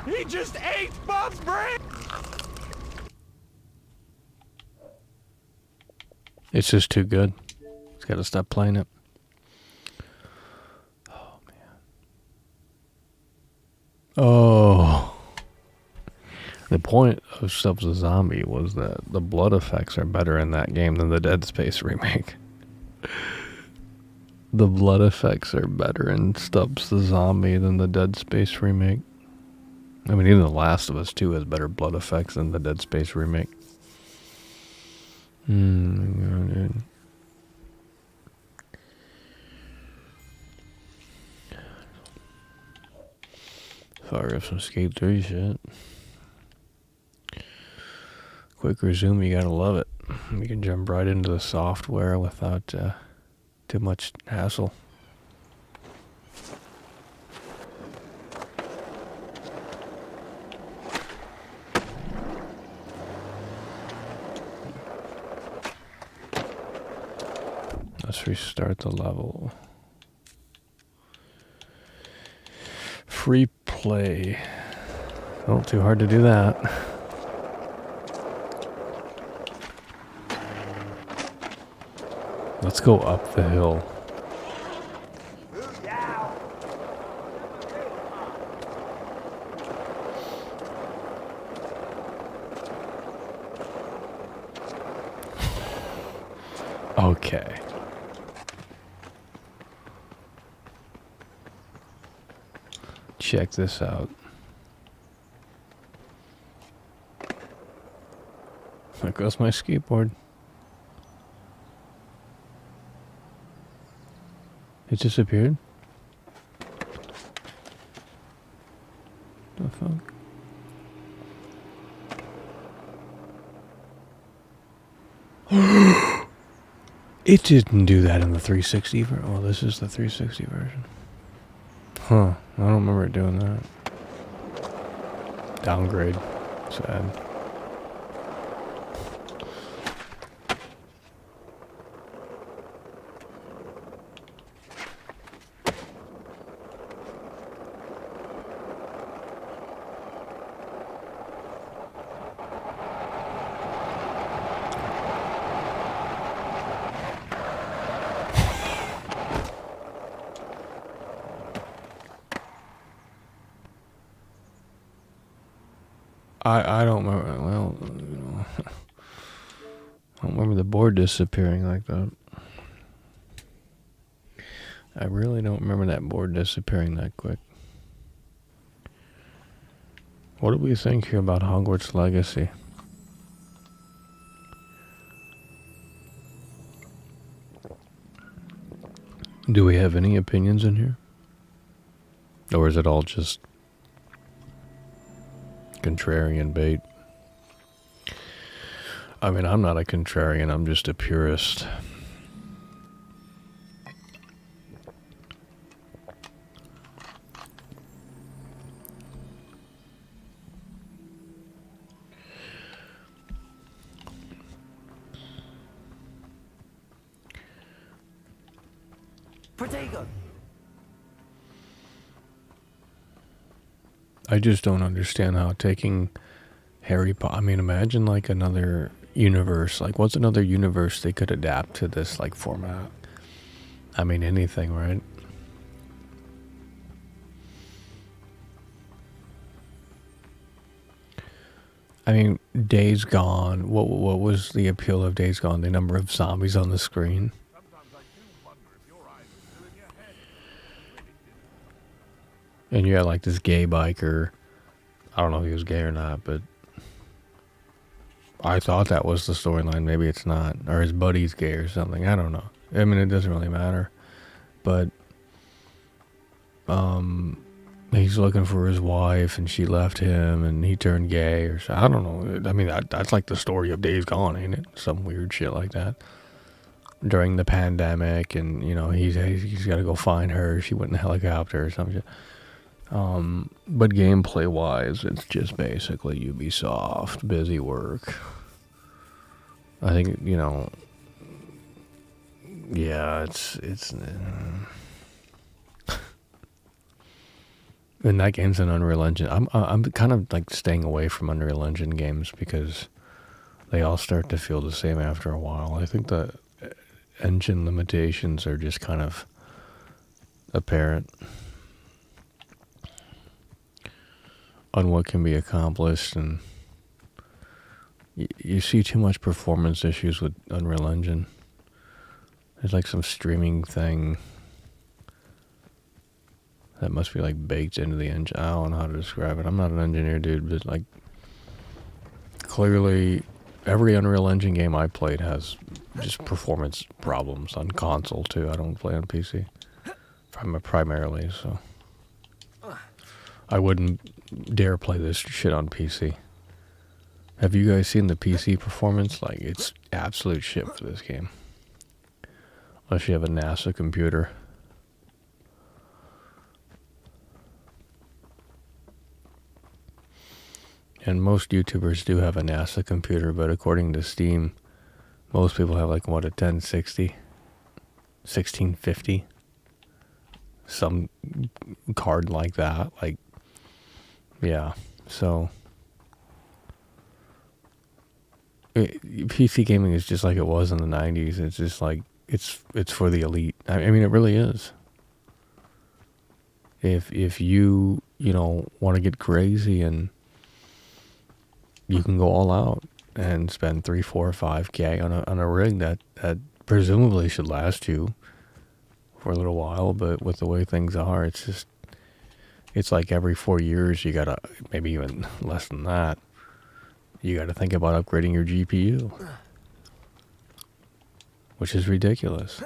He just ate Bob's brain. It's just too good. It's got to stop playing it. Oh, man. Oh. The point of Stubbs the Zombie was that the blood effects are better in that game than the Dead Space remake. The blood effects are better in Stubbs the Zombie than the Dead Space remake. I mean, even The Last of Us 2 has better blood effects than the Dead Space remake. Dude. Fire up some Skate 3 shit. Quick resume, you gotta love it. You can jump right into the software without too much hassle. Let's restart the level. Free play. Oh, too hard to do that. Let's go up the hill. Okay. Check this out. There goes my skateboard. It disappeared? The fuck? It didn't do that in the 360 version. Oh, this is the 360 version. Huh. I don't remember it doing that. Downgrade. Sad. I don't remember. Well, you know, I don't remember the board disappearing like that. I really don't remember that board disappearing that quick. What do we think here about Hogwarts Legacy? Do we have any opinions in here? Or is it all just contrarian bait? I mean, I'm not a contrarian, I'm just a purist. Protego. I just don't understand how taking Harry Potter, I mean, imagine like another universe, like what's another universe they could adapt to this like format? I mean, anything, right? I mean, Days Gone, what was the appeal of Days Gone? The number of zombies on the screen? And you had like this gay biker. I don't know if he was gay or not, but I thought that was the storyline. Maybe it's not. Or his buddy's gay or something. I don't know. I mean, it doesn't really matter. But he's looking for his wife and she left him and he turned gay or so. I don't know. I mean, that's like the story of Days Gone, ain't it? Some weird shit like that. during the pandemic, and he's got to go find her. She went in a helicopter or something. But gameplay wise, it's just basically Ubisoft busy work. I think yeah, it's and that game's an Unreal Engine. I'm kind of like staying away from Unreal Engine games because they all start to feel the same after a while. I think the engine limitations are just kind of apparent on what can be accomplished, and you see too much performance issues with Unreal Engine. There's like some streaming thing that must be like baked into the engine. I don't know how to describe it. I'm not an engineer, dude, but like clearly every Unreal Engine game I played has just performance problems on console too. I don't play on PC primarily, so I wouldn't dare play this shit on PC. Have you guys seen the PC performance? Like, it's absolute shit for this game. Unless you have a NASA computer. And most YouTubers do have a NASA computer, but according to Steam, most people have like, what, a 1060? 1650? Some card like that. Like, yeah. So, PC gaming is just like it was in the 90s. It's just like, it's for the elite. I mean, it really is. If you want to get crazy and you can go all out and spend 3, 4, 5K on a rig that presumably should last you for a little while, but with the way things are, it's like every 4 years you gotta, maybe even less than that, you gotta think about upgrading your GPU, which is ridiculous.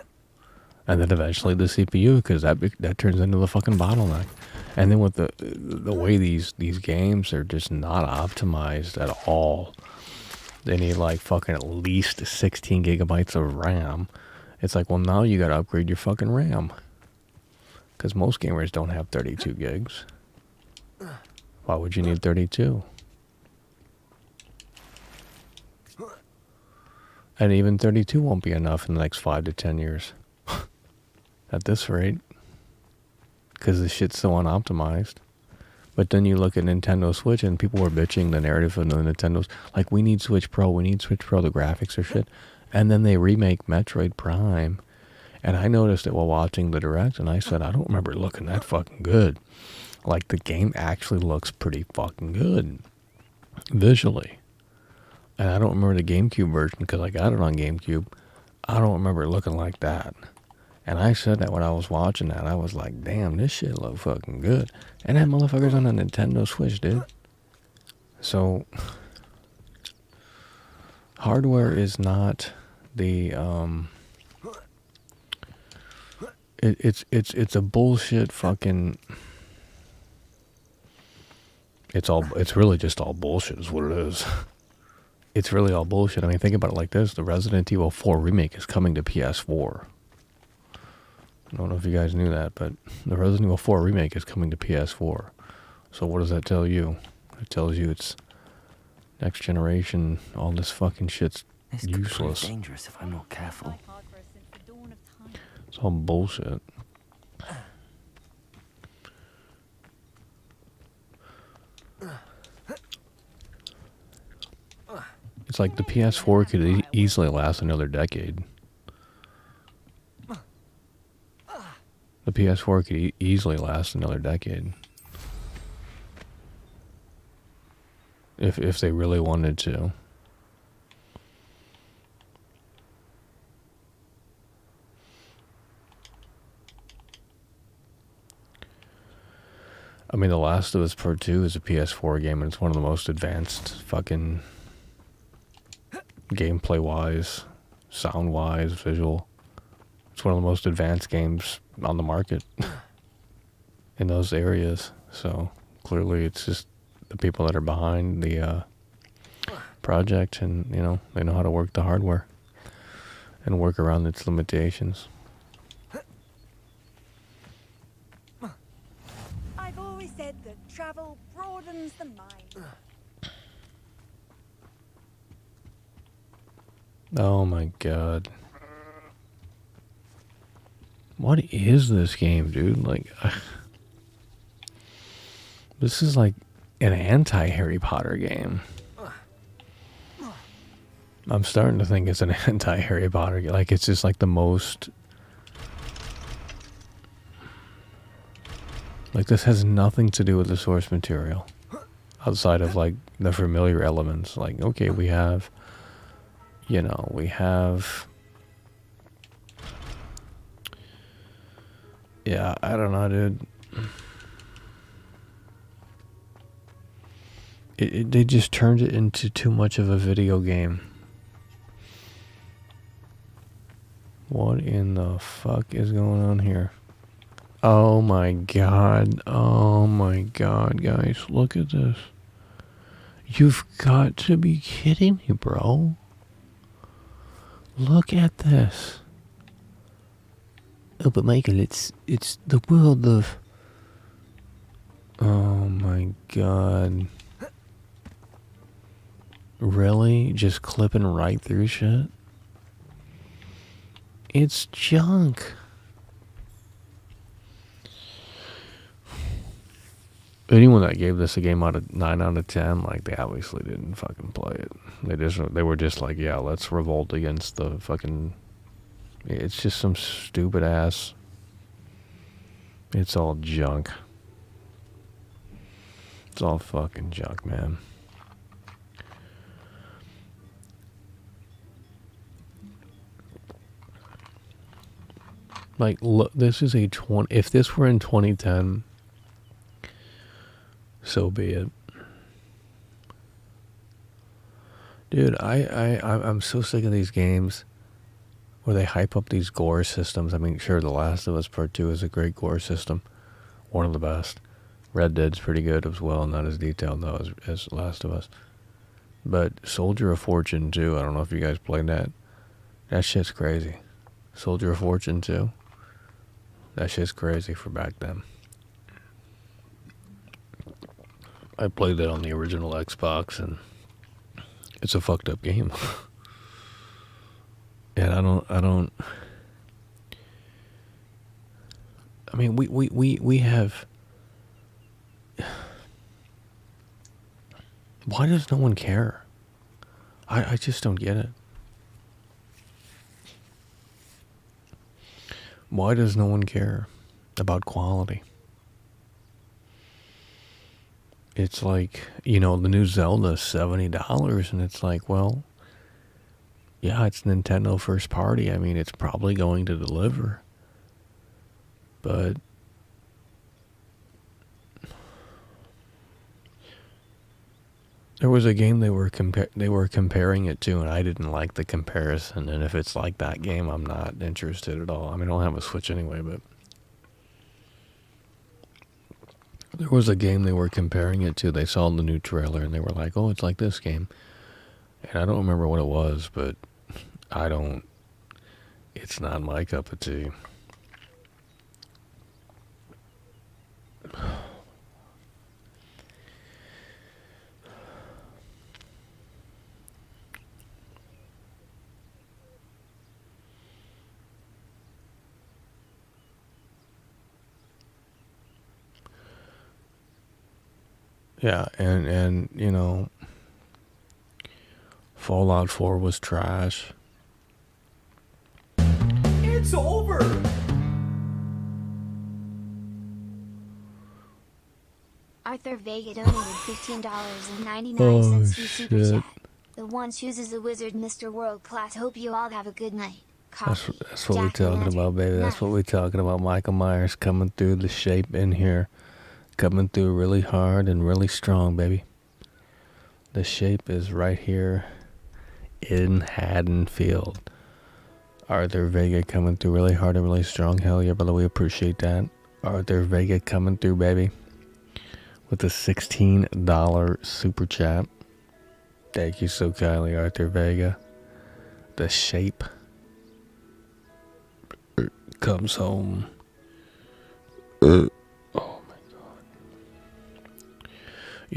And then eventually the CPU, because that turns into the fucking bottleneck. And then with the way these games are just not optimized at all. They need like fucking at least 16 gigabytes of RAM. It's like, well, now you gotta upgrade your fucking RAM. Because most gamers don't have 32 gigs. Why would you need 32? And even 32 won't be enough in the next 5 to 10 years. At this rate. Because the shit's so unoptimized. But then you look at Nintendo Switch and people were bitching the narrative of the Nintendo's. Like, we need Switch Pro, the graphics are shit. And then they remake Metroid Prime. And I noticed it while watching the Direct, and I said, I don't remember it looking that fucking good. Like, the game actually looks pretty fucking good. Visually. And I don't remember the GameCube version, because I got it on GameCube. I don't remember it looking like that. And I said that when I was watching that. I was like, damn, this shit look fucking good. And that motherfucker's on a Nintendo Switch, dude. So, hardware is not the, it's a bullshit fucking, it's really just all bullshit is what it is. It's really all bullshit. I mean, think about it like this. The Resident Evil 4 remake is coming to PS4. I don't know if you guys knew that, but the Resident Evil 4 remake is coming to PS4. So what does that tell you? It tells you it's next generation, all this fucking shit's useless. It's dangerous if I'm not careful. It's all bullshit. It's like the PS4 could easily last another decade. The PS4 could easily last another decade. If they really wanted to. I mean, The Last of Us Part 2 is a PS4 game, and it's one of the most advanced fucking gameplay-wise, sound-wise, visual. It's one of the most advanced games on the market in those areas. So clearly it's just the people that are behind the project, and they know how to work the hardware. and work around its limitations. I've always said that travel broadens the mind. Oh my god. What is this game, dude? Like, this is like an anti-Harry Potter game. I'm starting to think it's an anti-Harry Potter game. Like, it's just like the most... Like, this has nothing to do with the source material. Outside of, like, the familiar elements. Like, okay, we have... You know, we have... Yeah, I don't know, dude. They just turned it into too much of a video game. What in the fuck is going on here? Oh my god. Oh my god, guys. Look at this. You've got to be kidding me, bro. Look at this. Oh, but Michael, it's the world of... Oh my god. Really? Just clipping right through shit? It's junk. Anyone that gave this a game out of 9 out of 10, like, they obviously didn't fucking play it. They were just like, yeah, let's revolt against the fucking... It's just some stupid ass... It's all junk. It's all fucking junk, man. Like, look, this is a 20... If this were in 2010, so be it. Dude, I'm so sick of these games where they hype up these gore systems. I mean, sure, The Last of Us Part 2 is a great gore system. One of the best. Red Dead's pretty good as well, not as detailed, though, as Last of Us. But Soldier of Fortune 2, I don't know if you guys played that. That shit's crazy. Soldier of Fortune 2. That shit's crazy for back then. I played that on the original Xbox, and it's a fucked up game. And I mean, we have... Why does no one care? I just don't get it. Why does no one care about quality? It's like, you know, the new Zelda is $70, and it's like, well, yeah, it's Nintendo first party. I mean, it's probably going to deliver. But there was a game they were comparing it to, and I didn't like the comparison. And if it's like that game, I'm not interested at all. I mean, I don't have a Switch anyway, but there was a game they were comparing it to. They saw the new trailer, and they were like, oh, it's like this game. And I don't remember what it was, but it's not my cup of tea. Yeah, and you know, Fallout 4 was trash. It's over! Arthur Vega donated $15.99 Oh, through Super shit. Chat. The one chooses the wizard, Mr. World Class. Hope you all have a good night. Coffee. That's what we're talking about, baby. That's what we're talking about. Michael Myers coming through the shape in here. Coming through really hard and really strong, baby. The shape is right here in Haddonfield. Arthur Vega coming through really hard and really strong. Hell yeah, brother. We appreciate that. Arthur Vega coming through, baby. With a $16 super chat. Thank you so kindly, Arthur Vega. The shape comes home. You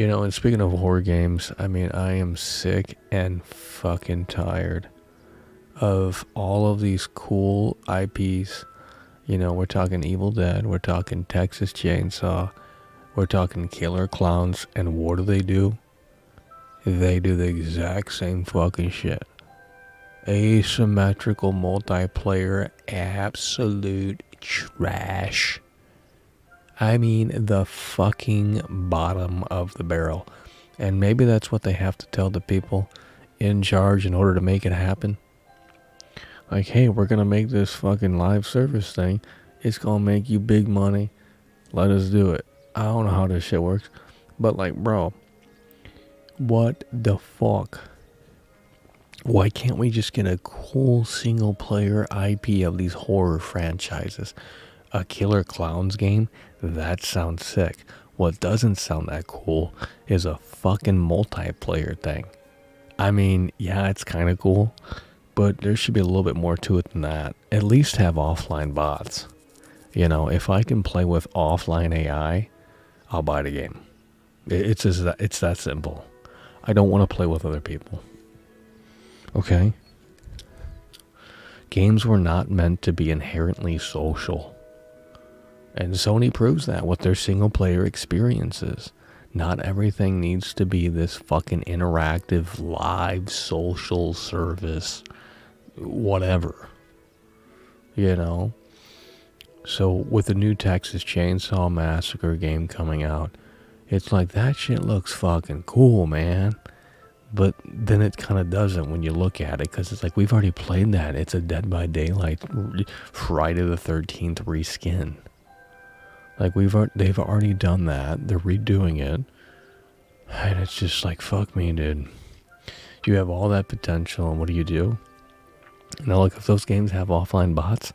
know, and speaking of horror games, I mean, I am sick and fucking tired of all of these cool IPs. You know, we're talking Evil Dead, we're talking Texas Chainsaw, we're talking Killer Clowns, and what do? They do the exact same fucking shit. Asymmetrical multiplayer, absolute trash. I mean, the fucking bottom of the barrel. And maybe that's what they have to tell the people in charge in order to make it happen. Like, hey, we're going to make this fucking live service thing. It's going to make you big money. Let us do it. I don't know how this shit works. But, like, bro, what the fuck? Why can't we just get a cool single player IP of these horror franchises? A Killer Clowns game? That sounds sick. What doesn't sound that cool is a fucking multiplayer thing. I mean, yeah, it's kind of cool, but there should be a little bit more to it than that. At least have offline bots. You know, if I can play with offline AI, I'll buy the game. It's that simple. I don't want to play with other people. Okay? Games were not meant to be inherently social. And Sony proves that with their single player experiences. Not everything needs to be this fucking interactive, live, social service. Whatever. You know? So with the new Texas Chainsaw Massacre game coming out, it's like, that shit looks fucking cool, man. But then it kind of doesn't when you look at it, because it's like, we've already played that. It's a Dead by Daylight Friday the 13th reskin. Like, they've already done that. They're redoing it. And it's just like, fuck me, dude. You have all that potential, and what do? Now, look, if those games have offline bots,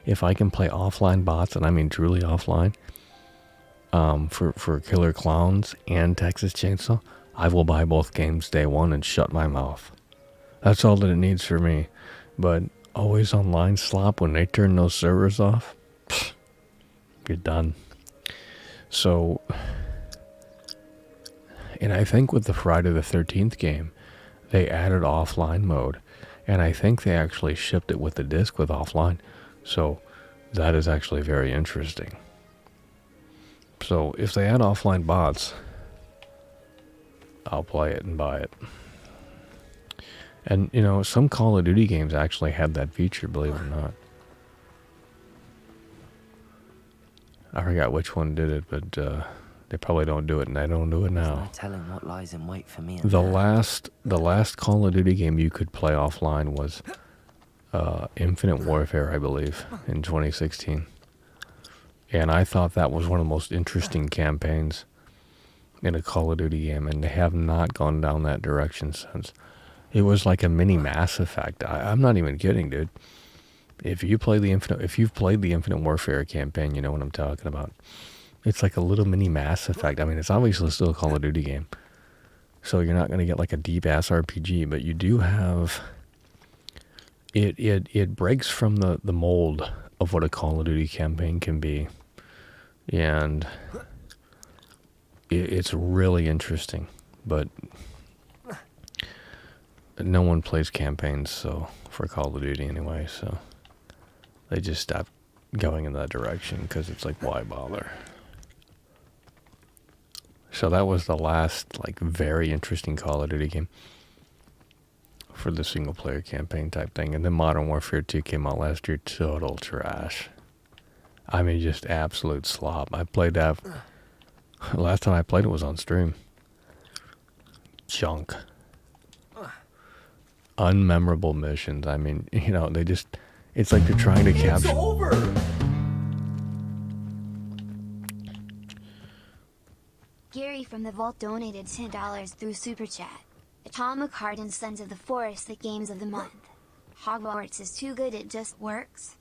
if I can play offline bots, and I mean truly offline, for Killer Clowns and Texas Chainsaw, I will buy both games day one and shut my mouth. That's all that it needs for me. But always online slop, when they turn those servers off, you're done. So, and I think with the Friday the 13th game, they added offline mode. And I think they actually shipped it with the disc with offline. So, that is actually very interesting. So, if they add offline bots, I'll play it and buy it. And, you know, some Call of Duty games actually had that feature, believe it or not. I forgot which one did it, but they probably don't do it, and I don't do it now. There's no telling what lies in wait for me. The last Call of Duty game you could play offline was Infinite Warfare, I believe, in 2016. And I thought that was one of the most interesting campaigns in a Call of Duty game, and they have not gone down that direction since. It was like a mini Mass Effect. I'm not even kidding, dude. If you've played the Infinite Warfare campaign, you know what I'm talking about. It's like a little mini Mass Effect. I mean, it's obviously still a Call of Duty game, so you're not going to get like a deep ass RPG, but you do have it breaks from the mold of what a Call of Duty campaign can be, and it's really interesting. But no one plays campaigns for Call of Duty anyway, so they just stopped going in that direction because it's like, why bother? So that was the last like very interesting Call of Duty game for the single player campaign type thing. And then Modern Warfare 2 came out last year. Total trash. I mean, just absolute slop. I played that. Last time I played it was on stream. Junk. Unmemorable missions. I mean, you know, it's like they're trying to capture. It's over! Gary from the Vault donated $10 through Super Chat. Atomic Heart and Sons of the Forest, the games of the month. Hogwarts is too good, it just works.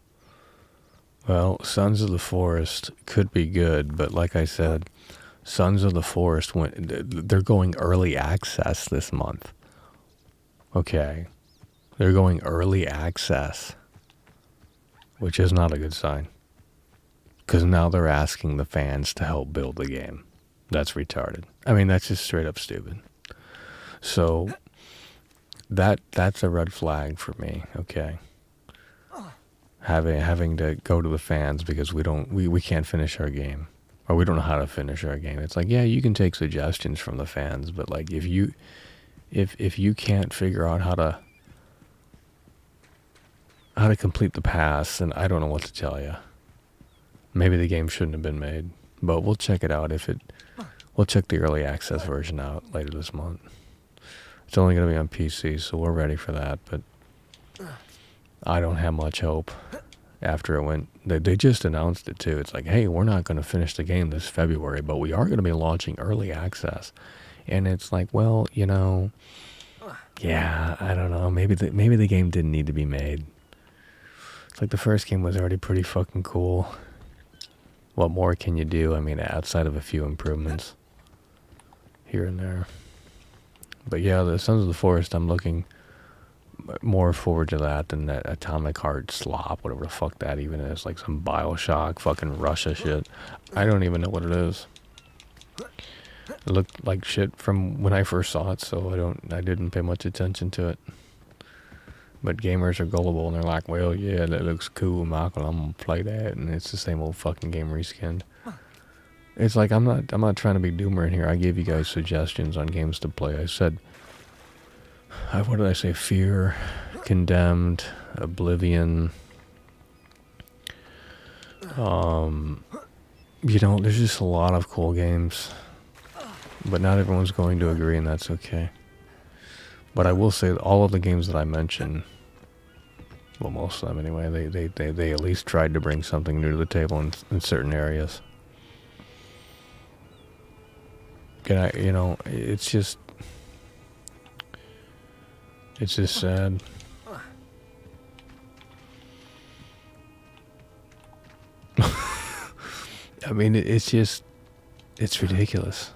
Well, Sons of the Forest could be good, but like I said, Sons of the Forest they're going early access this month. Okay. They're going early access. which is not a good sign. Because now they're asking the fans to help build the game. That's retarded. I mean, that's just straight up stupid. So that's a red flag for me, okay? Having to go to the fans because we can't finish our game. Or we don't know how to finish our game. It's like, yeah, you can take suggestions from the fans, but like if you can't figure out how to complete the pass, then I don't know what to tell you. Maybe the game shouldn't have been made, but we'll check it out we'll check the early access version out later this month. It's only going to be on PC, so we're ready for that, but I don't have much hope after it went. They just announced it too. It's like, hey, we're not going to finish the game this February, but we are going to be launching early access. And it's like, well, you know, yeah, I don't know. Maybe the game didn't need to be made. It's like the first game was already pretty fucking cool. What more can you do? I mean, outside of a few improvements here and there. But yeah, the Sons of the Forest, I'm looking more forward to that than that Atomic Heart slop, whatever the fuck that even is. Like some Bioshock fucking Russia shit. I don't even know what it is. It looked like shit from when I first saw it, so I didn't pay much attention to it. But gamers are gullible and they're like, well, yeah, that looks cool, Michael, I'm gonna play that, and it's the same old fucking game reskinned. It's like I'm not trying to be doomer in here. I gave you guys suggestions on games to play. I said, what did I say? Fear, Condemned, Oblivion. You know, there's just a lot of cool games, but not everyone's going to agree, and that's okay. But I will say that all of the games that I mentioned, well, most of them anyway, they at least tried to bring something new to the table in certain areas. You know, it's just sad. I mean, it's ridiculous.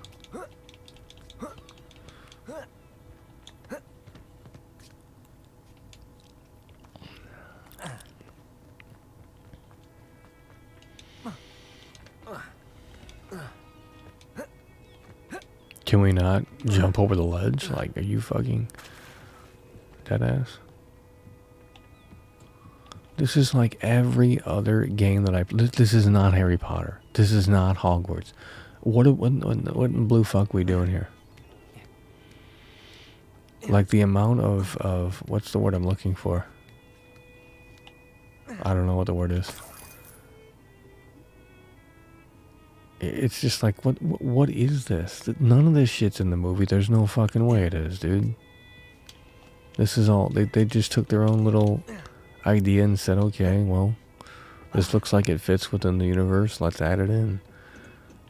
Can we not jump over the ledge? Like, are you fucking deadass? This is like every other game that this is not Harry Potter. This is not Hogwarts. What in blue fuck we doing here? Like the amount of what's the word I'm looking for? I don't know what the word is. It's just like, what is this? None of this shit's in the movie. There's no fucking way it is, dude. This is all, they just took their own little idea and said, okay, well, this looks like it fits within the universe. Let's add it in.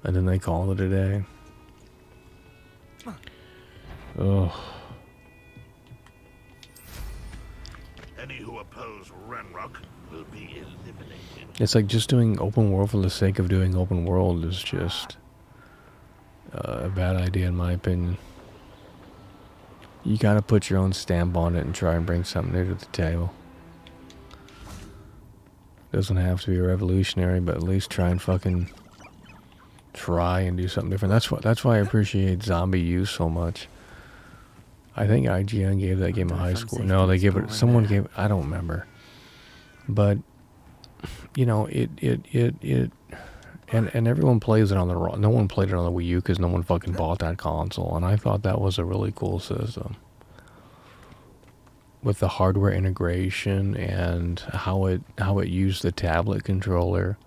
And then they call it a day. Ugh. Any who oppose Ranrock will be eliminated. It's like just doing open world for the sake of doing open world is just a bad idea in my opinion. You gotta put your own stamp on it and try and bring something new to the table. Doesn't have to be revolutionary, but at least try and fucking try and do something different. That's why I appreciate Zombie U so much. I think IGN gave that game a high score. No, they gave it. Someone gave. I don't remember. But you know, and everyone plays it on the raw. No one played it on the Wii U because no one fucking bought that console. And I thought that was a really cool system with the hardware integration and how it used the tablet controller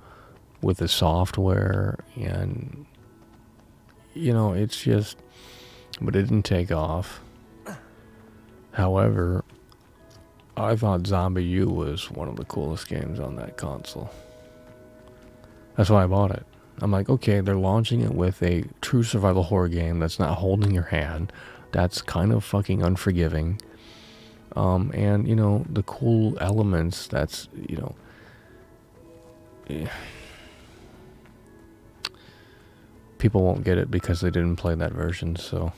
with the software, and you know, it's just, but it didn't take off. However, I thought Zombie U was one of the coolest games on that console. That's why I bought it. I'm like, okay, they're launching it with a true survival horror game that's not holding your hand. That's kind of fucking unforgiving. And, you know, the cool elements, that's, you know... People won't get it because they didn't play that version, so...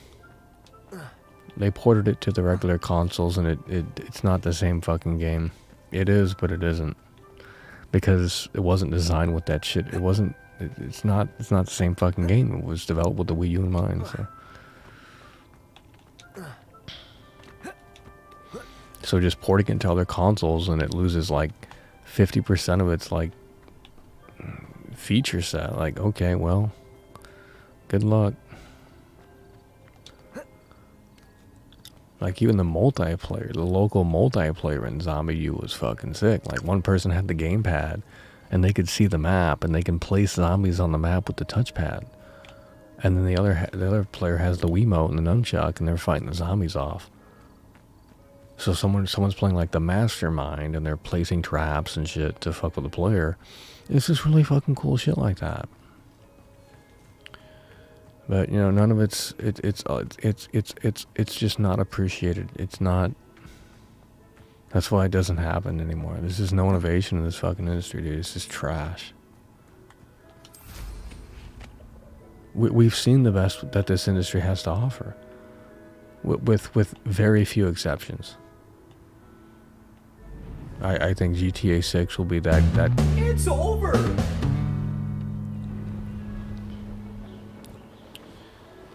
They ported it to the regular consoles, and it's not the same fucking game. It is, but it isn't. because it wasn't designed with that shit. It wasn't. It's not the same fucking game. It was developed with the Wii U in mind. So just porting it to other consoles and it loses like 50% of its like feature set. Like, okay, well, good luck. Like even the multiplayer, the local multiplayer in Zombie U was fucking sick. Like one person had the gamepad and they could see the map and they can place zombies on the map with the touchpad. And then the other player has the Wiimote and the nunchuck and they're fighting the zombies off. So someone's playing like the mastermind and they're placing traps and shit to fuck with the player. It's just really fucking cool shit like that. But you know, none of it's just not appreciated. It's not. That's why it doesn't happen anymore. There's just no innovation in this fucking industry, dude. It's just trash. We've seen the best that this industry has to offer, with very few exceptions. I think GTA 6 will be that. It's over.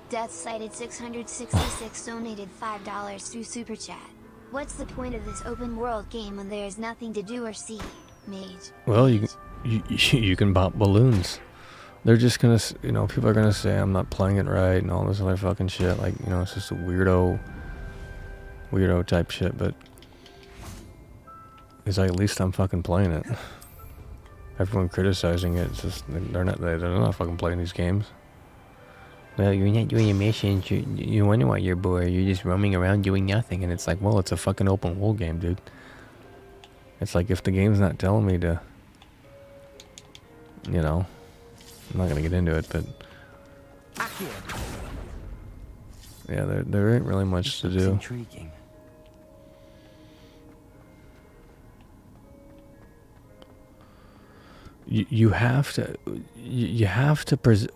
Death cited 666 donated $5 through Super Chat. What's the point of this open world game when there's nothing to do or see, Mage? Well, you can pop balloons. They're just gonna, you know, people are gonna say I'm not playing it right and all this other fucking shit. Like, you know, it's just a weirdo type shit. But it's like at least I'm fucking playing it. Everyone criticizing it, it's just they're not fucking playing these games. Well, you're not doing your missions. You wonder why you're bored. You're just roaming around doing nothing. And it's like, well, it's a fucking open world game, dude. It's like if the game's not telling me to, you know, I'm not gonna get into it, but yeah, there ain't really much to do. Intriguing. You have to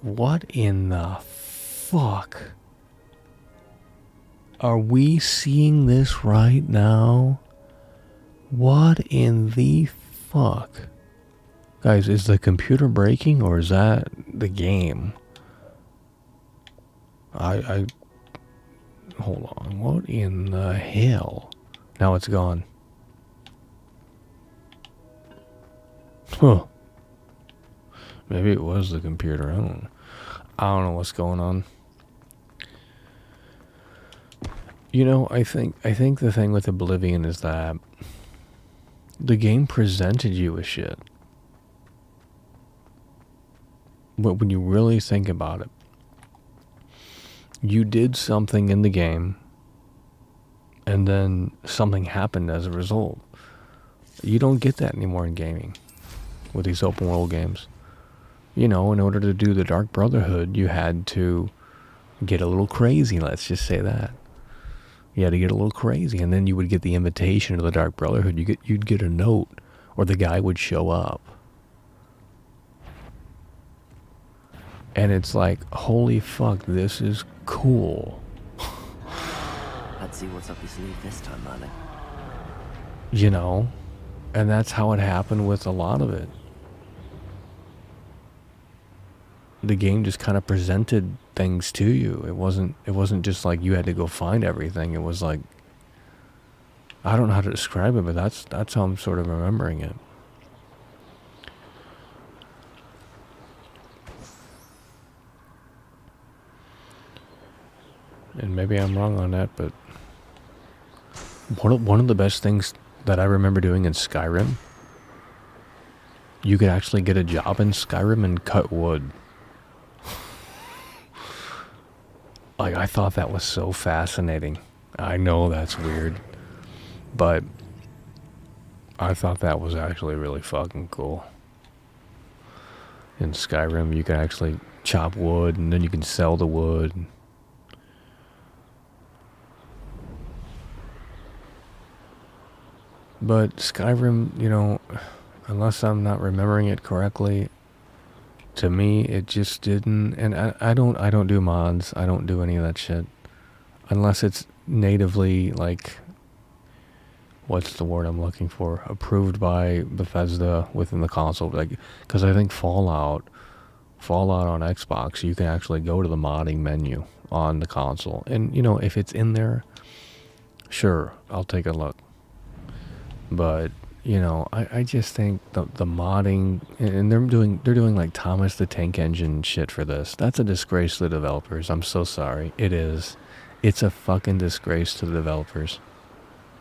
what in the fuck? Are we seeing this right now? What in the fuck? Guys, is the computer breaking or is that the game? I hold on. What in the hell? Now it's gone. Huh. Maybe it was the computer. I don't know what's going on. You know, I think the thing with Oblivion is that the game presented you with shit. But when you really think about it, you did something in the game and then something happened as a result. You don't get that anymore in gaming with these open world games. You know, in order to do the Dark Brotherhood, you had to get a little crazy, let's just say that. You had to get a little crazy, and then you would get the invitation to the Dark Brotherhood. You'd get a note, or the guy would show up. And it's like, holy fuck, this is cool. Let's see what's up your sleeve this time, Marley. You know? And that's how it happened with a lot of it. The game just kind of presented things to you. It wasn't just like you had to go find everything. It was like, I don't know how to describe it, but that's how I'm sort of remembering it. And maybe I'm wrong on that, but one of the best things that I remember doing in Skyrim, you could actually get a job in Skyrim and cut wood. Like, I thought that was so fascinating. I know that's weird, but I thought that was actually really fucking cool. In Skyrim, you can actually chop wood, and then you can sell the wood. But Skyrim, you know, unless I'm not remembering it correctly, to me, it just didn't. And I don't do mods. I don't do any of that shit. Unless it's natively, like, what's the word I'm looking for? Approved by Bethesda within the console. Like, because I think Fallout on Xbox, you can actually go to the modding menu on the console, and you know, if it's in there, sure, I'll take a look. But you know, I just think the modding, and they're doing like Thomas the Tank Engine shit for this. That's a disgrace to the developers. I'm so sorry. It is. It's a fucking disgrace to the developers.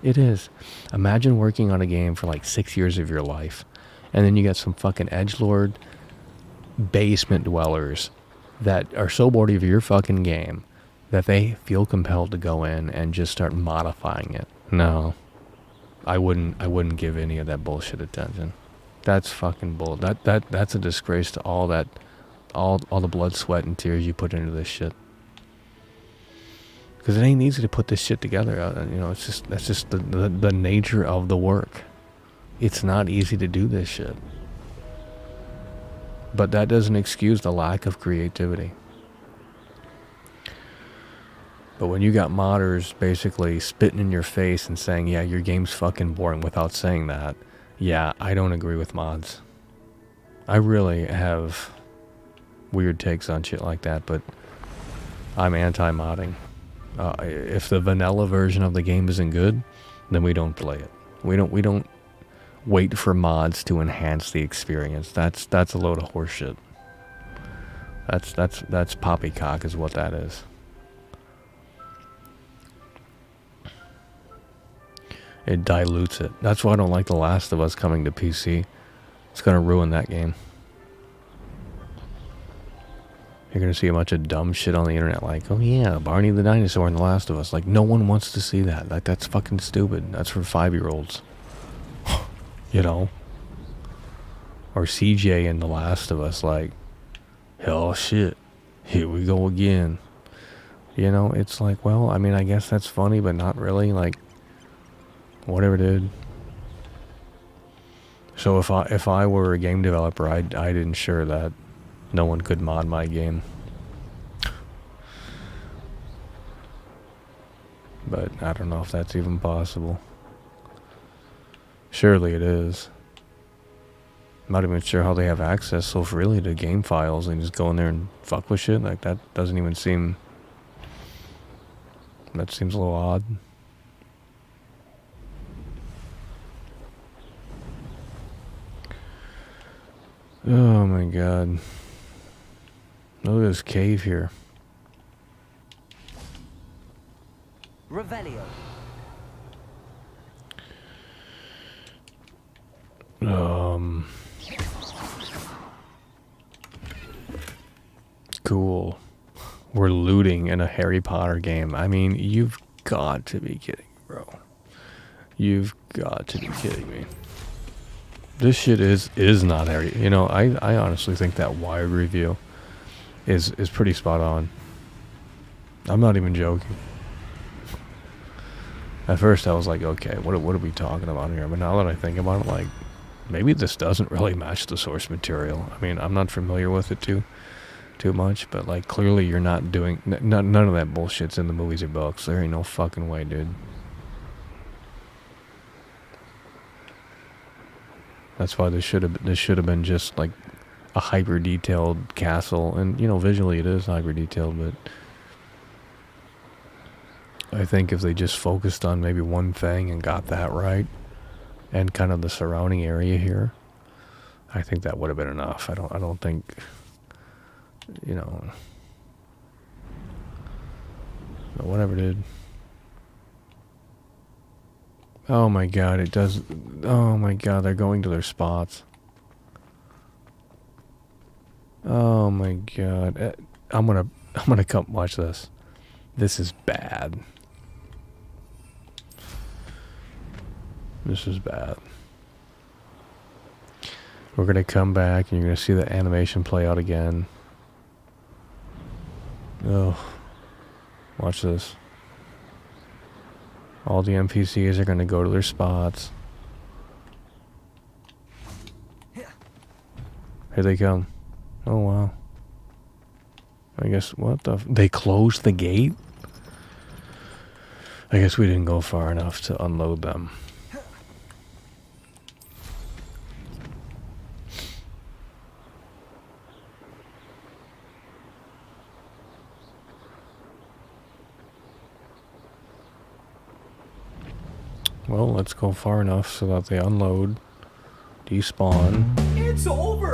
It is. Imagine working on a game for like 6 years of your life, and then you got some fucking edgelord basement dwellers that are so bored of your fucking game that they feel compelled to go in and just start modifying it. No. I wouldn't give any of that bullshit attention. That's fucking bull. That's a disgrace to all the blood, sweat, and tears you put into this shit. Because it ain't easy to put this shit together. You know, that's just the nature of the work. It's not easy to do this shit. But that doesn't excuse the lack of creativity. But when you got modders basically spitting in your face and saying, yeah, your game's fucking boring without saying that, yeah, I don't agree with mods. I really have weird takes on shit like that, but I'm anti-modding. If the vanilla version of the game isn't good, then we don't play it. We don't wait for mods to enhance the experience. That's a load of horseshit. That's poppycock is what that is. It dilutes it. That's why I don't like The Last of Us coming to PC. It's gonna ruin that game. You're gonna see a bunch of dumb shit on the internet like, oh yeah, Barney the dinosaur in The Last of Us. Like, no one wants to see that. Like, that's fucking stupid. That's for 5-year-olds. You know? Or CJ in The Last of Us, like, hell shit. Here we go again. You know, it's like, well, I mean, I guess that's funny, but not really. Like, whatever, dude. So if I were a game developer, I'd ensure that no one could mod my game. But I don't know if that's even possible. Surely it is. I'm not even sure how they have access so freely to game files and just go in there and fuck with shit. Like, that doesn't even seem... That seems a little odd. Oh my god. Look at this cave here. Revelio. Cool. We're looting in a Harry Potter game. I mean, you've got to be kidding, bro. You've got to be kidding me. This shit is not Harry. You know, I honestly think that Wired review is pretty spot on. I'm not even joking. At first I was like, okay, what are we talking about here? But now that I think about it, like, maybe this doesn't really match the source material. I mean, I'm not familiar with it too much, but like, clearly you're not doing none of that bullshit's in the movies or books. There ain't no fucking way, dude. That's why this should have been just like a hyper detailed castle, and you know, visually it is hyper detailed, but I think if they just focused on maybe one thing and got that right, and kind of the surrounding area here, I think that would have been enough. I don't think, you know, but whatever, dude. Oh my god, it does. Oh my god, they're going to their spots. Oh my god. I'm gonna come watch this. This is bad. This is bad. We're gonna come back and you're gonna see the animation play out again. Oh. Watch this. All the NPCs are going to go to their spots. Here they come. Oh, wow. I guess, what the... They closed the gate? I guess we didn't go far enough to unload them. Well, let's go far enough so that they unload, despawn. It's over!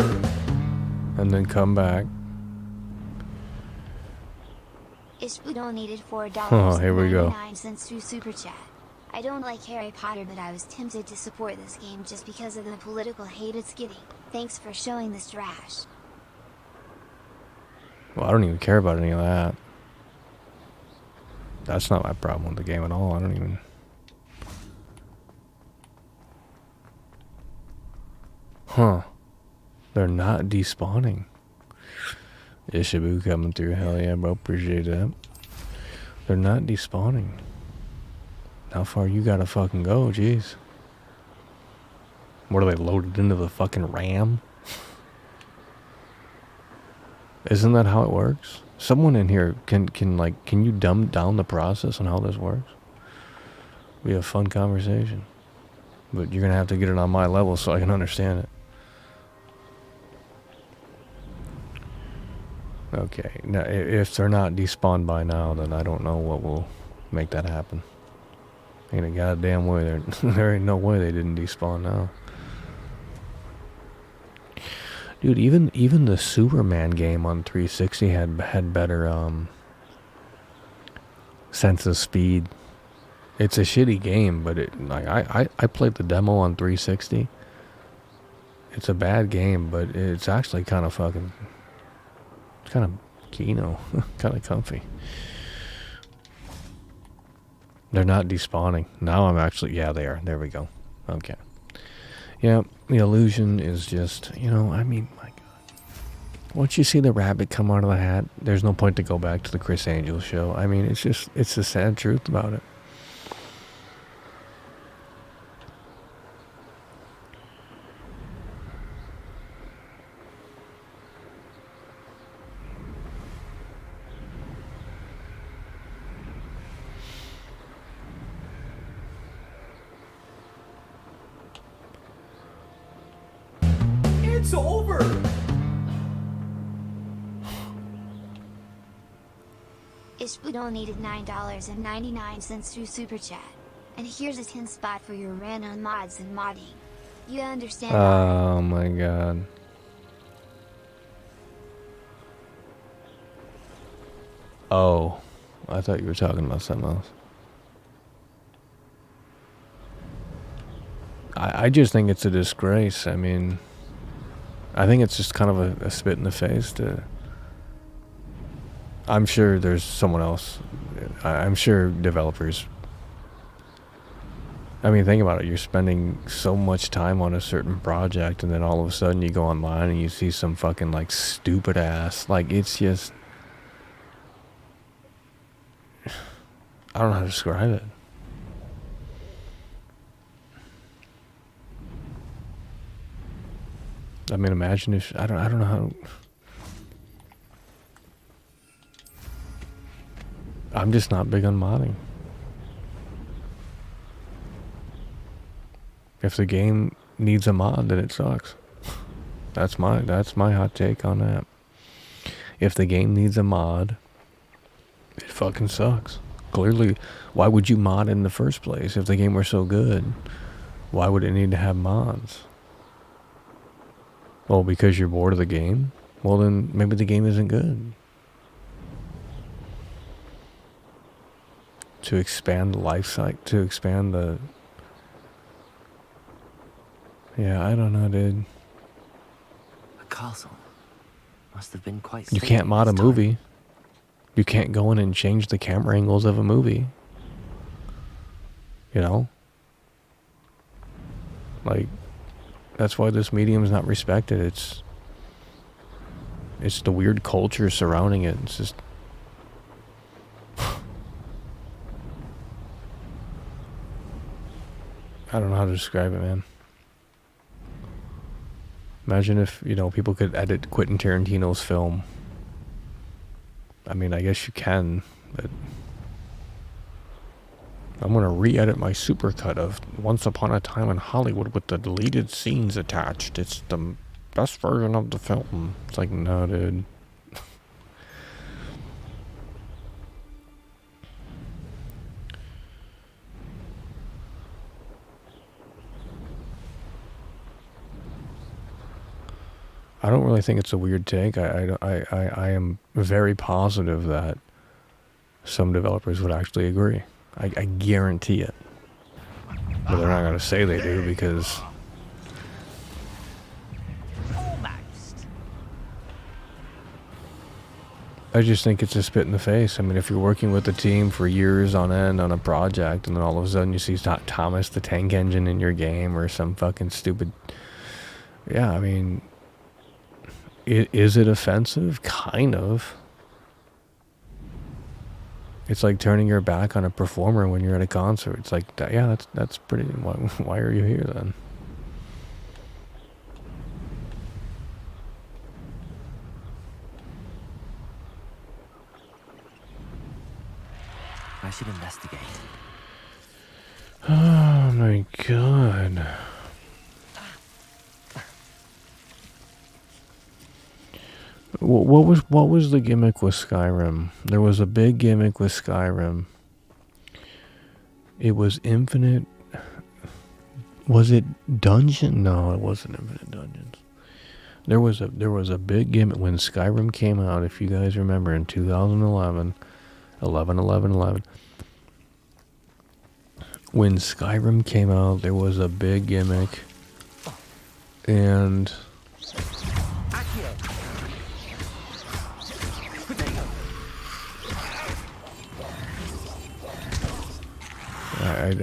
And then come back. Ishbu donated Oh, here we go. $4.99 through Super Chat. I don't like Harry Potter, but I was tempted to support this game just because of the political hate it's getting. Thanks for showing this trash. Well, I don't even care about any of that. That's not my problem with the game at all. I don't even... Huh. They're not despawning. Ishibu coming through. Hell yeah, bro. Appreciate that. They're not despawning. How far you gotta fucking go? Jeez. What are they, loaded into the fucking RAM? Isn't that how it works? Someone in here can you dumb down the process on how this works? Be a fun conversation. But you're gonna have to get it on my level so I can understand it. Okay, now if they're not despawned by now, then I don't know what will make that happen. Ain't a goddamn way. There ain't no way they didn't despawn now. Dude, even the Superman game on 360 had better sense of speed. It's a shitty game, but I played the demo on 360. It's a bad game, but it's actually kind of fucking... It's kind of kino, kind of comfy. They're not despawning. Now I'm actually... Yeah, they are. There we go. Okay. Yeah, the illusion is just... You know, I mean, my God. Once you see the rabbit come out of the hat, there's no point to go back to the Chris Angel show. I mean, it's just... It's the sad truth about it. It's over! Ishbu donated $9.99 through Super Chat. And here's a 10 spot for your random mods and modding. You understand? Oh my God. Oh, I thought you were talking about something else. I just think it's a disgrace. I mean, I think it's just kind of a spit in the face to... I'm sure there's someone else. I'm sure developers... I mean, think about it. You're spending so much time on a certain project, and then all of a sudden you go online and you see some fucking, like, stupid ass... Like, it's just... I don't know how to describe it. I mean, imagine if... I don't know how... I'm just not big on modding. If the game needs a mod, then it sucks. That's my hot take on that. If the game needs a mod, it fucking sucks. Clearly, why would you mod in the first place? If the game were so good, why would it need to have mods? Well, because you're bored of the game? Well, then maybe the game isn't good. To expand the life cycle, to expand the... Yeah, I don't know, dude. The castle must have been quite... You can't mod a movie. You can't go in and change the camera angles of a movie. You know? Like, that's why this medium is not respected. It's the weird culture surrounding it. It's just... I don't know how to describe it, man. Imagine if, you know, people could edit Quentin Tarantino's film. I mean, I guess you can, but... I'm gonna re-edit my supercut of Once Upon a Time in Hollywood with the deleted scenes attached. It's the best version of the film. It's like, no, dude. I don't really think it's a weird take. I am very positive that some developers would actually agree. I guarantee it. But they're not going to say they do because... I just think it's a spit in the face. I mean, if you're working with a team for years on end on a project, and then all of a sudden you see Thomas the Tank Engine in your game or some fucking stupid... Yeah, I mean... Is it offensive? Kind of. It's like turning your back on a performer when you're at a concert. It's like, yeah, that's pretty... Why are you here then? I should investigate. Oh my god. What was the gimmick with Skyrim? There was a big gimmick with Skyrim. It was infinite. Was it dungeon? No, it wasn't infinite dungeons. There was a big gimmick when Skyrim came out. If you guys remember, in 2011, 11. When Skyrim came out, there was a big gimmick, and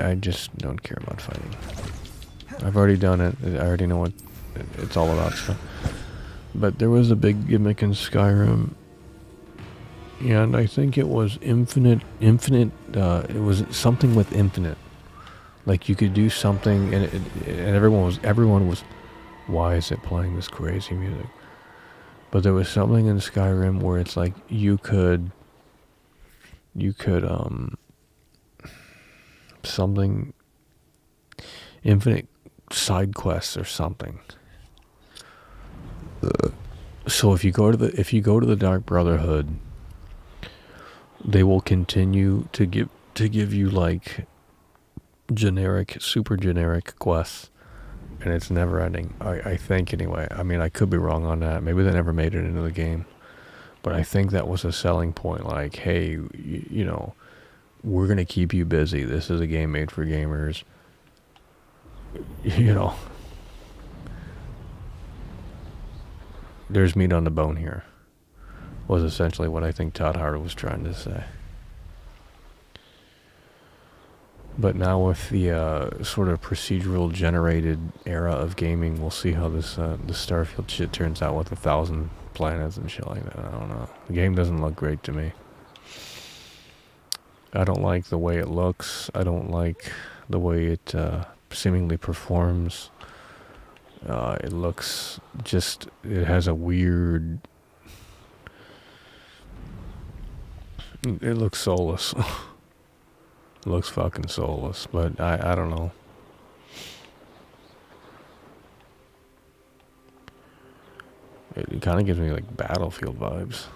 I just don't care about fighting. I've already done it. I already know what it's all about. So. But there was a big gimmick in Skyrim, and I think it was infinite. It was something with infinite. Like you could do something, and everyone was. Why is it playing this crazy music? But there was something in Skyrim where it's like you could something infinite side quests or something. So if you go to the Dark Brotherhood, they will continue to give you like super generic quests, and it's never ending. I think anyway. I mean, I could be wrong on that. Maybe they never made it into the game, but I think that was a selling point. Like, hey, you know, we're gonna keep you busy. This is a game made for gamers. You know, there's meat on the bone here. Was essentially what I think Todd Howard was trying to say. But now with the sort of procedural generated era of gaming, we'll see how this Starfield shit turns out with 1,000 planets and shit like that. I don't know. The game doesn't look great to me. I don't like the way it looks. I don't like the way it seemingly performs. It looks just... It has a weird... It looks soulless. It looks fucking soulless, but I don't know. It kind of gives me like Battlefield vibes.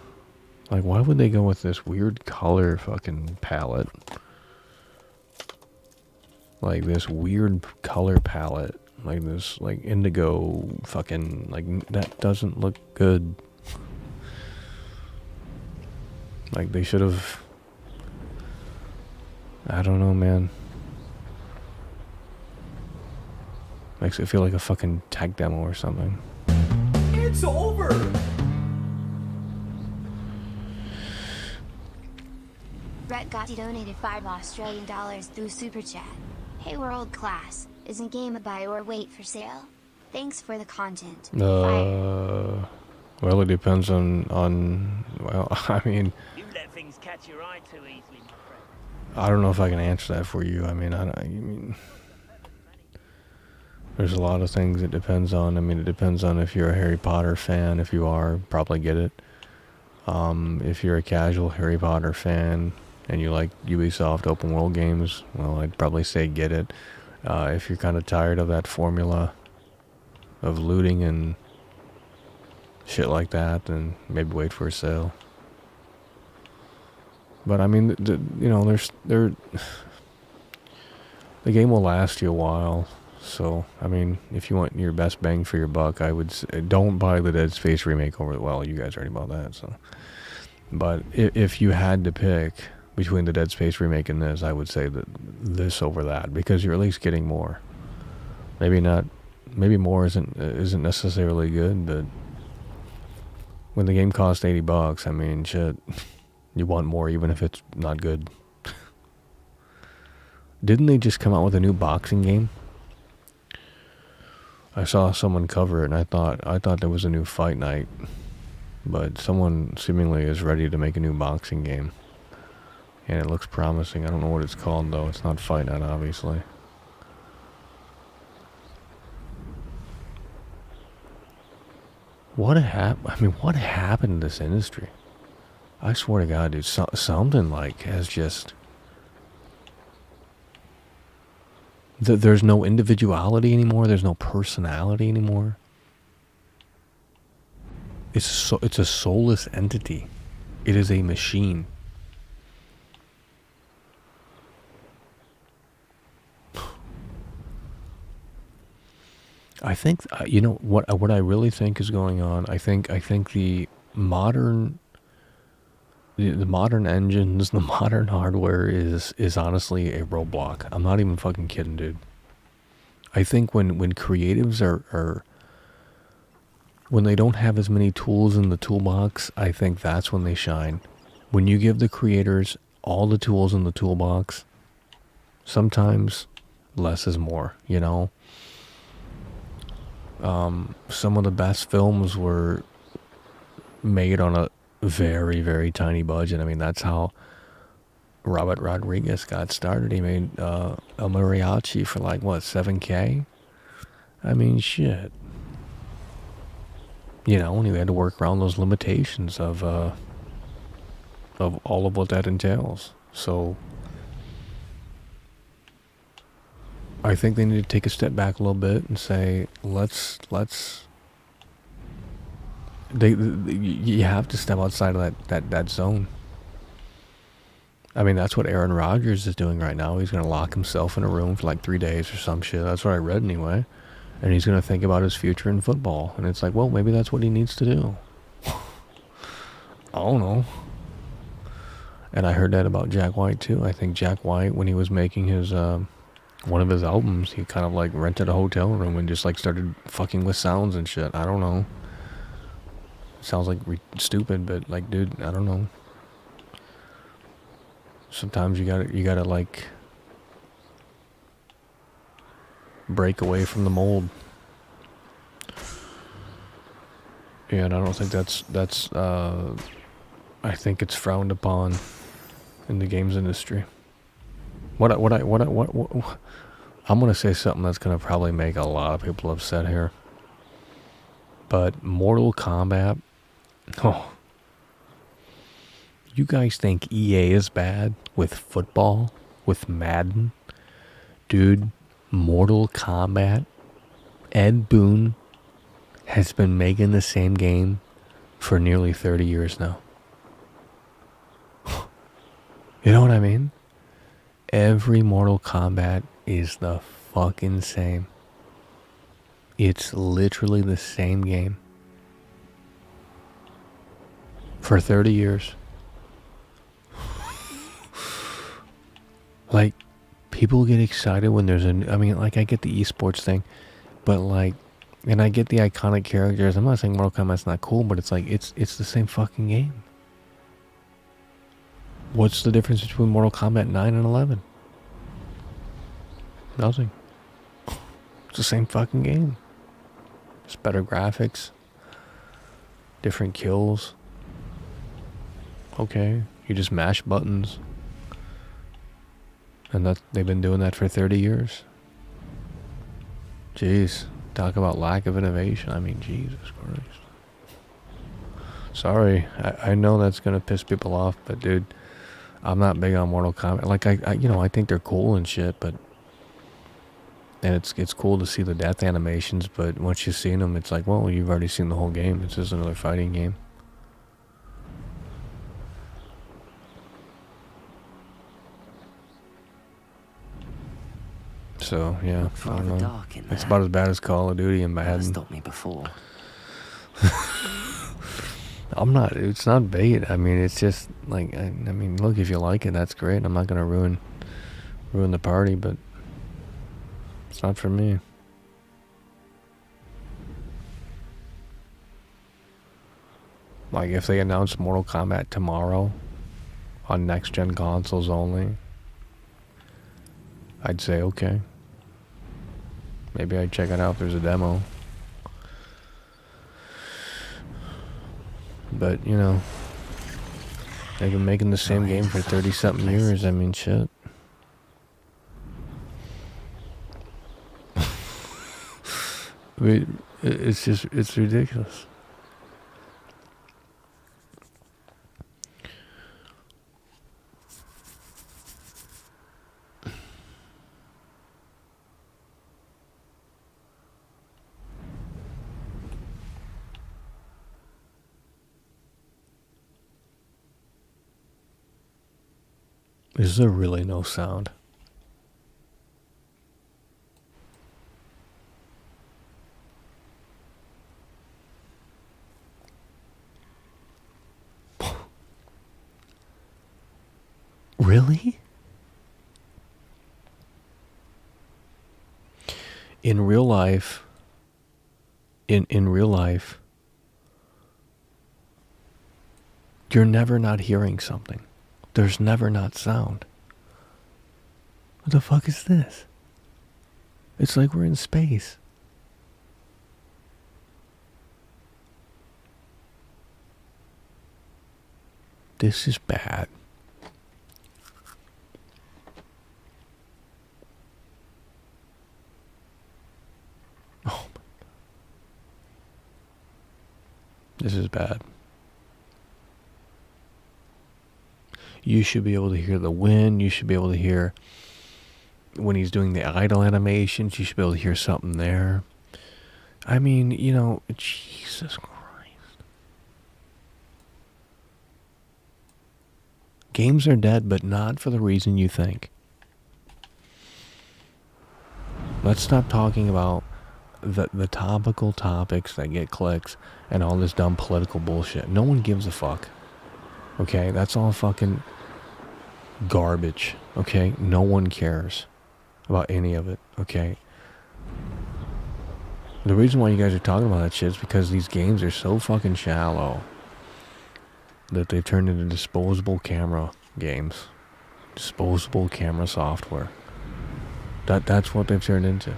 Like, why would they go with this weird color fucking palette? Like this weird color palette. Like this like indigo fucking, like, that doesn't look good. Like they should have... I don't know, man. Makes it feel like a fucking tech demo or something. It's over! Brett Gotti donated $5 through Super Chat. Hey, world class. Isn't game a buy or wait for sale? Thanks for the content. Well, it depends on well, I mean... You let things catch your eye too easily, my friend. I don't know if I can answer that for you. I mean, there's a lot of things it depends on. I mean, it depends on if you're a Harry Potter fan. If you are, probably get it. If you're a casual Harry Potter fan and you like Ubisoft open world games, well, I'd probably say get it. If you're kind of tired of that formula of looting and shit like that, then maybe wait for a sale. But I mean, the game will last you a while, So, I mean, if you want your best bang for your buck, I would say don't buy the Dead Space remake over. Well, you guys already bought that, so. But if you had to pick between the Dead Space remake and this, I would say that this over that, because you're at least getting more. Maybe not. Maybe more isn't necessarily good, but when the game costs $80, I mean, shit, you want more even if it's not good. Didn't they just come out with a new boxing game? I saw someone cover it, and I thought there was a new Fight Night, but someone seemingly is ready to make a new boxing game, and it looks promising. I don't know what it's called though. It's not Fight Night, obviously. What happened to this industry? I swear to God, dude, something like has just. There's no individuality anymore. There's no personality anymore. It's a soulless entity. It is a machine. I think you know what I really think is going on. I think the modern engines, the modern hardware is honestly a roadblock. I'm not even fucking kidding, dude. I think when creatives are when they don't have as many tools in the toolbox, I think that's when they shine. When you give the creators all the tools in the toolbox, sometimes less is more, you know? Some of the best films were made on a very, very tiny budget. I mean, that's how Robert Rodriguez got started. He made El Mariachi for like, what, $7K? I mean, shit. You know, and he had to work around those limitations of all of what that entails. So I think they need to take a step back a little bit and say, you have to step outside of that zone. I mean, that's what Aaron Rodgers is doing right now. He's going to lock himself in a room for like 3 days or some shit. That's what I read anyway. And he's going to think about his future in football. And it's like, well, maybe that's what he needs to do. I don't know. And I heard that about Jack White too. I think Jack White, when he was making his one of his albums, he kind of like rented a hotel room and just like started fucking with sounds and shit. I don't know. Sounds like stupid, but like, dude, I don't know. Sometimes you gotta like break away from the mold. Yeah, and I don't think that's I think it's frowned upon in the games industry. What I'm gonna say something that's gonna probably make a lot of people upset here. But Mortal Kombat, you guys think EA is bad with football, with Madden? Dude, Mortal Kombat, Ed Boon has been making the same game for nearly 30 years now. You know what I mean? Every Mortal Kombat is the fucking same. It's literally the same game. For 30 years. Like, people get excited when there's I mean, like, I get the esports thing, but like, and I get the iconic characters. I'm not saying Mortal Kombat's not cool, but it's like, it's the same fucking game. What's the difference between Mortal Kombat 9 and 11? Nothing. It's the same fucking game. It's better graphics. Different kills. Okay, you just mash buttons. And they've been doing that for 30 years. Jeez, talk about lack of innovation. I mean, Jesus Christ. Sorry, I know that's gonna piss people off, but dude, I'm not big on Mortal Kombat. Like I you know, I think they're cool and shit, but and it's cool to see the death animations, but once you've seen them, it's like, well, you've already seen the whole game. It's just another fighting game. So yeah, Looks I don't rather know. dark in It's there. about as bad as Call of Duty in Madden. Stopped me before. I'm not. It's not bait. I mean, it's just like I mean, look, if you like it, that's great. I'm not gonna ruin the party, but it's not for me. Like if they announce Mortal Kombat tomorrow on next gen consoles only, I'd say okay. Maybe I'd check it out if there's a demo. But, you know, they've been making the same game for 30-something years. I mean, shit. It's just, it's ridiculous. Is there really no sound? Really? In real life, in real life, you're never not hearing something. There's never not sound. What the fuck is this? It's like we're in space. This is bad. Oh my God. This is bad. You should be able to hear the wind. You should be able to hear when he's doing the idle animations. You should be able to hear something there. I mean, you know, Jesus Christ. Games are dead, but not for the reason you think. Let's stop talking about the topical topics that get clicks and all this dumb political bullshit. No one gives a fuck. Okay, that's all fucking garbage. Okay, no one cares about any of it. Okay, the reason why you guys are talking about that shit is because these games are so fucking shallow that they've turned into disposable camera games, disposable camera software. That's what they've turned into.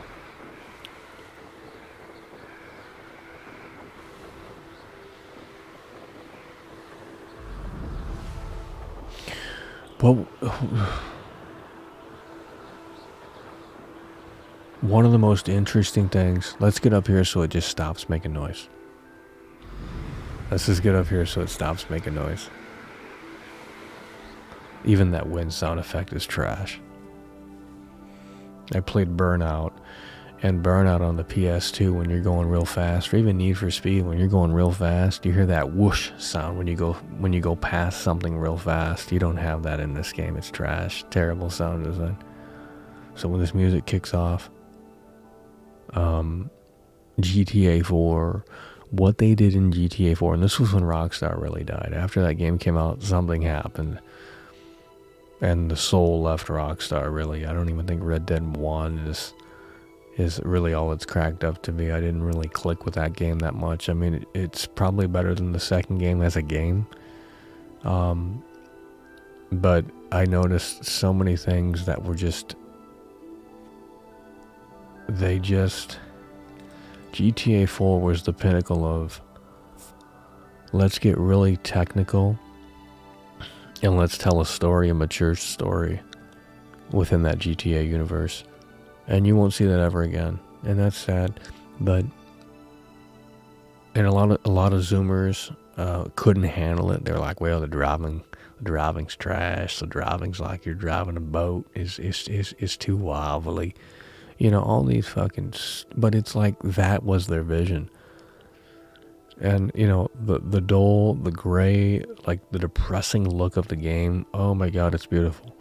Well, one of the most interesting things, let's get up here so it just stops making noise. Let's just get up here so it stops making noise. Even that wind sound effect is trash. I played Burnout, and Burnout on the PS2 when you're going real fast, or even Need for Speed when you're going real fast, you hear that whoosh sound when you go past something real fast. You don't have that in this game. It's trash. Terrible sound design. So when this music kicks off, GTA 4, what they did in GTA 4, and this was when Rockstar really died. After that game came out, something happened. And the soul left Rockstar, really. I don't even think Red Dead 1 is really all it's cracked up to be. I didn't really click with that game that much. I mean, it's probably better than the second game as a game. But I noticed so many things that were just... GTA 4 was the pinnacle of... let's get really technical and let's tell a story, a mature story within that GTA universe. And you won't see that ever again. And that's sad. But and a lot of Zoomers couldn't handle it. They're like, well, the driving's trash. The driving's like you're driving a boat. Is too wobbly. You know, all these fucking... But it's like that was their vision. And, you know, the dull, the gray, like the depressing look of the game. Oh my God, it's beautiful.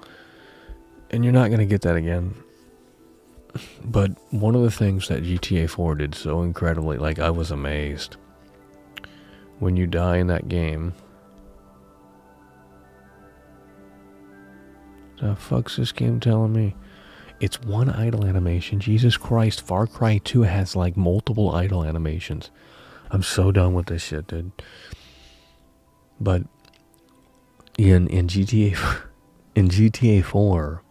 And you're not going to get that again. But one of the things that GTA 4 did so incredibly, like, I was amazed. When you die in that game, the fuck's this game telling me? It's one idle animation. Jesus Christ, Far Cry 2 has like multiple idle animations. I'm so done with this shit, dude. But in GTA 4,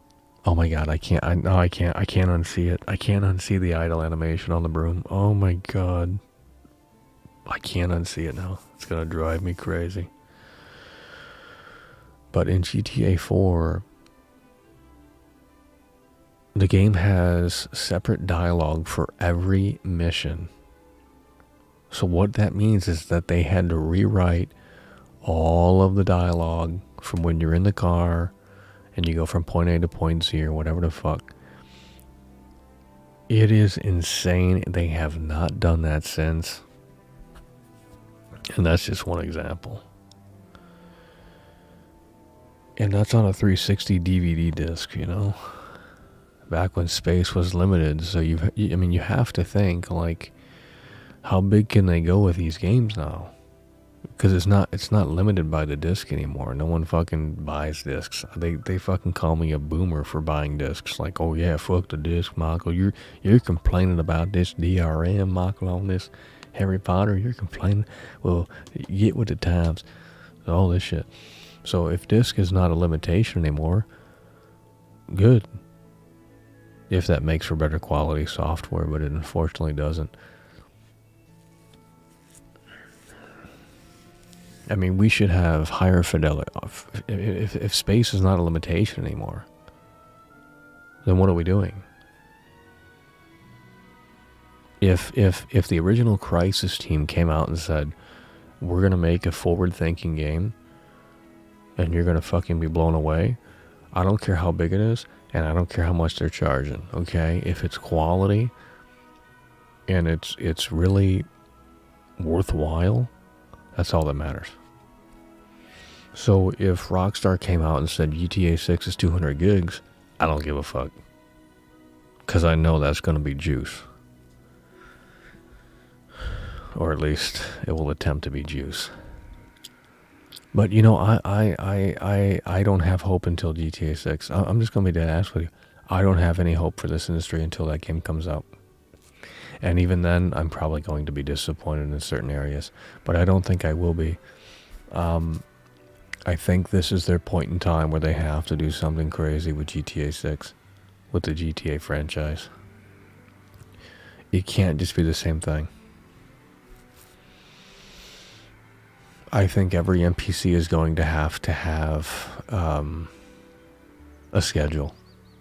oh my god, I can't unsee it. I can't unsee the idle animation on the broom. Oh my god. I can't unsee it now. It's gonna drive me crazy. But in GTA 4, the game has separate dialogue for every mission. So what that means is that they had to rewrite all of the dialogue from when you're in the car and you go from point A to point Z or whatever the fuck. It is insane. They have not done that since. And that's just one example. And that's on a 360 DVD disc, you know? Back when space was limited. So you have to think, like, how big can they go with these games now? Because it's not limited by the disc anymore. No one fucking buys discs. They fucking call me a boomer for buying discs. Like, oh yeah, fuck the disc, Michael. You're complaining about this DRM, Michael, on this Harry Potter. You're complaining. Well, get with the times. All this shit. So if disc is not a limitation anymore, good. If that makes for better quality software, but it unfortunately doesn't. I mean, we should have higher fidelity. If space is not a limitation anymore, then what are we doing? If the original Crysis team came out and said, we're going to make a forward-thinking game, and you're going to fucking be blown away, I don't care how big it is, and I don't care how much they're charging, okay? If it's quality, and it's really worthwhile, that's all that matters. So if Rockstar came out and said GTA 6 is 200 gigs, I don't give a fuck. Because I know that's going to be juice. Or at least it will attempt to be juice. But, you know, I don't have hope until GTA 6. I'm just going to be dead ass with you. I don't have any hope for this industry until that game comes out. And even then, I'm probably going to be disappointed in certain areas. But I don't think I will be. I think this is their point in time where they have to do something crazy with GTA 6. With the GTA franchise. It can't just be the same thing. I think every NPC is going to have a schedule.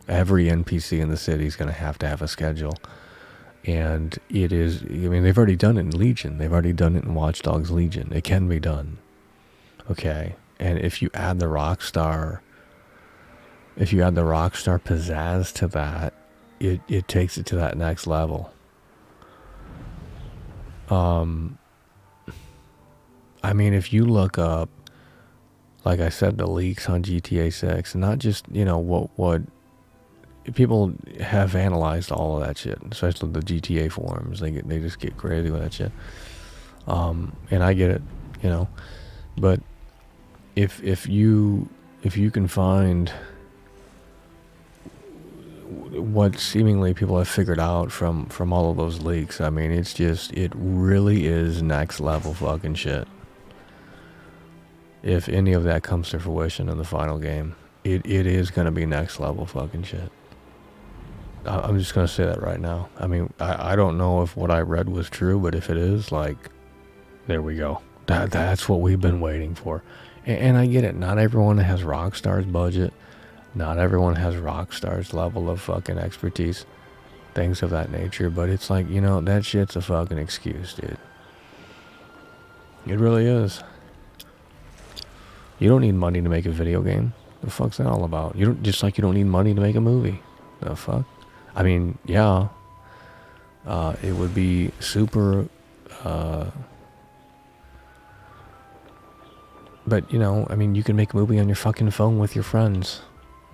Every NPC in the city is going to have a schedule. And it is, I mean, they've already done it in Legion. They've already done it in Watch Dogs Legion. It can be done. Okay. And if you add the Rockstar pizzazz to that, it takes it to that next level. I mean, if you look up, like I said, the leaks on GTA 6, not just, you know, what people have analyzed all of that shit, especially the GTA forums. They just get crazy with that shit. And I get it, you know, but if you can find what seemingly people have figured out from all of those leaks, I mean, it really is next level fucking shit. If any of that comes to fruition in the final game, it is going to be next level fucking shit. I'm just going to say that right now. I mean, I don't know if what I read was true, but if it is, like, there we go. That's what we've been waiting for. And I get it. Not everyone has Rockstar's budget. Not everyone has Rockstar's level of fucking expertise. Things of that nature. But it's like, you know, that shit's a fucking excuse, dude. It really is. You don't need money to make a video game. The fuck's that all about? You don't, just like you don't need money to make a movie. The fuck? I mean, yeah. It would be super, but, you know, I mean, you can make a movie on your fucking phone with your friends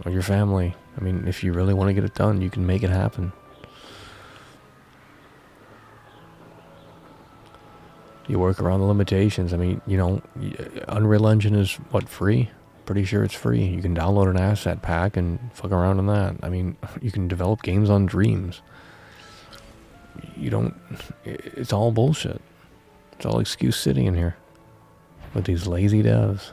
or your family. I mean, if you really want to get it done, you can make it happen. You work around the limitations. I mean, you know, Unreal Engine is, what, free? Pretty sure it's free. You can download an asset pack and fuck around in that. I mean, you can develop games on Dreams. You don't... It's all bullshit. It's all excuse city in here. With these lazy devs.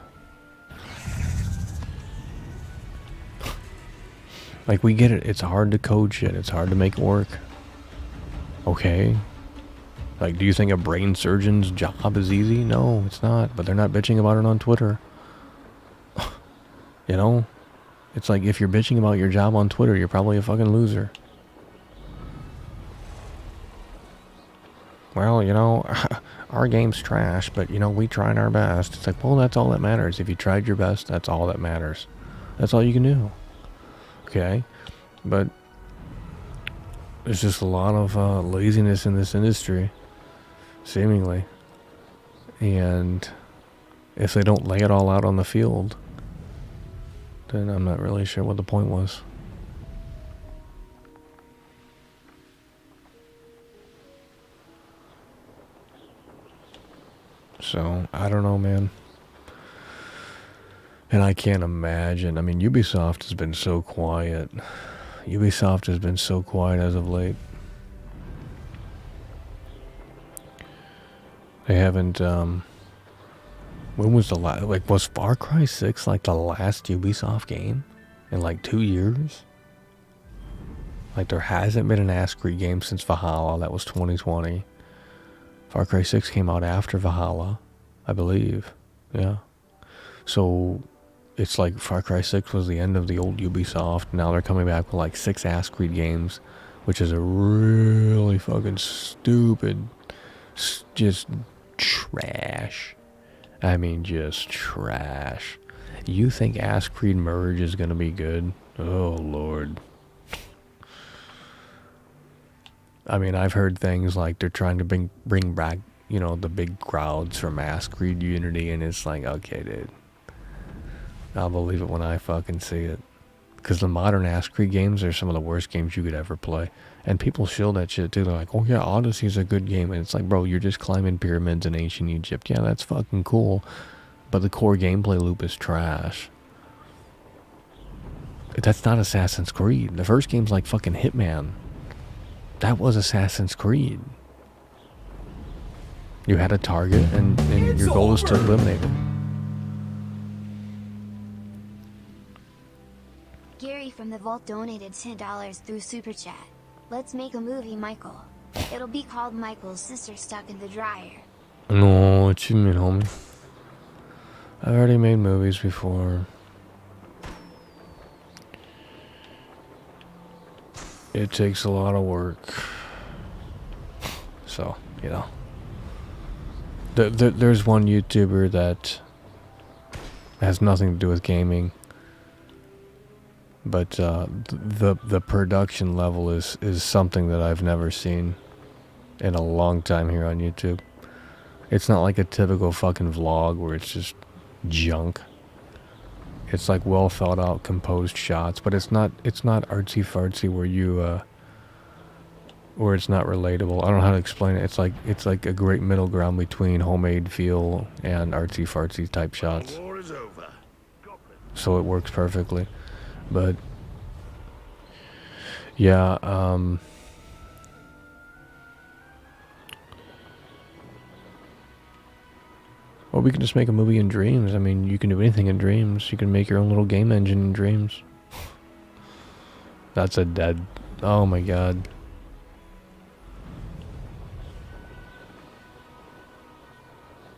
Like, we get it. It's hard to code shit. It's hard to make it work. Okay. Like, do you think a brain surgeon's job is easy? No, it's not. But they're not bitching about it on Twitter. You know? It's like, if you're bitching about your job on Twitter, you're probably a fucking loser. Well, you know, our game's trash, but, you know, we tried our best. It's like, well, that's all that matters. If you tried your best, that's all that matters. That's all you can do. Okay? But there's just a lot of laziness in this industry, seemingly. And if they don't lay it all out on the field, then I'm not really sure what the point was. So, I don't know, man. And I can't imagine. I mean, Ubisoft has been so quiet. Ubisoft has been so quiet as of late. They haven't, when was the last, like, was Far Cry 6 like the last Ubisoft game in like 2 years? Like, there hasn't been an Ascree game since Valhalla. That was 2020. Far Cry 6 came out after Valhalla, I believe. Yeah. So, it's like Far Cry 6 was the end of the old Ubisoft. Now they're coming back with like 6 Ascree games, which is a really fucking stupid, just trash. I mean, just trash. You think Ascree Merge is gonna be good? Oh, Lord. I mean, I've heard things like they're trying to bring back, you know, the big crowds from Ascree Unity, and it's like, okay, dude. I'll believe it when I fucking see it. Because the modern Ascree games are some of the worst games you could ever play. And people shill that shit too. They're like, oh yeah, Odyssey's a good game. And it's like, bro, you're just climbing pyramids in ancient Egypt. Yeah, that's fucking cool. But the core gameplay loop is trash. That's not Assassin's Creed. The first game's like fucking Hitman. That was Assassin's Creed. You had a target and your goal was to eliminate it. Gary from the Vault donated $10 through Super Chat. Let's make a movie, Michael. It'll be called Michael's Sister Stuck in the Dryer. No, what you mean, homie? I've already made movies before. It takes a lot of work. So, you know. There's one YouTuber that has nothing to do with gaming. But the production level is something that I've never seen in a long time here on YouTube. It's not like a typical fucking vlog where it's just junk. It's like well thought out, composed shots, but it's not artsy fartsy where you where it's not relatable. I don't know how to explain it. It's like a great middle ground between homemade feel and artsy fartsy type shots. War is over. So it works perfectly. But yeah, or we can just make a movie in Dreams. I mean, you can do anything in Dreams. You can make your own little game engine in Dreams. That's a dead... Oh my god.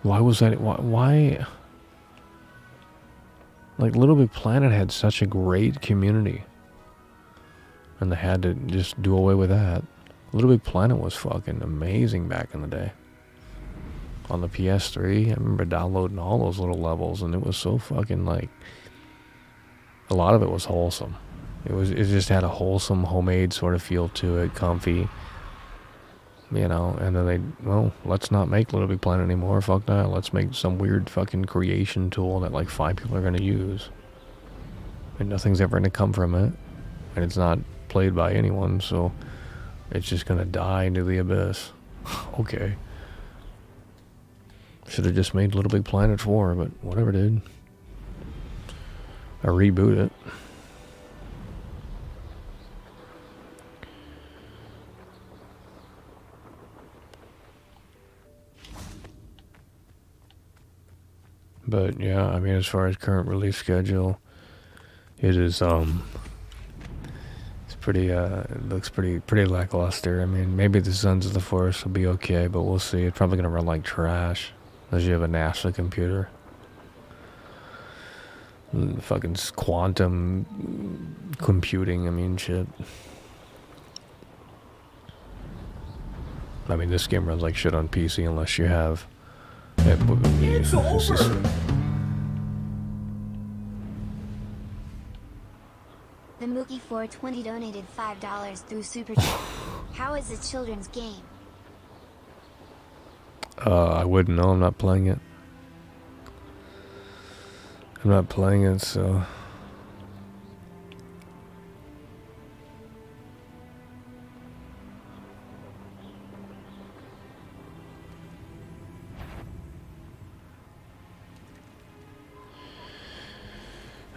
Why was that... Why... Like, Little Big Planet had such a great community. And they had to just do away with that. Little Big Planet was fucking amazing back in the day. On the PS3, I remember downloading all those little levels, and it was so fucking, like... A lot of it was wholesome. It just had a wholesome, homemade sort of feel to it, comfy. You know, and then well, let's not make Little Big Planet anymore, fuck that. Let's make some weird fucking creation tool that like 5 people are gonna use. And nothing's ever gonna come from it. And it's not played by anyone, so it's just gonna die into the abyss. Okay. Should have just made Little Big Planet 4, but whatever, dude. Or reboot it. But yeah, I mean, as far as current release schedule, it is it's pretty it looks pretty lackluster. I mean, maybe the Sons of the Forest will be okay, but we'll see. It's probably gonna run like trash, unless you have a NASA computer. Fucking quantum computing. I mean, shit. I mean, this game runs like shit on PC unless you have. It's over. The Mookie420 donated $5 through Super Chat. How is a children's game? I wouldn't know. I'm not playing it. I'm not playing it, so.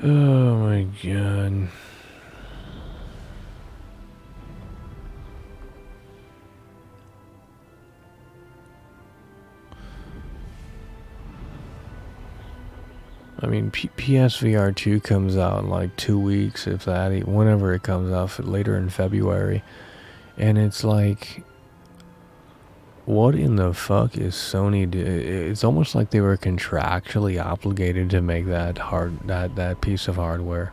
Oh my god. I mean, PSVR 2 comes out in like 2 weeks, if that, whenever it comes out, later in February. And it's like, what in the fuck is Sony do? It's almost like they were contractually obligated to make that piece of hardware.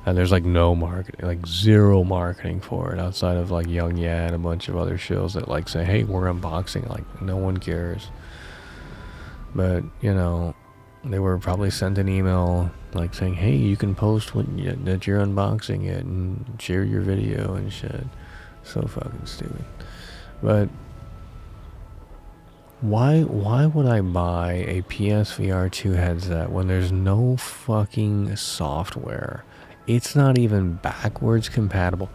And there's like no marketing, like zero marketing for it outside of like Young Yeah and a bunch of other shows that like say, hey, we're unboxing. Like, no one cares. But, you know, they were probably sent an email like saying, hey, you can post that you're unboxing it and share your video and shit. So fucking stupid. But why would I buy a PSVR 2 headset when there's no fucking software? It's not even backwards compatible.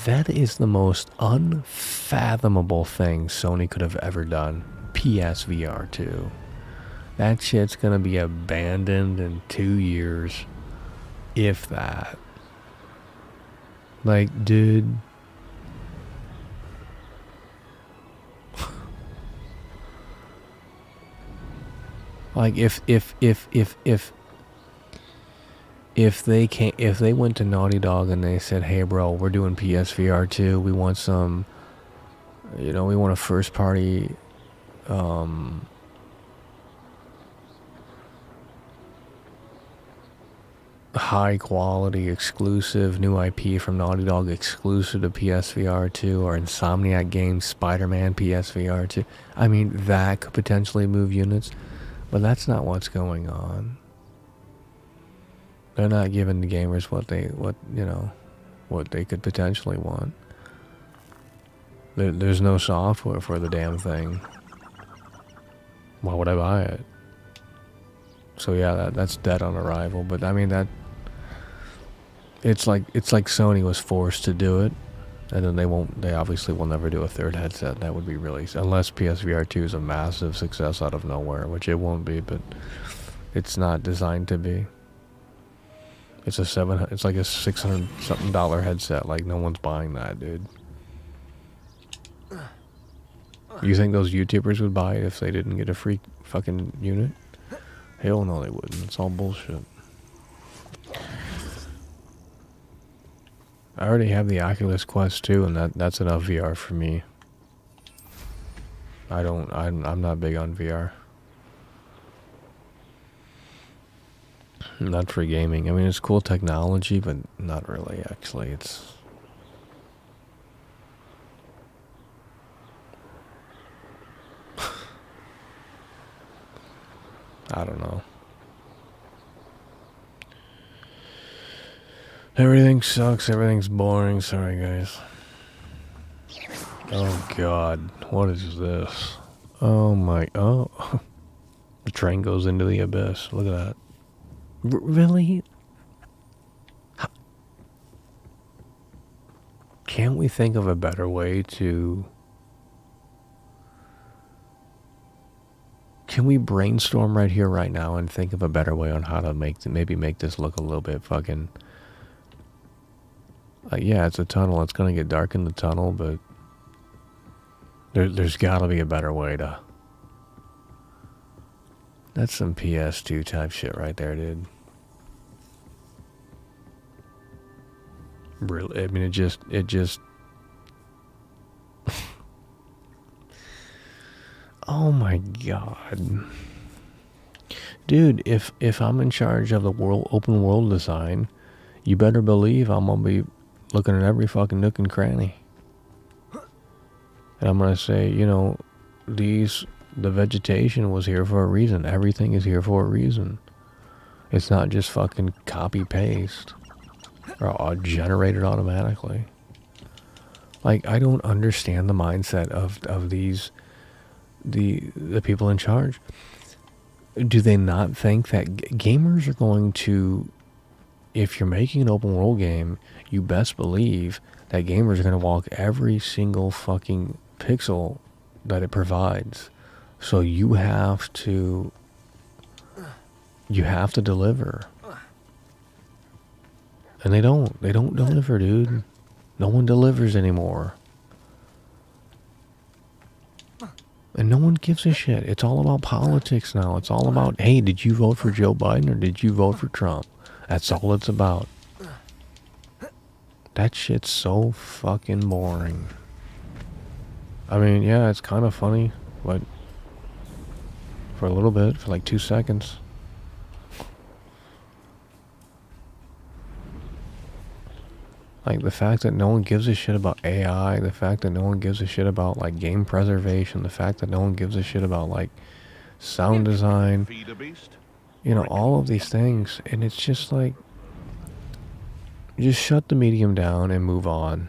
That is the most unfathomable thing Sony could have ever done. PSVR 2. That shit's gonna be abandoned in 2 years. If that. Like, dude. Like, if they went to Naughty Dog and they said, hey bro, we're doing PSVR 2, we want some, you know, we want a first party, high quality exclusive new IP from Naughty Dog exclusive to PSVR 2, or Insomniac Games Spider-Man PSVR 2. I mean, that could potentially move units, but that's not what's going on. They're not giving the gamers what they could potentially want. There's no software for the damn thing. Why would I buy it? So yeah, that's dead on arrival. But I mean, that it's like Sony was forced to do it, and then they obviously will never do a third headset. That would be really, unless PSVR 2 is a massive success out of nowhere, which it won't be, but it's not designed to be. It's like a $600 something headset. Like, no one's buying that, dude. You think those YouTubers would buy it if they didn't get a free fucking unit? Hell no, they wouldn't. It's all bullshit. I already have the Oculus Quest 2, and that's enough VR for me. I'm not big on VR. Not for gaming. I mean, it's cool technology, but not really, actually. It's... I don't know. Everything sucks. Everything's boring. Sorry, guys. Oh, God. What is this? Oh, my... Oh. The train goes into the abyss. Look at that. Really? Can't we think of a better way to can we brainstorm right here, right now, and think of a better way on how to maybe make this look a little bit fucking... yeah, it's a tunnel. It's gonna get dark in the tunnel, but there's gotta be a better way to... That's some PS2 type shit right there, dude. Really, I mean, it just oh my god. Dude, if I'm in charge of the open world design, you better believe I'm gonna be looking at every fucking nook and cranny. And I'm gonna say, you know, the vegetation was here for a reason. Everything is here for a reason. It's not just fucking copy paste or generated automatically. Like, I don't understand the mindset of the people in charge. Do they not think that gamers are going to, if you're making an open world game, you best believe that gamers are going to walk every single fucking pixel that it provides. So you have to deliver. And they don't deliver, dude. No one delivers anymore. And no one gives a shit. It's all about politics now. It's all about, hey, did you vote for Joe Biden or did you vote for Trump? That's all it's about. That shit's so fucking boring. I mean, yeah, it's kind of funny, but for a little bit, for like 2 seconds. Like, the fact that no one gives a shit about AI, the fact that no one gives a shit about, like, game preservation, the fact that no one gives a shit about, like, sound design, you know, all of these things. And it's just like, just shut the medium down and move on.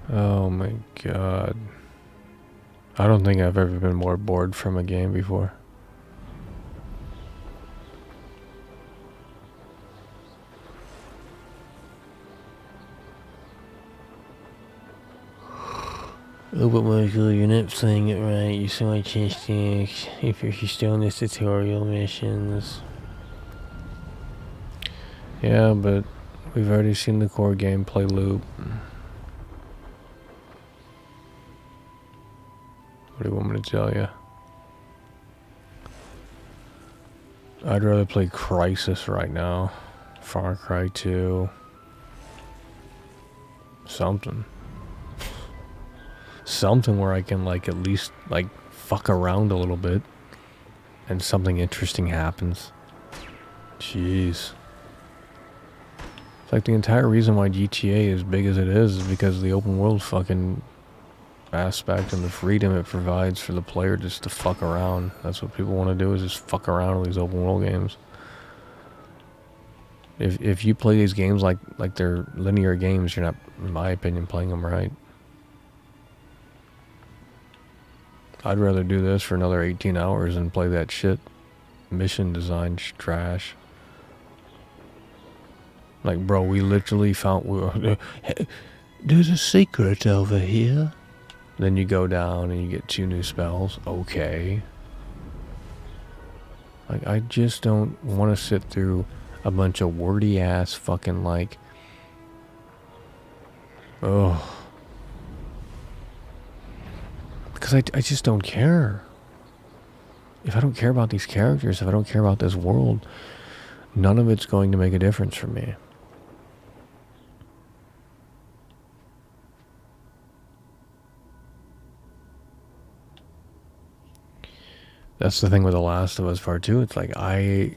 Oh my god. I don't think I've ever been more bored from a game before. Oh, but Michael, you're not playing it right. You're so autistic. If you're still in this tutorial missions. Yeah, but we've already seen the core gameplay loop. What do you want me to tell you? I'd rather play Crisis right now. Far Cry 2. Something. Something where I can, like, at least, like, fuck around a little bit. And something interesting happens. Jeez. It's like the entire reason why GTA is big as it is because of the open world fucking aspect and the freedom it provides for the player just to fuck around. That's what people want to do, is just fuck around with these open world games. If you play these games like they're linear games, you're not, in my opinion, playing them right. I'd rather do this for another 18 hours and play that shit mission design trash. Like, bro, we literally found there's a secret over here. Then you go down and you get 2 new spells. Okay. Like, I just don't want to sit through a bunch of wordy ass fucking, like, oh. Because I just don't care. If I don't care about these characters, if I don't care about this world, none of it's going to make a difference for me. That's the thing with The Last of Us Part 2. It's like, I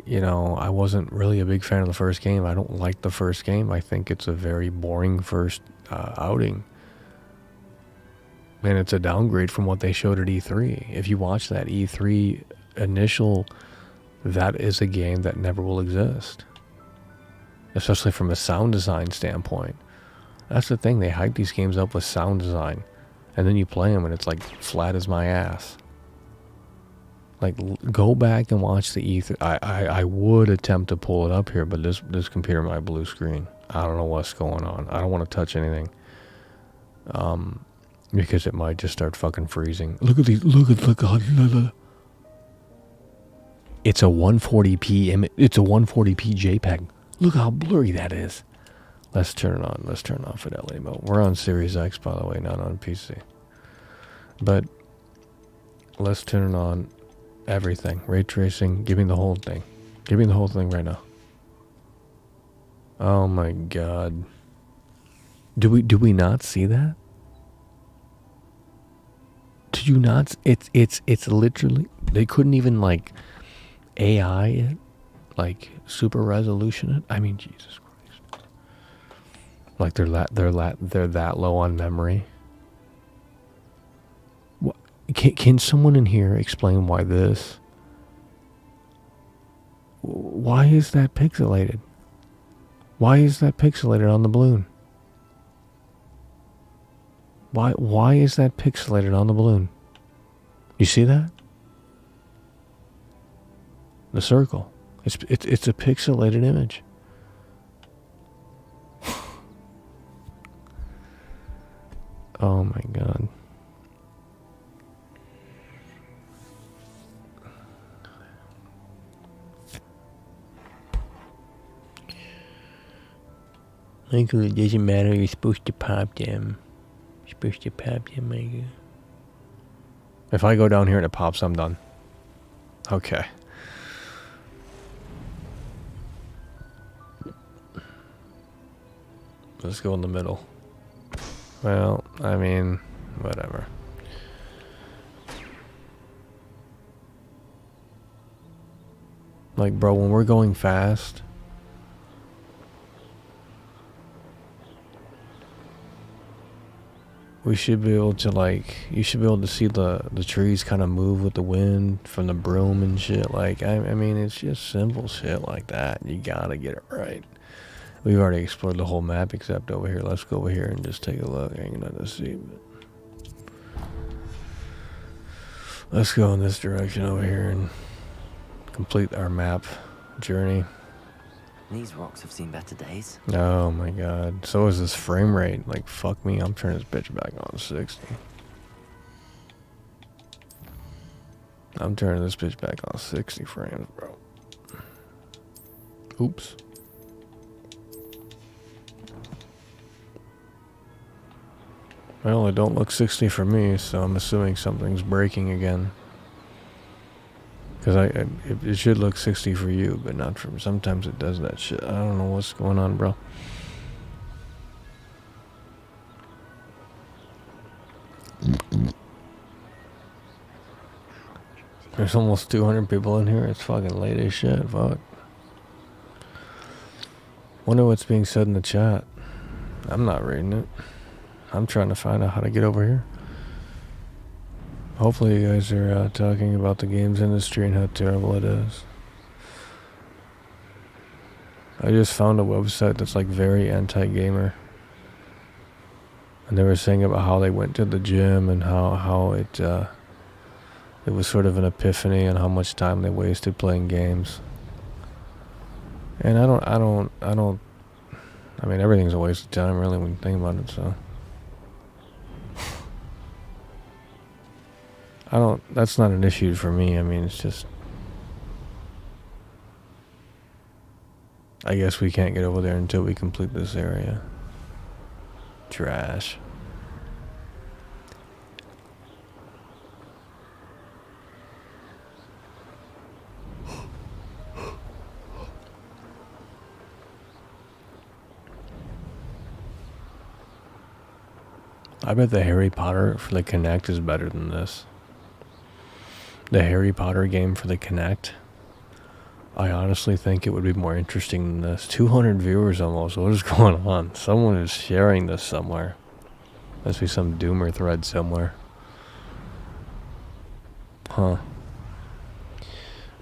wasn't really a big fan of the first game. I don't like the first game. I think it's a very boring first outing. And it's a downgrade from what they showed at E3. If you watch that E3 initial, that is a game that never will exist. Especially from a sound design standpoint. That's the thing. They hype these games up with sound design, and then you play them and it's like flat as my ass. Like, go back and watch the E3. I would attempt to pull it up here, but this computer might blue screen. I don't know what's going on. I don't want to touch anything. Because it might just start fucking freezing. Look at these. Look. It's a 140p image. It's a 140p JPEG. Look how blurry that is. Let's turn it on. Let's turn on fidelity mode. We're on Series X, by the way, not on PC. But let's turn it on everything. Ray tracing. Give me the whole thing. Give me the whole thing right now. Oh my god. Do we not see that? Did you not? It's literally, they couldn't even like AI it, like super resolution it. I mean, Jesus Christ. Like they're that low on memory. What, can someone in here explain why this? Why is that pixelated? Why is that pixelated on the balloon? Why is that pixelated on the balloon? You see that? The circle. It's a pixelated image. Oh my god. Michael, it doesn't matter, you're supposed to pop them. You're supposed to pop them, Michael. If I go down here and it pops, I'm done. Okay. Let's go in the middle. Well, I mean, whatever. Like, bro, when we're going fast, we should be able to, like, you should be able to see the trees kind of move with the wind from the broom and shit. Like, I mean, it's just simple shit like that. You gotta get it right. We've already explored the whole map except over here. Let's go over here and just take a look. I ain't gonna see, but let's go in this direction over here and complete our map journey. These rocks have seen better days. Oh my god. So is this frame rate. Like, fuck me. I'm turning this bitch back on 60. I'm turning this bitch back on 60 frames, bro. Oops. Well, it don't look 60 for me, so I'm assuming something's breaking again. Because it should look 60 for you, but not for me. Sometimes it does that shit. I don't know what's going on, bro. There's almost 200 people in here. It's fucking late as shit. Fuck. Wonder what's being said in the chat. I'm not reading it. I'm trying to find out how to get over here. Hopefully you guys are talking about the games industry and how terrible it is. I just found a website that's like very anti-gamer. And they were saying about how they went to the gym and how it was sort of an epiphany and how much time they wasted playing games. And I mean, everything's a waste of time really when you think about it, so. That's not an issue for me. I mean, it's just, I guess we can't get over there until we complete this area. Trash. I bet the Harry Potter for the Kinect is better than this. The Harry Potter game for the Kinect, I honestly think it would be more interesting than this. 200 viewers almost. What is going on? Someone is sharing this somewhere. Must be some doomer thread somewhere. Huh.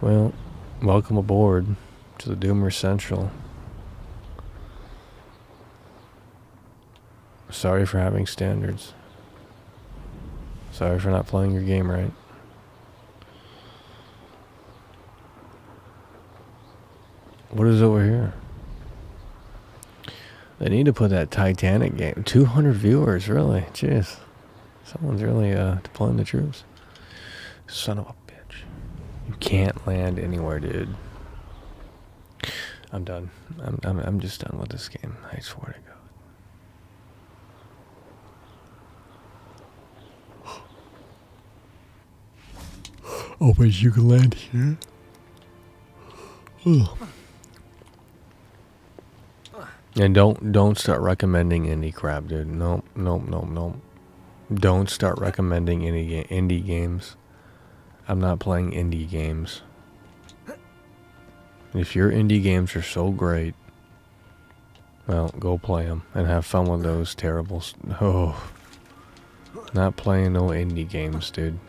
Well, welcome aboard to the Doomer Central. Sorry for having standards. Sorry for not playing your game right. What is over here? They need to put that Titanic game. 200 viewers, really? Jeez. Someone's really deploying the troops. Son of a bitch. You can't land anywhere, dude. I'm done. I'm just done with this game. I swear to God. Oh, but you can land here? Ugh. And don't start recommending indie crap, dude. Nope. Don't start recommending any indie games. I'm not playing indie games. If your indie games are so great, well, go play them and have fun with those terrible. Not playing no indie games, dude.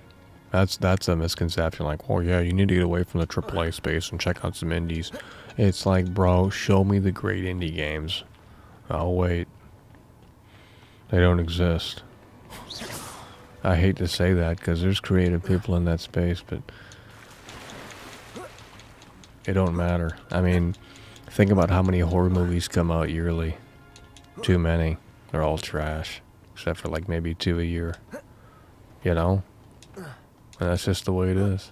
That's a misconception. Like, oh yeah, you need to get away from the AAA space and check out some indies. It's like, bro, show me the great indie games. I'll wait. They don't exist. I hate to say that because there's creative people in that space, but it don't matter. I mean, think about how many horror movies come out yearly. Too many. They're all trash, except for like maybe 2 a year. You know? And that's just the way it is.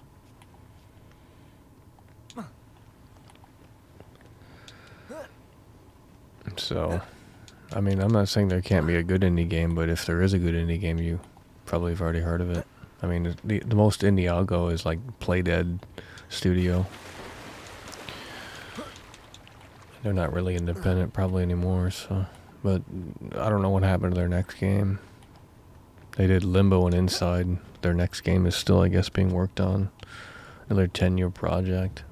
So, I mean, I'm not saying there can't be a good indie game, but if there is a good indie game, you probably have already heard of it. I mean, the most indie I'll go is like Playdead Studio. They're not really independent probably anymore, so. But I don't know what happened to their next game. They did Limbo and Inside. Their next game is still, I guess, being worked on. Another 10-year project.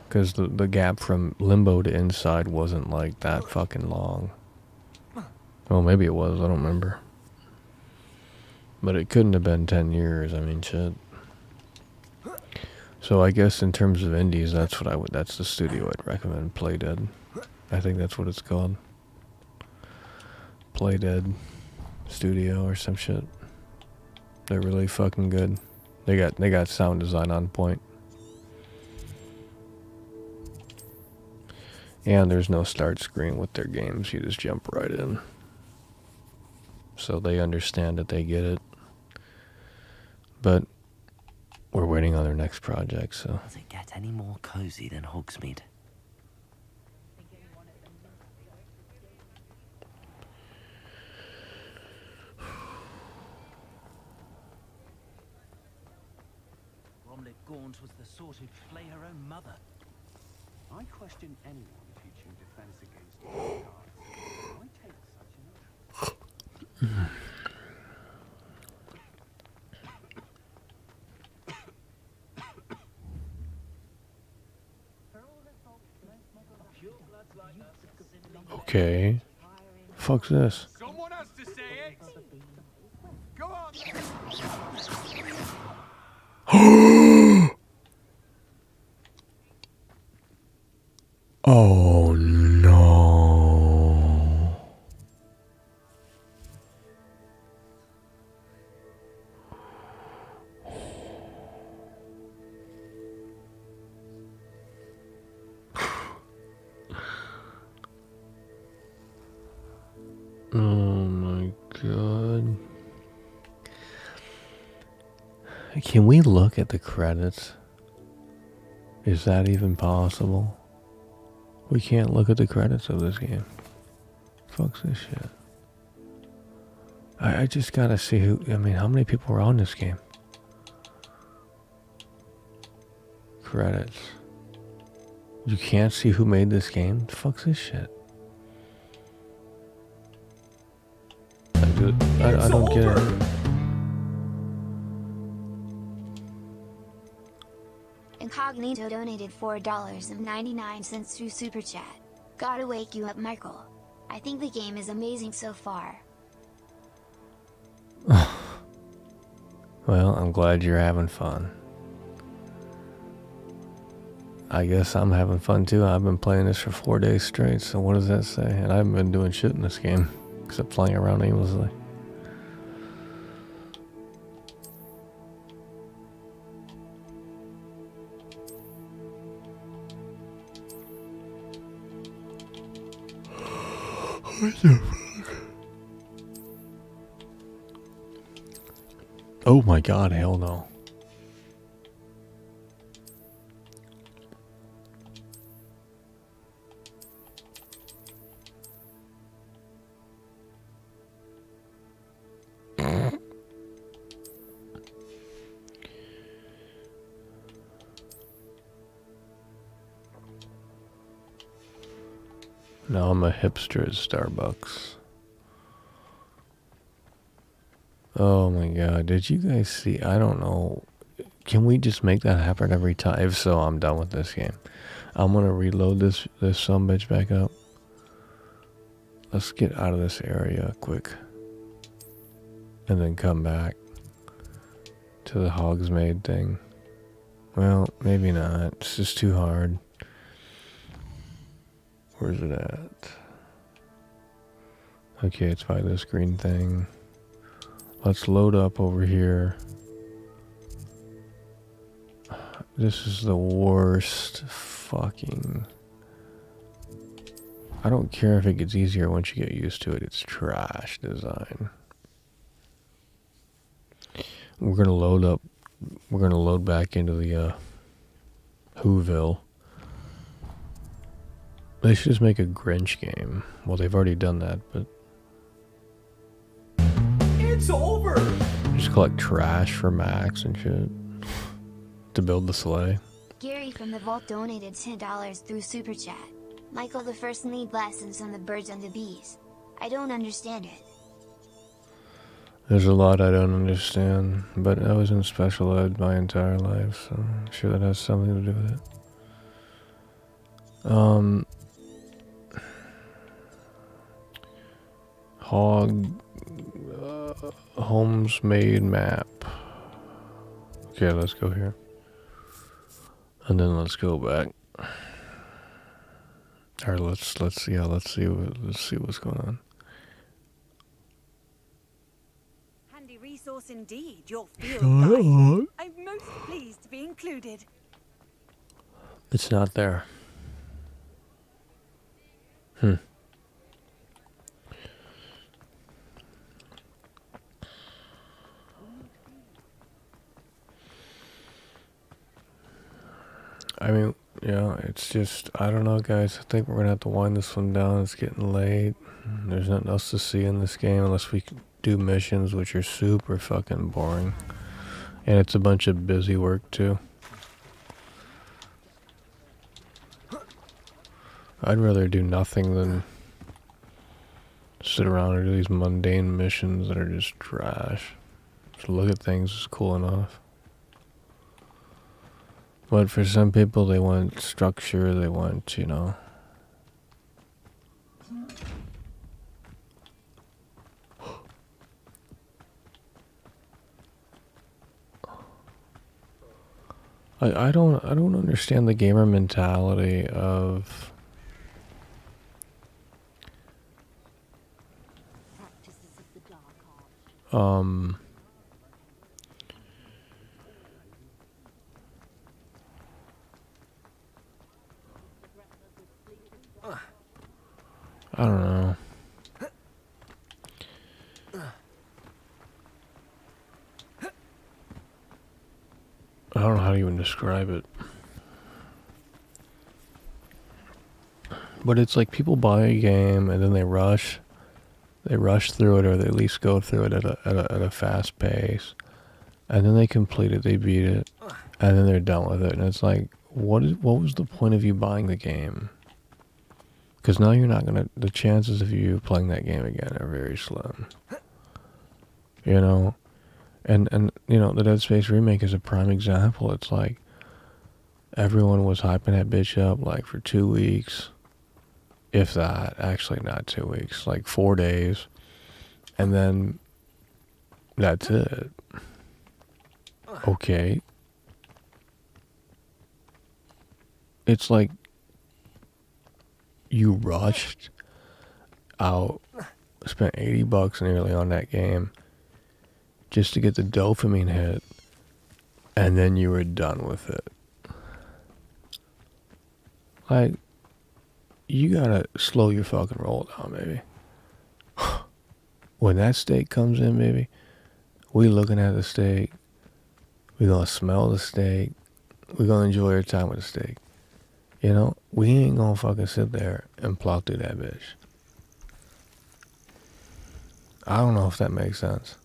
Because the gap from Limbo to Inside wasn't like that fucking long. Well, maybe it was. I don't remember. But it couldn't have been 10 years. I mean, shit. So I guess in terms of indies, that's what that's the studio I'd recommend. Playdead. I think that's what it's called. Playdead Studio or some shit. They're really fucking good. They got sound design on point. And there's no start screen with their games. You just jump right in. So they understand it, they get it. But we're waiting on their next project, so. Does it get any more cozy than Hogsmeade? Gaunt was the sort who'd flay her own mother. I question anyone teaching defense against all cards. Why take such an Okay. Fuck's this? Someone has to say it. Go on. Oh no. Oh my God. Can we look at the credits? Is that even possible? We can't look at the credits of this game. Fuck's this shit. I just gotta see who, I mean, how many people were on this game? Credits. You can't see who made this game? The fuck's this shit? I don't get it. Incognito donated $4.99 through Super Chat. Gotta wake you up, Michael. I think the game is amazing so far. Well, I'm glad you're having fun. I guess I'm having fun too. I've been playing this for 4 days straight, so what does that say? And I haven't been doing shit in this game. except flying around aimlessly. What the fuck? Oh my god, hell no. Now I'm a hipster at Starbucks. Oh my god, did you guys see? I don't know. Can we just make that happen every time? If so, I'm done with this game. I'm gonna reload this sumbitch back up. Let's get out of this area quick. And then come back to the Hogsmeade thing. Well, maybe not. It's just too hard. Where's it at? Okay, it's by this green thing. Let's load up over here. This is the worst fucking... I don't care if it gets easier once you get used to it. It's trash design. We're gonna load up. We're gonna load back into the Whoville. They should just make a Grinch game. Well, they've already done that, but It's over! just collect trash for Max and shit to build the sleigh. Gary from the Vault donated $10 through Super Chat. Michael the First need lessons on the birds and the bees. I don't understand it. There's a lot I don't understand, but I was in special ed my entire life, so I'm sure that has something to do with it. Homes-made map. Okay, let's go here. And then let's go back. Alright, let's see what's going on. Handy resource indeed, your field Shut guide. up. I'm most pleased to be included. It's not there. I mean, yeah, it's just, I don't know, guys. I think we're going to have to wind this one down. It's getting late. There's nothing else to see in this game unless we can do missions, which are super fucking boring. And it's a bunch of busy work, too. I'd rather do nothing than sit around and do these mundane missions that are just trash. To look at things is cool enough. But for some people, they want structure, they want, you know... I don't understand the gamer mentality of... I don't know. I don't know how to even describe it. But it's like people buy a game and then they rush through it, or they at least go through it at a fast pace. And then they complete it, they beat it, and then they're done with it. And it's like, what was the point of you buying the game? Because now you're not gonna, the chances of you playing that game again are very slim. You know? And you know, the Dead Space remake is a prime example. It's like, everyone was hyping that bitch up like for 2 weeks. If that, actually not 2 weeks, like 4 days. And then, that's it. Okay. It's like, you rushed out spent $80 nearly on that game just to get the dopamine hit, and then you were done with it. Like, you gotta slow your fucking roll down, baby. When that steak comes in, baby, we looking at the steak. We gonna smell the steak. We gonna enjoy our time with the steak. You know, we ain't gonna fucking sit there and plow through that bitch. I don't know if that makes sense.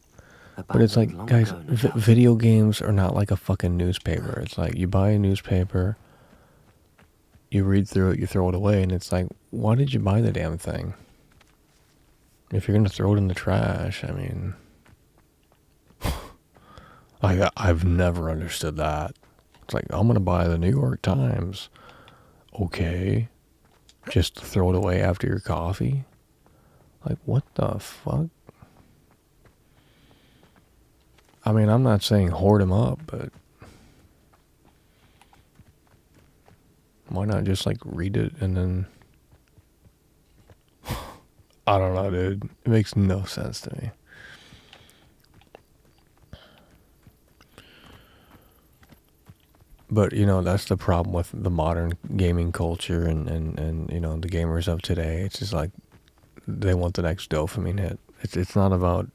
But it's like, guys, video games are not like a fucking newspaper. It's like, you buy a newspaper, you read through it, you throw it away, and it's like, why did you buy the damn thing? If you're gonna throw it in the trash, I mean, I've never understood that. It's like, I'm gonna buy the New York Times. Okay. Just to throw it away after your coffee? Like, what the fuck? I mean, I'm not saying hoard them up, but why not just like read it and then... I don't know, dude. It makes no sense to me. But, you know, that's the problem with the modern gaming culture and you know, the gamers of today. It's just like, they want the next dopamine hit. It's not about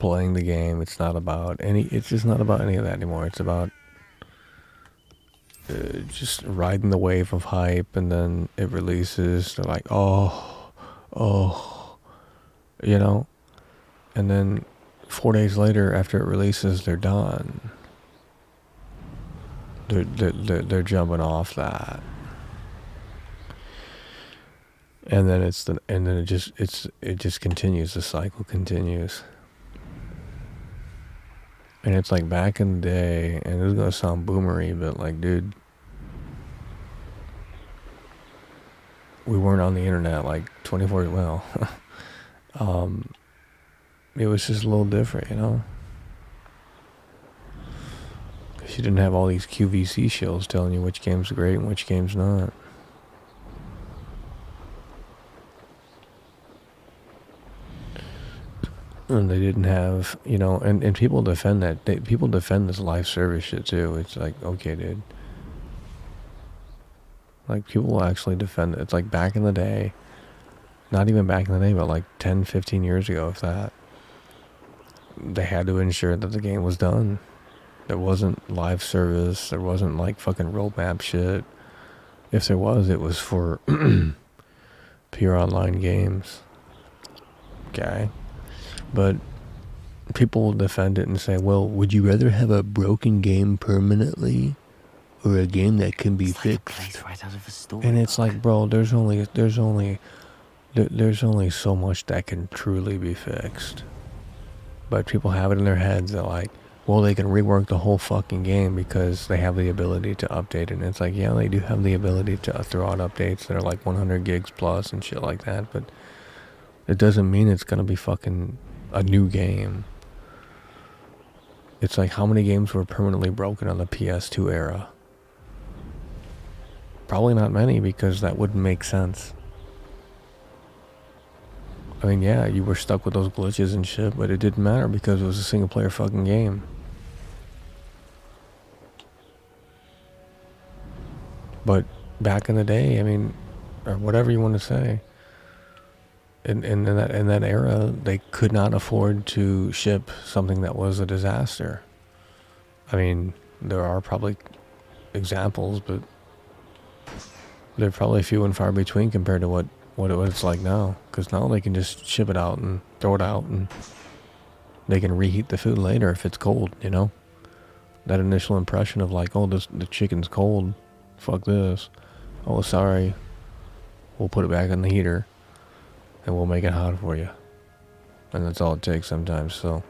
playing the game. It's not about it's just not about any of that anymore. It's about just riding the wave of hype, and then it releases. They're like, oh, you know, and then 4 days later after it releases, they're done. They're jumping off that, and then it just continues. The cycle continues, and it's like back in the day, and this is gonna sound boomery, but like, dude, we weren't on the internet like 24. Well, it was just a little different, you know. You didn't have all these QVC shills telling you which game's great and which game's not. And they didn't have, you know, and people defend that. People defend this live service shit too. It's like, okay, dude. Like, people will actually defend it. It's like back in the day, not even back in the day, but like 10, 15 years ago, if that, they had to ensure that the game was done. There wasn't live service. There wasn't like fucking roadmap shit. If there was, it was for pure online games. Okay. But people will defend it and say, well, would you rather have a broken game permanently or a game that can be fixed? Right out of a story. And it's like, bro, there's only so much that can truly be fixed. But people have it in their heads that like, well, they can rework the whole fucking game because they have the ability to update it. And it's like, yeah, they do have the ability to throw out updates that are like 100 gigs plus and shit like that. But it doesn't mean it's going to be fucking a new game. It's like, how many games were permanently broken on the PS2 era? Probably not many, because that wouldn't make sense. I mean, yeah, you were stuck with those glitches and shit, but it didn't matter because it was a single player fucking game. But back in the day, I mean, or whatever you want to say, in that era, they could not afford to ship something that was a disaster. I mean, there are probably examples, but they're probably few and far between compared to what it's like now. Because now they can just ship it out and throw it out, and they can reheat the food later if it's cold, you know? That initial impression of like, oh, the chicken's cold, fuck this. Oh, sorry, we'll put it back in the heater and we'll make it hot for you. And that's all it takes sometimes, so.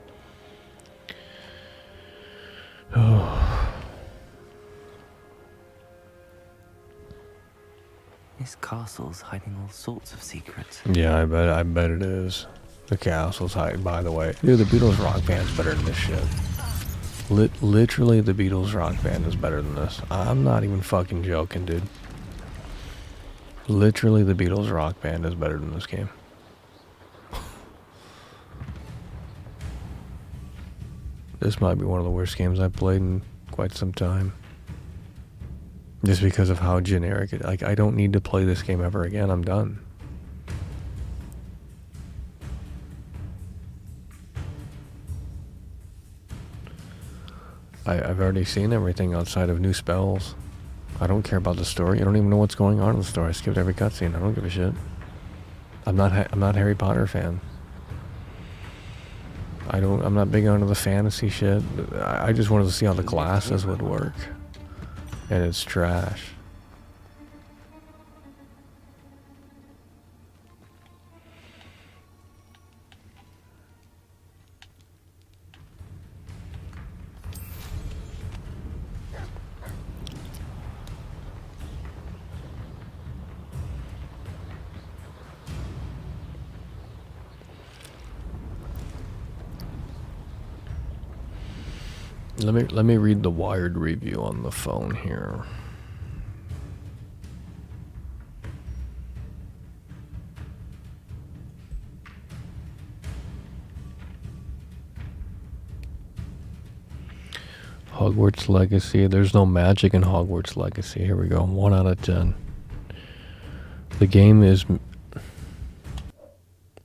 This castle's hiding all sorts of secrets. Yeah, I bet it is. The castle's hiding, by the way. Dude, the Beatles rock band's better than this shit. Literally, the Beatles rock band is better than this. I'm not even fucking joking, dude. Literally, the Beatles rock band is better than this game. This might be one of the worst games I've played in quite some time. Just because of how generic it. Like, I don't need to play this game ever again. I'm done. I've already seen everything outside of new spells. I don't care about the story. I don't even know what's going on in the story. I skipped every cutscene. I don't give a shit. I'm not a Harry Potter fan. I'm not big onto the fantasy shit. I just wanted to see how the classes would work. And it's trash. Let me read the Wired review on the phone here. Hogwarts Legacy. There's no magic in Hogwarts Legacy. Here we go. 1 out of 10. The game is...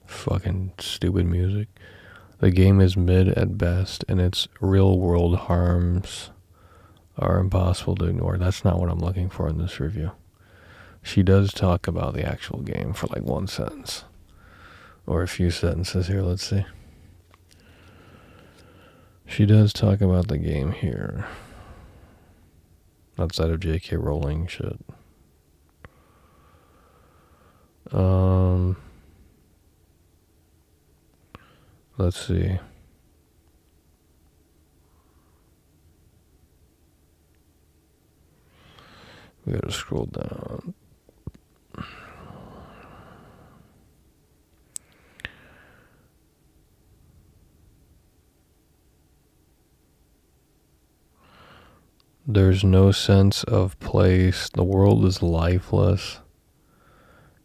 Fucking stupid music. The game is mid at best, and its real-world harms are impossible to ignore. That's not what I'm looking for in this review. She does talk about the actual game for like one sentence. Or a few sentences here, let's see. She does talk about the game here. Outside of J.K. Rowling shit. Let's see. We gotta scroll down. There's no sense of place. The world is lifeless.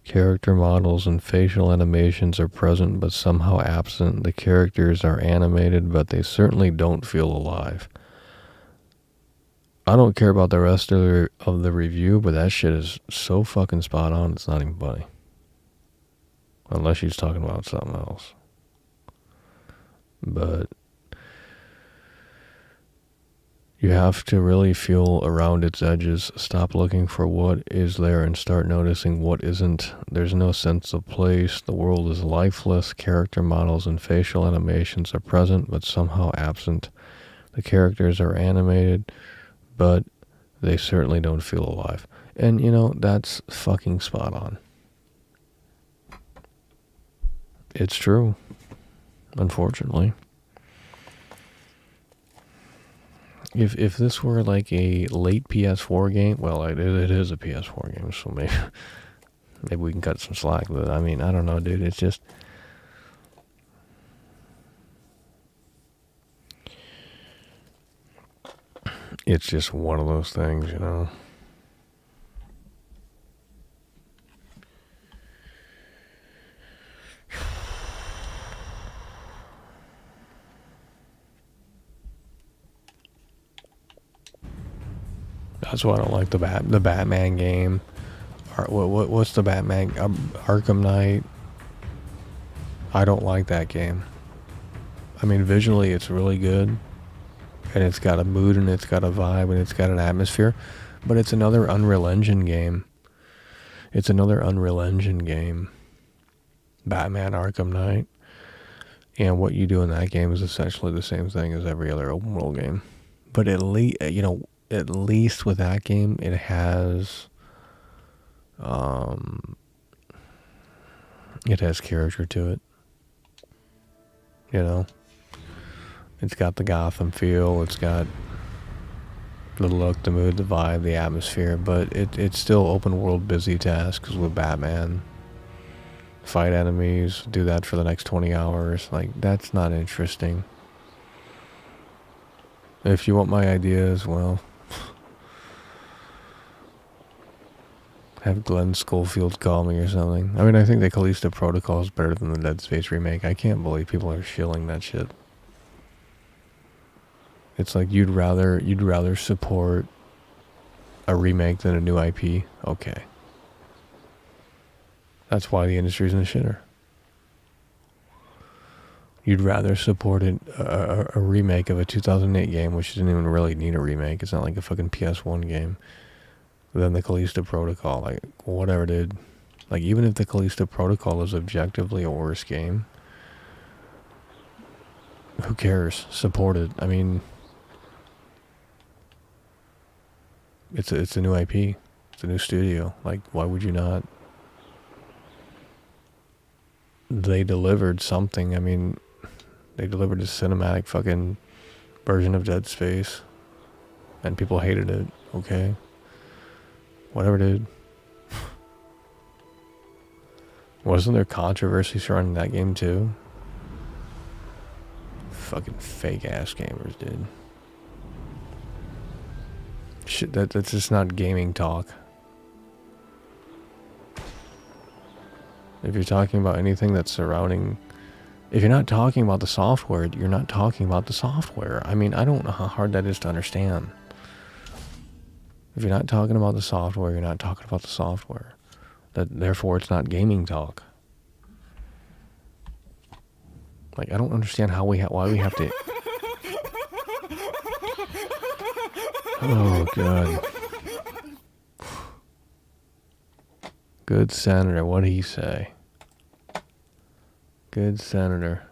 Character models and facial animations are present but somehow absent. The characters are animated, but they certainly don't feel alive. I don't care about the rest of the review, but that shit is so fucking spot on, it's not even funny. Unless she's talking about something else. But you have to really feel around its edges. Stop looking for what is there and start noticing what isn't. There's no sense of place. The world is lifeless. Character models and facial animations are present, but somehow absent. The characters are animated, but they certainly don't feel alive. And, you know, that's fucking spot on. It's true. Unfortunately. If this were like a late PS4 game, well, it is a PS4 game, so maybe we can cut some slack. But I mean, I don't know, dude. It's just one of those things, you know. That's why I don't like the Batman game. What's the Batman? Arkham Knight. I don't like that game. I mean, visually it's really good, and it's got a mood and it's got a vibe and it's got an atmosphere, but it's another Unreal Engine game. It's another Unreal Engine game. Batman Arkham Knight. And what you do in that game is essentially the same thing as every other open world game. But at least, you know, at least with that game, it has character to it. You know, it's got the Gotham feel, it's got the look, the mood, the vibe, the atmosphere, but it's still open world busy tasks with Batman. Fight enemies, do that for the next 20 hours. Like, that's not interesting. If you want my ideas, well, have Glenn Schofield call me or something. I mean, I think the Callisto Protocol is better than the Dead Space remake. I can't believe people are shilling that shit. It's like you'd rather support a remake than a new IP. Okay. That's why the industry's in the shitter. You'd rather support a remake of a 2008 game, which didn't even really need a remake. It's not like a fucking PS1 game. Than the Callisto Protocol. Like, whatever, dude. Like, even if the Callisto Protocol is objectively a worse game, who cares? Support it. I mean, it's a new IP. It's a new studio. Like, why would you not? They delivered something. I mean, they delivered a cinematic fucking version of Dead Space, and people hated it. Okay, whatever, dude. Wasn't there controversy surrounding that game too? Fucking fake ass gamers, dude. Shit, that's just not gaming talk. If you're talking about anything that's surrounding... If you're not talking about the software, you're not talking about the software. I mean, I don't know how hard that is to understand. If you're not talking about the software, you're not talking about the software. Therefore, it's not gaming talk. Like, I don't understand how why we have to... Oh, God. Good senator, what'd he say? Good senator.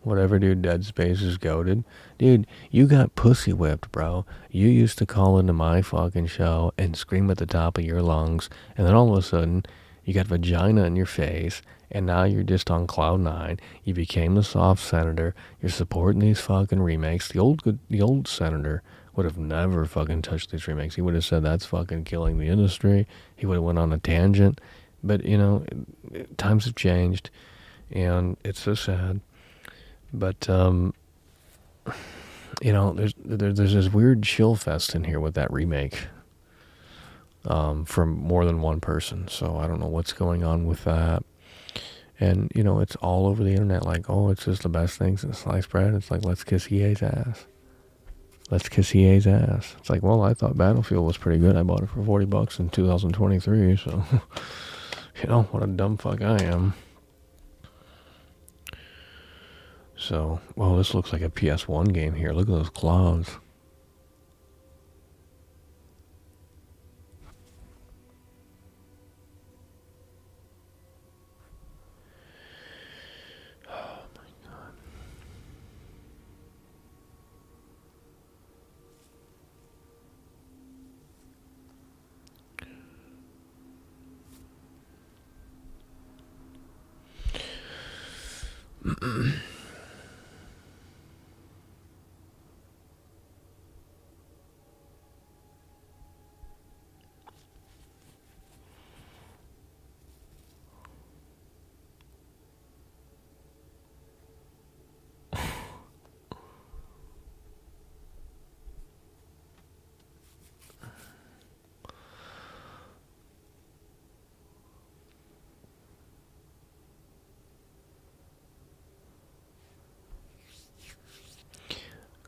Whatever, dude, Dead Space is goated. Dude, you got pussy whipped, bro. You used to call into my fucking show and scream at the top of your lungs, and then all of a sudden, you got vagina in your face, and now you're just on cloud nine. You became the soft senator. You're supporting these fucking remakes. The old senator would have never fucking touched these remakes. He would have said that's fucking killing the industry. He would have went on a tangent. But, you know, times have changed, and it's so sad. But, you know, there's this weird chill fest in here with that remake from more than one person. So I don't know what's going on with that. And, you know, it's all over the internet like, oh, it's just the best thing since sliced bread. It's like, let's kiss EA's ass. Let's kiss EA's ass. It's like, well, I thought Battlefield was pretty good. I bought it for $40 in 2023, so, you know, what a dumb fuck I am. So, well, this looks like a PS1 game here. Look at those clouds. Oh my God.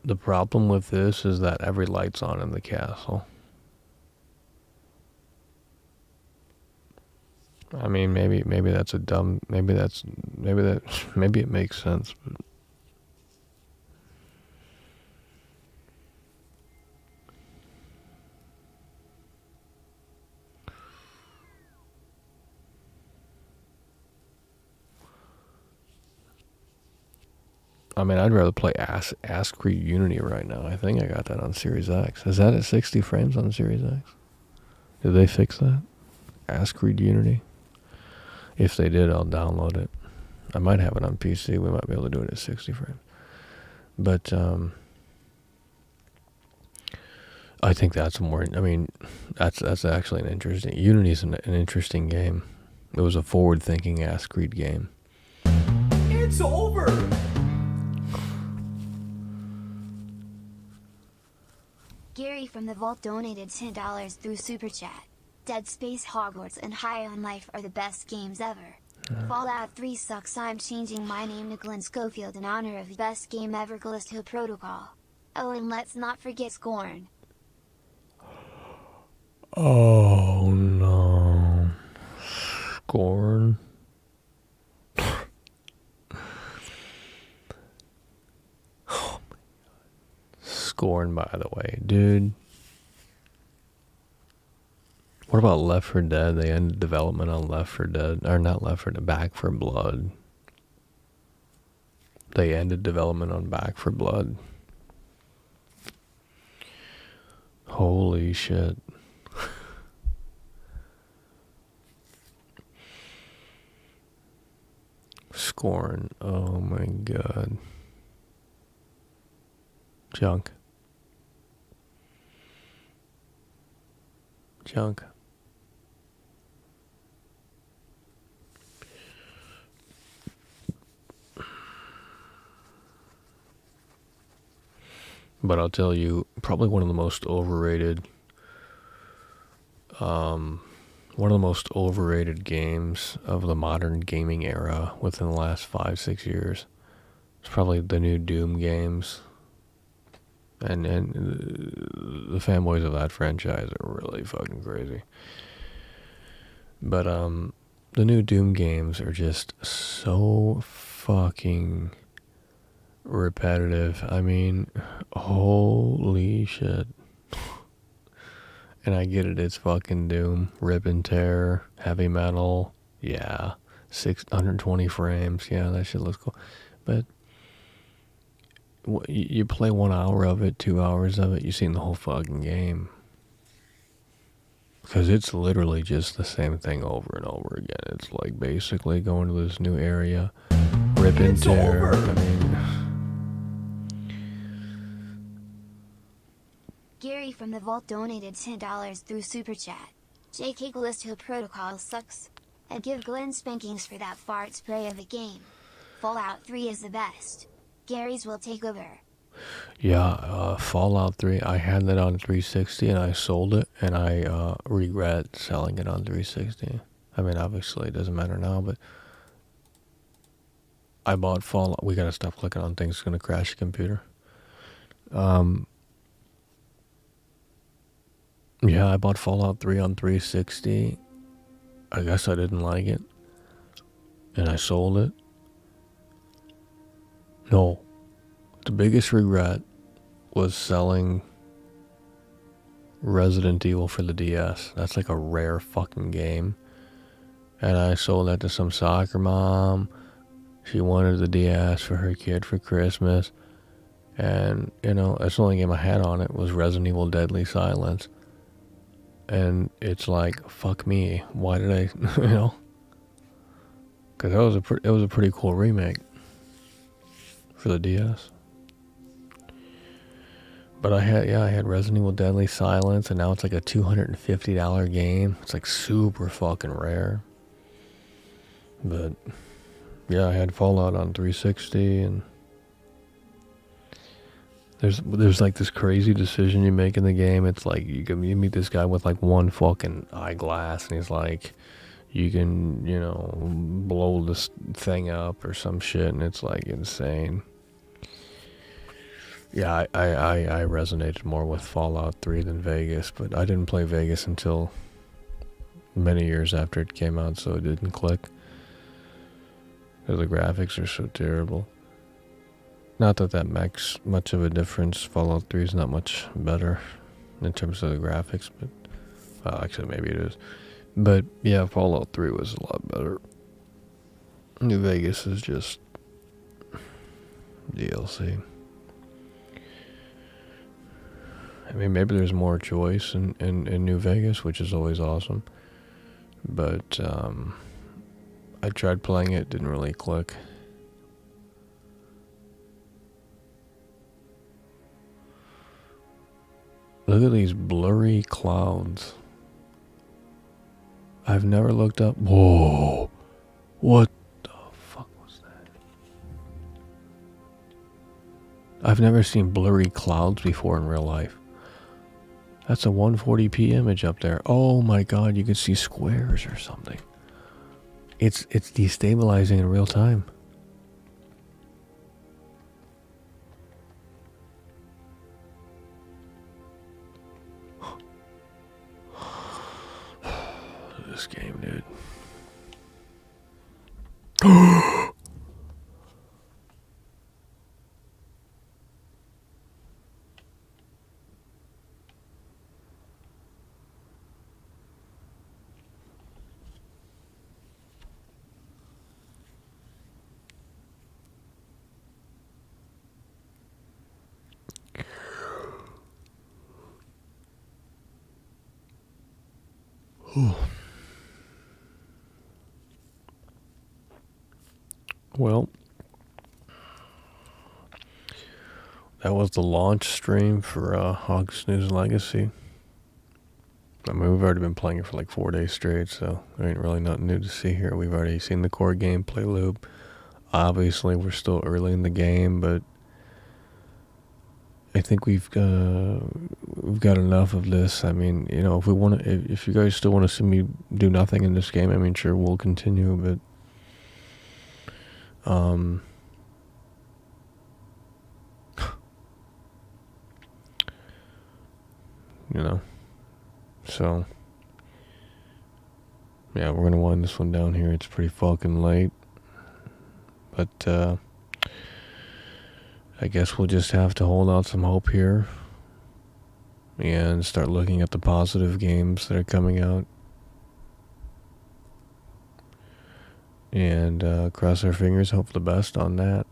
The problem with this is that every light's on in the castle. I mean, maybe that's a dumb, maybe it makes sense, but I mean, I'd rather play Ass Creed Unity right now. I think I got that on Series X. Is that at 60 frames on Series X? Did they fix that? Ass Creed Unity? If they did, I'll download it. I might have it on PC. We might be able to do it at 60 frames. But, I think that's more, I mean, that's actually an interesting, Unity's an interesting game. It was a forward-thinking Ass Creed game. It's over! Gary from the Vault donated $10 through Super Chat. Dead Space, Hogwarts, and High on Life are the best games ever. Fallout 3 sucks. I'm changing my name to Glenn Schofield in honor of best game ever, Callisto Protocol. Oh, and let's not forget Scorn. Oh no. Scorn. Oh my god. Scorn, by the way, dude. What about Left 4 Dead? They ended development on Left 4 Dead. Or not Left 4 Dead, Back 4 Blood. They ended development on Back 4 Blood. Holy shit. Scorn. Oh my god. Junk. Junk. But I'll tell you, probably one of the most overrated games of the modern gaming era within the last 5-6 years. It's probably the new Doom games. And the fanboys of that franchise are really fucking crazy. But the new Doom games are just so fucking repetitive. I mean, holy shit. And I get it, it's fucking Doom, rip and tear, heavy metal, yeah, 620 frames, yeah, that shit looks cool. But you play 1 hour of it, 2 hours of it, you've seen the whole fucking game. Because it's literally just the same thing over and over again. It's like basically going to this new area, rip and tear. I mean, Gary from the Vault donated $10 through Super Chat. JK, Callisto Protocol sucks. I'd give Glenn spankings for that fart spray of a game. Fallout 3 is the best. Gary's will take over. yeah, Fallout 3, I had that on 360 and I sold it, and I regret selling it on 360. I mean, obviously it doesn't matter now, but I bought Fallout. We gotta stop clicking on things, it's gonna crash the computer. Yeah, I bought Fallout 3 on 360. I guess I didn't like it, and I sold it. No, the biggest regret was selling Resident Evil for the DS. That's like a rare fucking game. And I sold that to some soccer mom. She wanted the DS for her kid for Christmas. And, you know, that's the only game I had on it was Resident Evil Deadly Silence. And it's like, fuck me. Why did I, you know? Because it was a pretty cool remake for the DS. But I had Resident Evil Deadly Silence, and now it's like a $250 game. It's like super fucking rare. But yeah, I had Fallout on 360, and there's like this crazy decision you make in the game. It's like you meet this guy with like one fucking eyeglass, and he's like, you can, you know, blow this thing up or some shit, and it's like insane. Yeah, I resonated more with Fallout 3 than Vegas, but I didn't play Vegas until many years after it came out, so it didn't click. Because the graphics are so terrible. Not that that makes much of a difference. Fallout 3 is not much better in terms of the graphics, but well, actually maybe it is. But yeah, Fallout 3 was a lot better. New Vegas is just DLC. I mean, maybe there's more choice in New Vegas, which is always awesome. But I tried playing it, didn't really click. Look at these blurry clouds. I've never looked up. Whoa. What the fuck was that? I've never seen blurry clouds before in real life. That's a 140p image up there. Oh my god, you can see squares or something. it's destabilizing in real time. This game, dude. Well, that was the launch stream for Hogwarts Legacy. I mean, we've already been playing it for like 4 days straight, so there ain't really nothing new to see here. We've already seen the core gameplay loop. Obviously, we're still early in the game, but I think we've got enough of this. I mean, you know, if we want to, if you guys still want to see me do nothing in this game, I mean, sure, we'll continue, but you know, so yeah, we're gonna wind this one down here. It's pretty fucking late, but I guess we'll just have to hold out some hope here and start looking at the positive games that are coming out, and cross our fingers, hope for the best on that.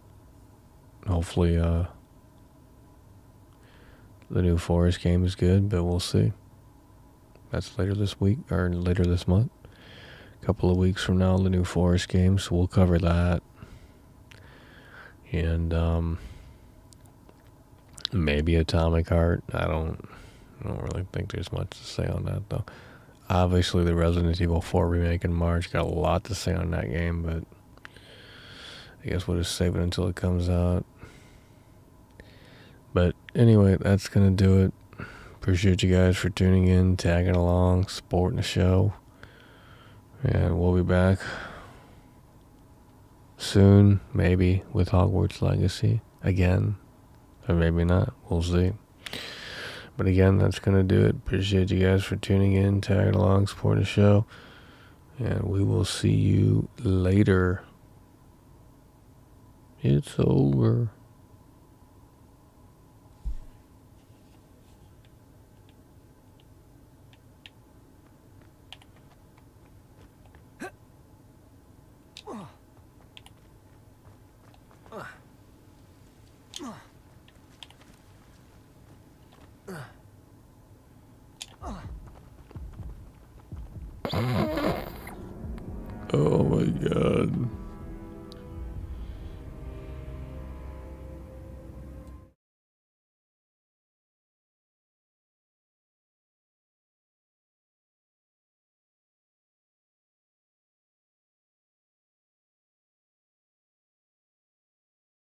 Hopefully the new Forest game is good, but we'll see. That's later this week, or later this month. A couple of weeks from now, the new Forest game, so we'll cover that. And maybe Atomic Heart. I don't really think there's much to say on that, though. Obviously, the Resident Evil 4 remake in March, got a lot to say on that game, but I guess we'll just save it until it comes out. But anyway, that's gonna do it. Appreciate you guys for tuning in, tagging along, supporting the show. And we'll be back soon, maybe, with Hogwarts Legacy again. Or maybe not. We'll see. But again, that's going to do it. Appreciate you guys for tuning in, tagging along, supporting the show. And we will see you later. It's over. Oh my god.